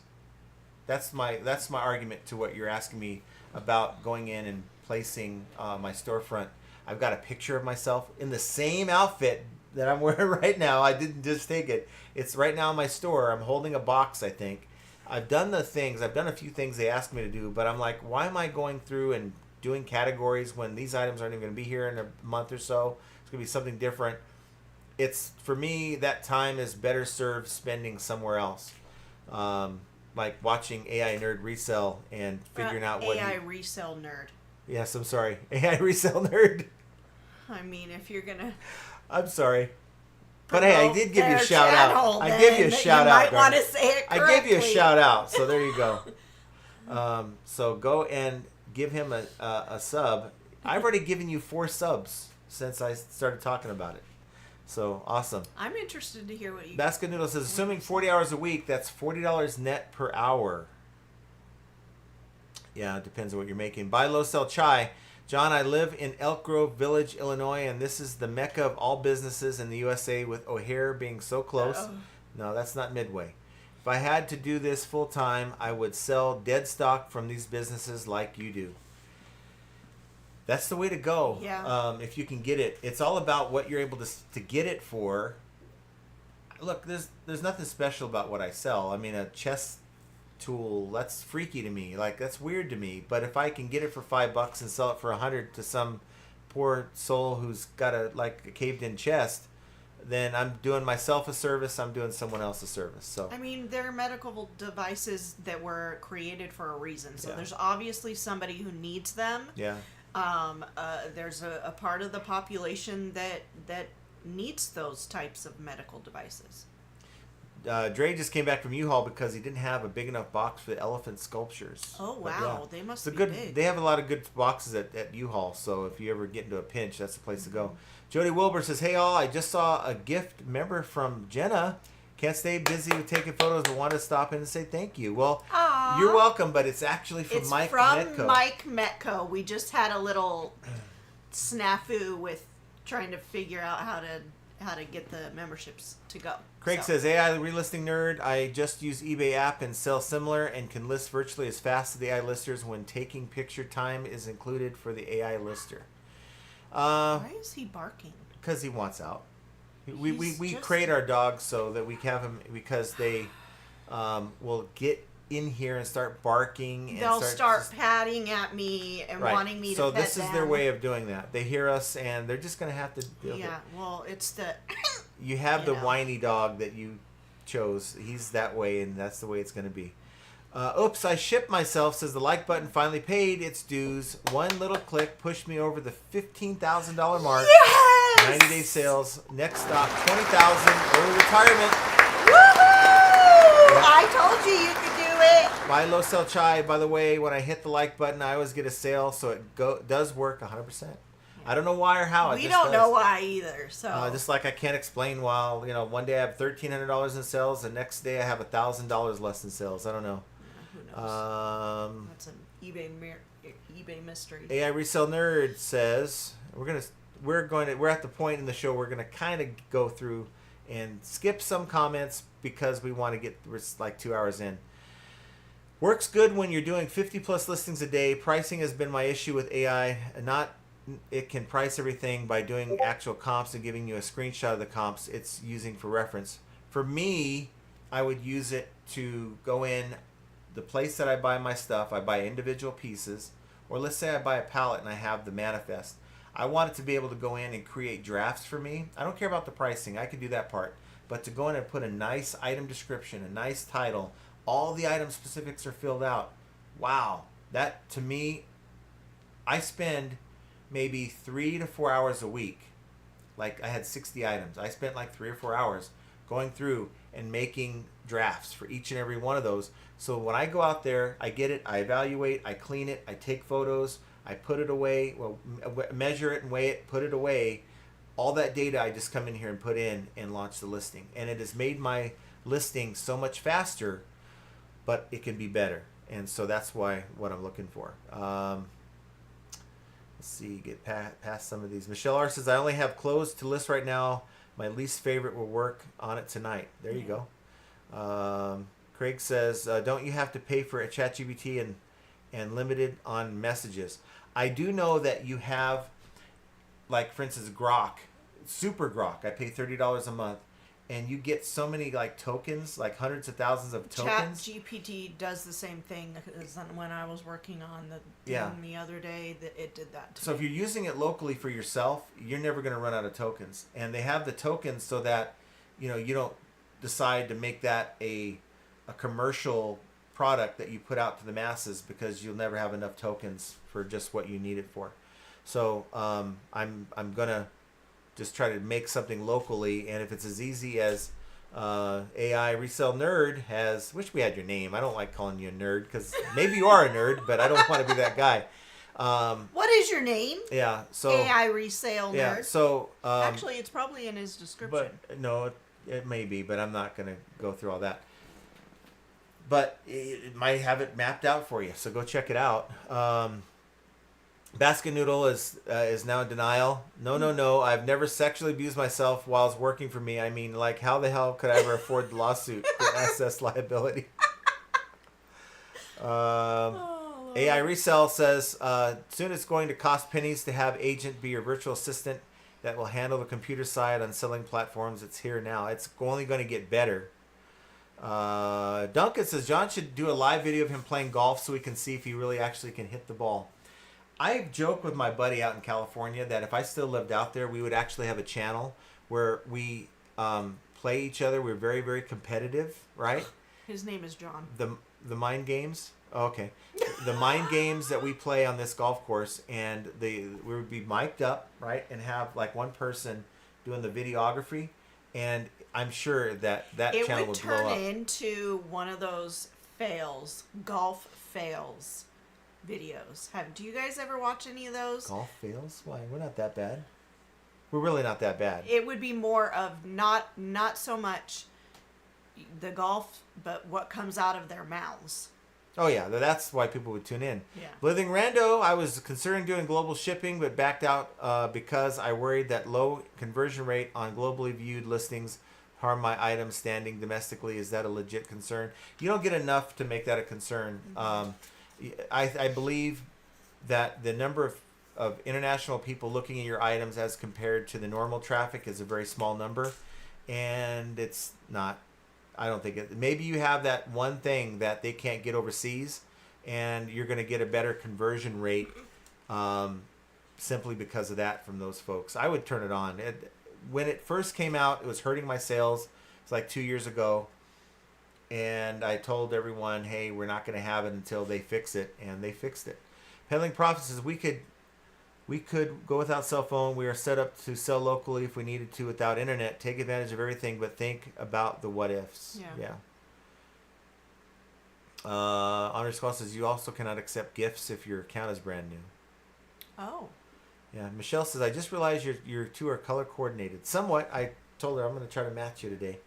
That's my argument to what you're asking me about going in and placing my storefront. I've got a picture of myself in the same outfit that I'm wearing right now. I didn't just take it. It's right now in my store. I'm holding a box, I think. I've done a few things they asked me to do, but I'm like, why am I going through and doing categories when these items aren't even going to be here in a month or so? It's going to be something different. It's, for me, that time is better served spending somewhere else. Like watching AI Nerd resell and figuring out what AI Resell Nerd. Yes, I'm sorry. AI Resell Nerd. I mean, if you're going to... I'm sorry. But hey, I did give you a shout out. I then, gave you a shout out. You might want to say it correctly. I gave you a shout out, so there you go. So go and give him a sub. I've already given you 4 subs since I started talking about it. So awesome. I'm interested to hear what you... Basket Noodle says, assuming 40 hours a week, that's $40 net per hour. Yeah, it depends on what you're making. Buy low, sell chai. John, I live in Elk Grove Village, Illinois, and this is the mecca of all businesses in the USA, with O'Hare being so close. No, that's not Midway. If I had to do this full time, I would sell dead stock from these businesses like you do. That's the way to go. Yeah. If you can get it. It's all about what you're able to get it for. Look, there's nothing special about what I sell. I mean, a chess tool, that's freaky to me. Like, that's weird to me. But if I can get it for $5 and sell it for $100 to some poor soul who's got a caved in chest, then I'm doing myself a service. I'm doing someone else a service. So I mean, they're medical devices that were created for a reason. So Yeah. there's obviously somebody who needs them. yeah. There's a part of the population that needs those types of medical devices. Dre just came back from U-Haul because he didn't have a big enough box for the elephant sculptures. Oh, But wow. They must it's be good. big. They have a lot of good boxes at U-Haul, so if you ever get into a pinch, that's the place to go. Jody Wilbur says, "Hey all, I just saw a gift member from Jenna. Can't stay busy with taking photos, but wanted to stop in and say thank you." Well, Aw. you're welcome, but it's actually from It's Mike from Metco. Mike Metco. We just had a little snafu with trying to figure out how to get the memberships to go. Craig says, AI relisting nerd, I just use eBay app and sell similar and can list virtually as fast as the AI listers when taking picture time is included for the AI lister. Why is he barking? Because he wants out. We He's just- crate our dogs so that we have them because they will get in here and start barking. And They'll start patting at me and right. wanting me to So pet this is them. their way of doing that. They hear us and they're just going to have to deal with it. Yeah, well, it's the... You have you the know. whiny dog that you chose. He's that way, and that's the way it's going to be. Oops, I shipped myself, says the like button finally paid its dues. One little click pushed me over the $15,000 mark. Yes! 90-day sales. Next stop, $20,000. Early retirement. Woohoo! I told you could do it. Buy low, sell chai. By the way, when I hit the like button, I always get a sale, so it does work 100%. I don't know why or how. We don't know why either. So just like I can't explain why, one day I have $1,300 in sales, the next day I have $1,000 less in sales. I don't know. who knows? That's an eBay mystery. AI Resell Nerd says we're at the point in the show we're gonna kind of go through and skip some comments because we want to get, we're like 2 hours in. Works good when you're doing 50 plus listings a day. Pricing has been my issue with AI. It can price everything by doing actual comps and giving you a screenshot of the comps it's using for reference. For me, I would use it to go in the place that I buy my stuff. I buy individual pieces, or let's say I buy a pallet and I have the manifest. I want it to be able to go in and create drafts for me. I don't care about the pricing. I can do that part. But to go in and put a nice item description, a nice title, all the item specifics are filled out. Wow. That, to me, I spend maybe 3 to 4 hours a week. Like I had 60 items. I spent like 3 or 4 hours going through and making drafts for each and every one of those. So when I go out there, I get it, I evaluate, I clean it, I take photos, I put it away, measure it and weigh it, put it away. All that data I just come in here and put in and launch the listing. And it has made my listing so much faster, but it can be better. And so that's what I'm looking for. Let's see, get past some of these. Michelle R says, I only have clothes to list right now. My least favorite will work on it tonight. There you go. Craig says, don't you have to pay for a ChatGPT and limited on messages? I do know that you have, like, for instance, Grok, Super Grok. I pay $30 a month. And you get so many like tokens, like hundreds of thousands of tokens. ChatGPT does the same thing as when I was working on the thing the other day. That it did that too. So if you're using it locally for yourself, you're never going to run out of tokens. And they have the tokens so that you don't decide to make that a commercial product that you put out to the masses because you'll never have enough tokens for just what you need it for. So I'm gonna just try to make something locally, and if it's as easy as AI Resell Nerd has, wish we had your name. I don't like calling you a nerd because maybe you are a nerd, but I don't want to be that guy. What is your name? Yeah, so AI Resale Nerd. yeah, so Actually, it's probably in his description. but no, it may be, but I'm not going to go through all that. But it might have it mapped out for you, so go check it out. Basket Noodle is now in denial. No. I've never sexually abused myself while it's working for me. I mean, like, how the hell could I ever afford the lawsuit for excess liability? AI Resell says, soon it's going to cost pennies to have agent be your virtual assistant that will handle the computer side on selling platforms. It's here now. It's only going to get better. Duncan says, John should do a live video of him playing golf so we can see if he really actually can hit the ball. I joke with my buddy out in California that if I still lived out there, we would actually have a channel where we play each other. We're very, very competitive, right? His name is John. The mind games. Oh, okay. The mind games that we play on this golf course, and we would be mic'd up, right, and have like one person doing the videography, and I'm sure that It channel would would blow turn up. into one of those golf fails videos. Do you guys ever watch any of those? Golf fails? Why? We're not that bad. We're really not that bad. It would be more of not so much the golf, but what comes out of their mouths. Oh yeah, that's why people would tune in. Yeah. Blithing Rando, I was considering doing global shipping, but backed out because I worried that low conversion rate on globally viewed listings harm my items standing domestically. Is that a legit concern? You don't get enough to make that a concern. I believe that the number of international people looking at your items as compared to the normal traffic is a very small number, and it's not. I don't think it. Maybe you have that one thing that they can't get overseas, and you're going to get a better conversion rate simply because of that from those folks. I would turn it on. When it first came out, it was hurting my sales. It's like 2 years ago, and I told everyone, "Hey, we're not going to have it until they fix it," and they fixed it. Peddling Profit says we could go without cell phone. We are set up to sell locally if we needed to without internet. Take advantage of everything, but think about the what ifs. Yeah. Honor Skull says you also cannot accept gifts if your account is brand new. Oh. Yeah. Michelle says I just realized your two are color coordinated. Somewhat. I told her I'm going to try to match you today.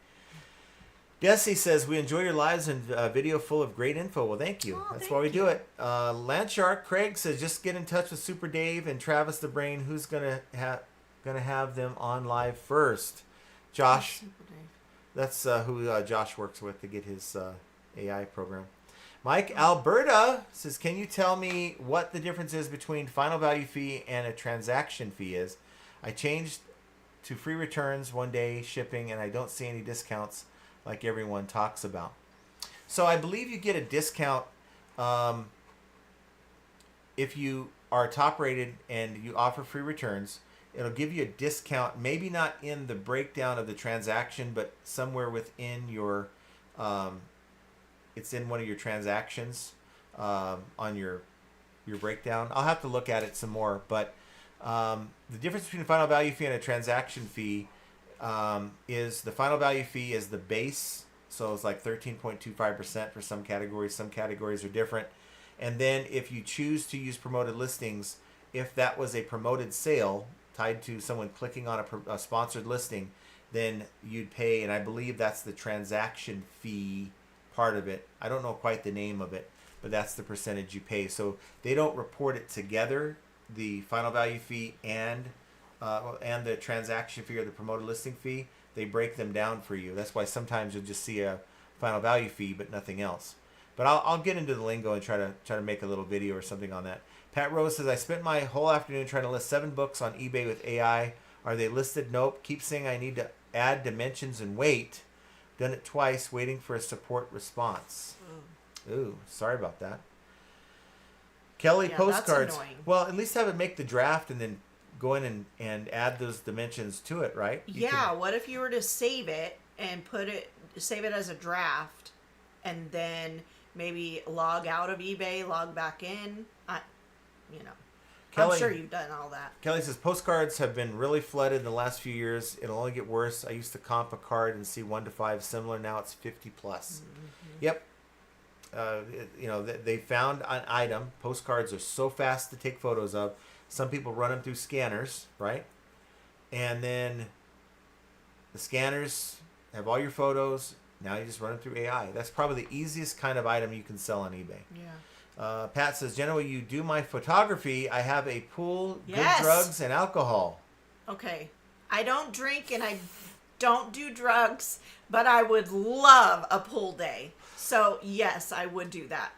Desi says, we enjoy your lives and video full of great info. Well, thank you. That's thank why we do it. Landshark Craig says, just get in touch with Super Dave and Travis the Brain. Who's gonna have them on live first? Josh. That's who Josh works with to get his AI program. Mike Alberta says, can you tell me what the difference is between final value fee and a transaction fee is? I changed to free returns, 1 day shipping, and I don't see any discounts like everyone talks about. So I believe you get a discount if you are top rated and you offer free returns. It'll give you a discount, maybe not in the breakdown of the transaction, but somewhere within your, it's in one of your transactions on your breakdown. I'll have to look at it some more, but the difference between a final value fee and a transaction fee is the final value fee is the base, so it's like 13.25% for some categories. Some categories are different. And then if you choose to use promoted listings, if that was a promoted sale tied to someone clicking on a sponsored listing, then you'd pay, and I believe that's the transaction fee part of it. I don't know quite the name of it, but that's the percentage you pay. So they don't report it together, the final value fee and the transaction fee or the promoted listing fee. They break them down for you. That's why sometimes you'll just see a final value fee but nothing else. But I'll get into the lingo and try to make a little video or something on that. Pat Rose says, I spent my whole afternoon trying to list 7 books on eBay with AI. Are they listed? Nope. Keep saying I need to add dimensions and wait. Done it twice, waiting for a support response. Ooh, sorry about that. Kelly, postcards. That's annoying. Well, at least have it make the draft and then go in and add those dimensions to it, right? What if you were to save it and save it as a draft, and then maybe log out of eBay, log back in? Kelly, I'm sure you've done all that. Kelly says, postcards have been really flooded in the last few years. It'll only get worse. I used to comp a card and see 1 to 5 similar. Now it's 50 plus. Yep. They found an item. Postcards are so fast to take photos of. Some people run them through scanners, right? And then the scanners have all your photos. Now you just run them through AI. That's probably the easiest kind of item you can sell on eBay. Yeah. Pat says, Jenna, will you do my photography? I have a pool, Yes. good drugs, and alcohol. Okay. I don't drink and I don't do drugs, but I would love a pool day. So, yes, I would do that.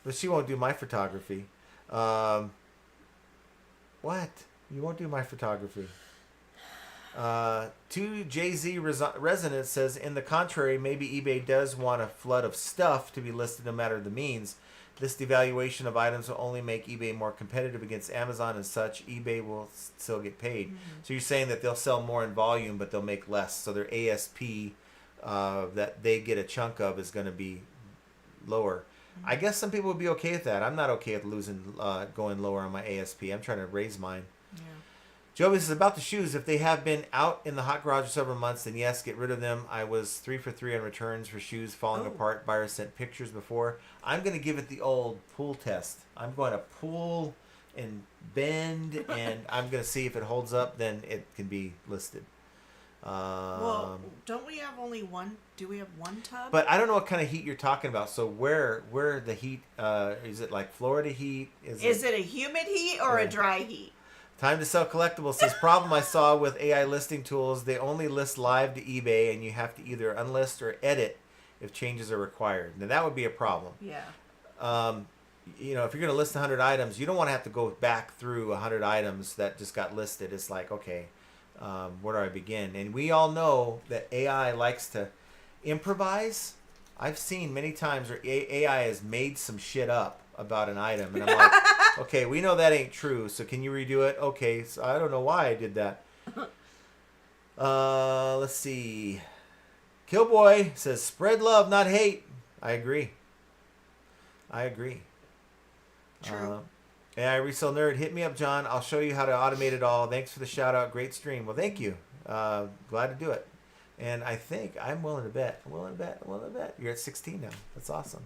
But she won't do my photography. What? You won't do my photography. 2JZ Resonance says, in the contrary, maybe eBay does want a flood of stuff to be listed no matter the means. This devaluation of items will only make eBay more competitive against Amazon and such. eBay will still get paid. Mm-hmm. So you're saying that they'll sell more in volume, but they'll make less. So their ASP that they get a chunk of is going to be lower. Mm-hmm. I guess some people would be okay with that. I'm not okay with going lower on my ASP. I'm trying to raise mine. Joby says, about the shoes, if they have been out in the hot garage for several months, then yes, get rid of them. I was 3 for 3 on returns for shoes falling apart. Buyers sent pictures before. I'm going to give it the old pull test. I'm going to pull and bend, and I'm going to see if it holds up, then it can be listed. Well, don't we have only one? Do we have one tub? But I don't know what kind of heat you're talking about. So where the heat, is it like Florida heat? Is it a humid heat or a dry heat? Time to Sell Collectibles says, problem I saw with AI listing tools, they only list live to eBay, and you have to either unlist or edit if changes are required. Now, that would be a problem. Yeah. If you're going to list 100 items, you don't want to have to go back through 100 items that just got listed. It's like, okay, where do I begin? And we all know that AI likes to improvise. I've seen many times where AI has made some shit up about an item, and I'm like, okay, we know that ain't true, so can you redo it? Okay, so I don't know why I did that. Let's see. Killboy says, spread love, not hate. I agree. True. AI Resell Nerd, hit me up, John. I'll show you how to automate it all. Thanks for the shout out. Great stream. Well, thank you. Glad to do it. And I think I'm willing to bet. You're at 16 now. That's awesome.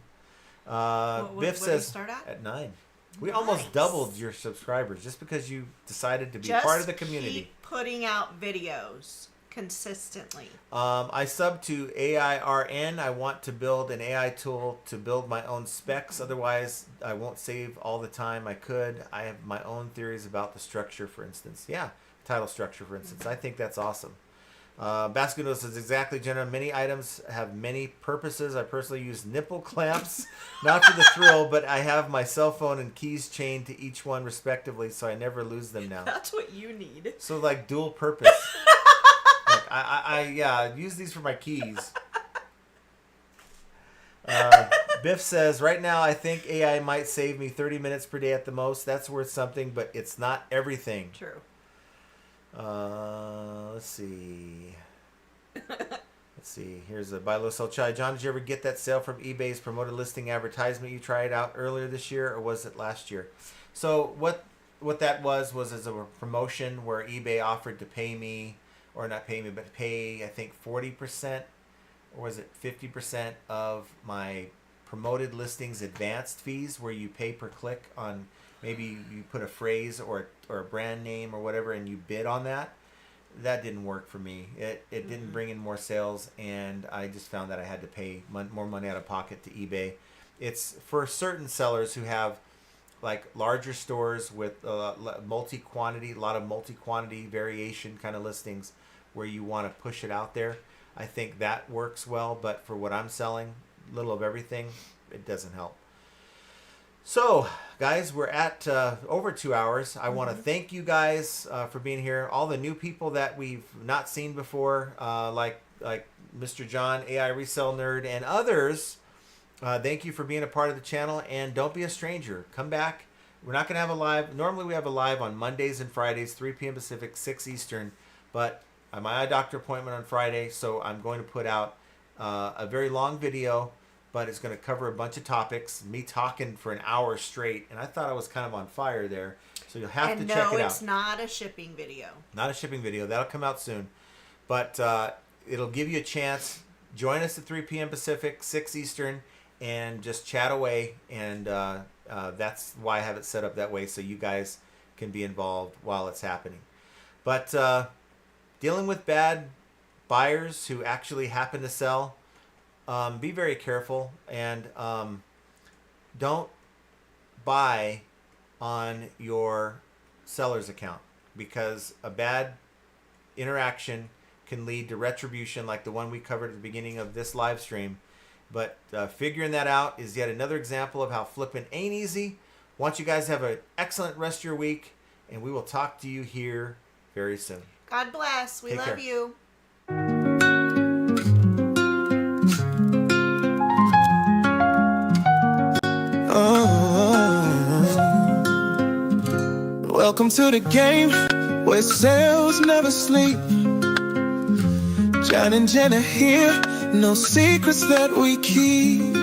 Biff says start at 9. We almost doubled your subscribers just because you decided to be part of the community. Keep putting out videos consistently. I sub to AIRN. I want to build an AI tool to build my own specs. Otherwise, I won't save all the time I could. I have my own theories about the structure, for instance. Yeah, title structure, for instance. I think that's awesome. Baskin says, exactly, Jenna. Many items have many purposes. I personally use nipple clamps, not for the thrill, but I have my cell phone and keys chained to each one respectively, so I never lose them now. That's what you need. So, like, dual purpose. I use these for my keys. Biff says, right now I think AI might save me 30 minutes per day at the most. That's worth something, but it's not everything. True. Let's see. Here's a buy low sell chai. John, did you ever get that sale from eBay's promoted listing advertisement you tried out earlier this year, or was it last year? So what that was as a promotion where eBay offered to pay me, or not pay me, but pay, I think, 40%, or was it 50% of my promoted listings advanced fees, where you pay per click on, maybe you put a phrase or a brand name or whatever, and you bid on that. That didn't work for me. It didn't bring in more sales, and I just found that I had to pay more money out of pocket to eBay. It's for certain sellers who have like larger stores with a lot of multi-quantity variation kind of listings where you want to push it out there. I think that works well, but for what I'm selling, little of everything, it doesn't help. So, guys, we're at over 2 hours. I want to thank you guys for being here. All the new people that we've not seen before, like Mr. John, AI Resell Nerd, and others. Thank you for being a part of the channel, and don't be a stranger. Come back. We're not going to have a live. Normally, we have a live on Mondays and Fridays, 3 p.m. Pacific, 6 Eastern, but I have my eye doctor appointment on Friday, so I'm going to put out a very long video, but it's going to cover a bunch of topics, me talking for an hour straight, and I thought I was kind of on fire there, so you'll have to check it out. No, it's not a shipping video. Not a shipping video. That'll come out soon, but it'll give you a chance. Join us at 3 p.m. Pacific, 6 Eastern, and just chat away, and that's why I have it set up that way, so you guys can be involved while it's happening. But dealing with bad buyers who actually happen to sell, be very careful, and don't buy on your seller's account, because a bad interaction can lead to retribution like the one we covered at the beginning of this live stream. But figuring that out is yet another example of how flipping ain't easy. Want you guys to have an excellent rest of your week, and we will talk to you here very soon. God bless. We Take love care. you. Welcome to the game where sales never sleep. John and Jenna here, no secrets that we keep.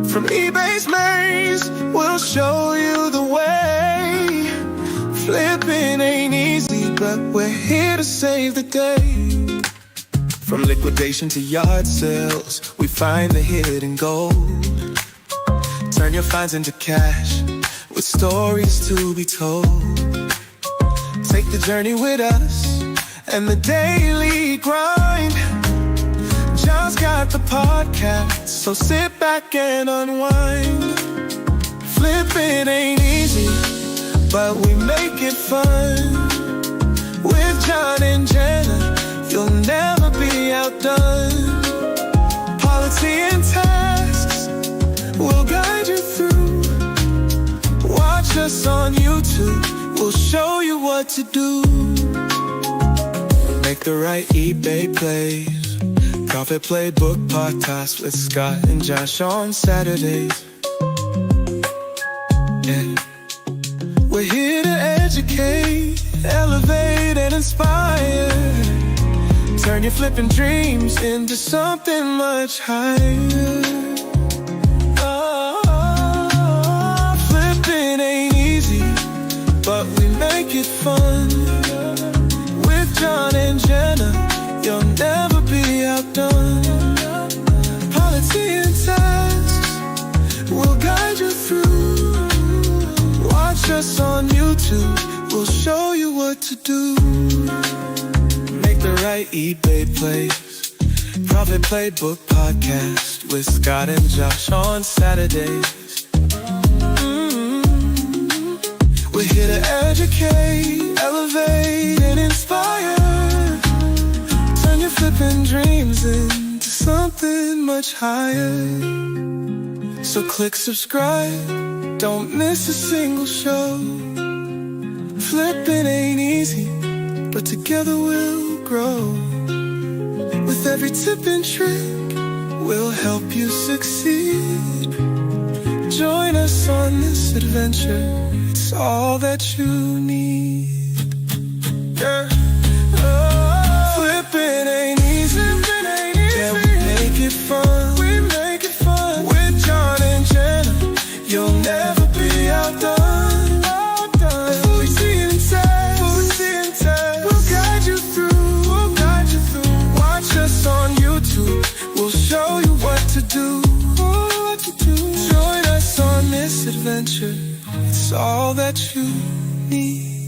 From eBay's maze, we'll show you the way. Flipping ain't easy. but we're here to save the day. From liquidation to yard sales, we find the hidden gold. Turn your finds into cash, with stories to be told. Take the journey with us, and the daily grind. John's got the podcast, so sit back and unwind. Flipping ain't easy, but we make it fun. With John and Jenna, you'll never be outdone. Policy and tasks will guide you through. Watch us on YouTube, we'll show you what to do. Make the right eBay plays. Profit Playbook podcast with Scott and Josh on Saturdays. Yeah. We're here to educate, elevate, and inspire. Turn your flipping dreams into something much higher. Oh, flipping ain't easy, but we make it fun. With John and Jenna, you'll never be outdone. Policy and tasks will guide you through. Watch us on YouTube, we'll show you what to do. Make the right eBay plays. Profit Playbook podcast with Scott and Josh on Saturdays. We're here to educate, elevate, and inspire. Turn your flipping dreams into something much higher. So click subscribe, don't miss a single show. Flipping ain't easy, but together we'll grow. With every tip and trick, we'll help you succeed. Join us on this adventure, it's all that you need. Yeah. Oh, flipping ain't easy, yeah, we make it fun. We make it fun. With John and Jenna, you'll never be outdone. Policy and tasks, we'll guide you through. Watch us on YouTube, we'll show you what to do. Join us on this adventure, it's all that you need.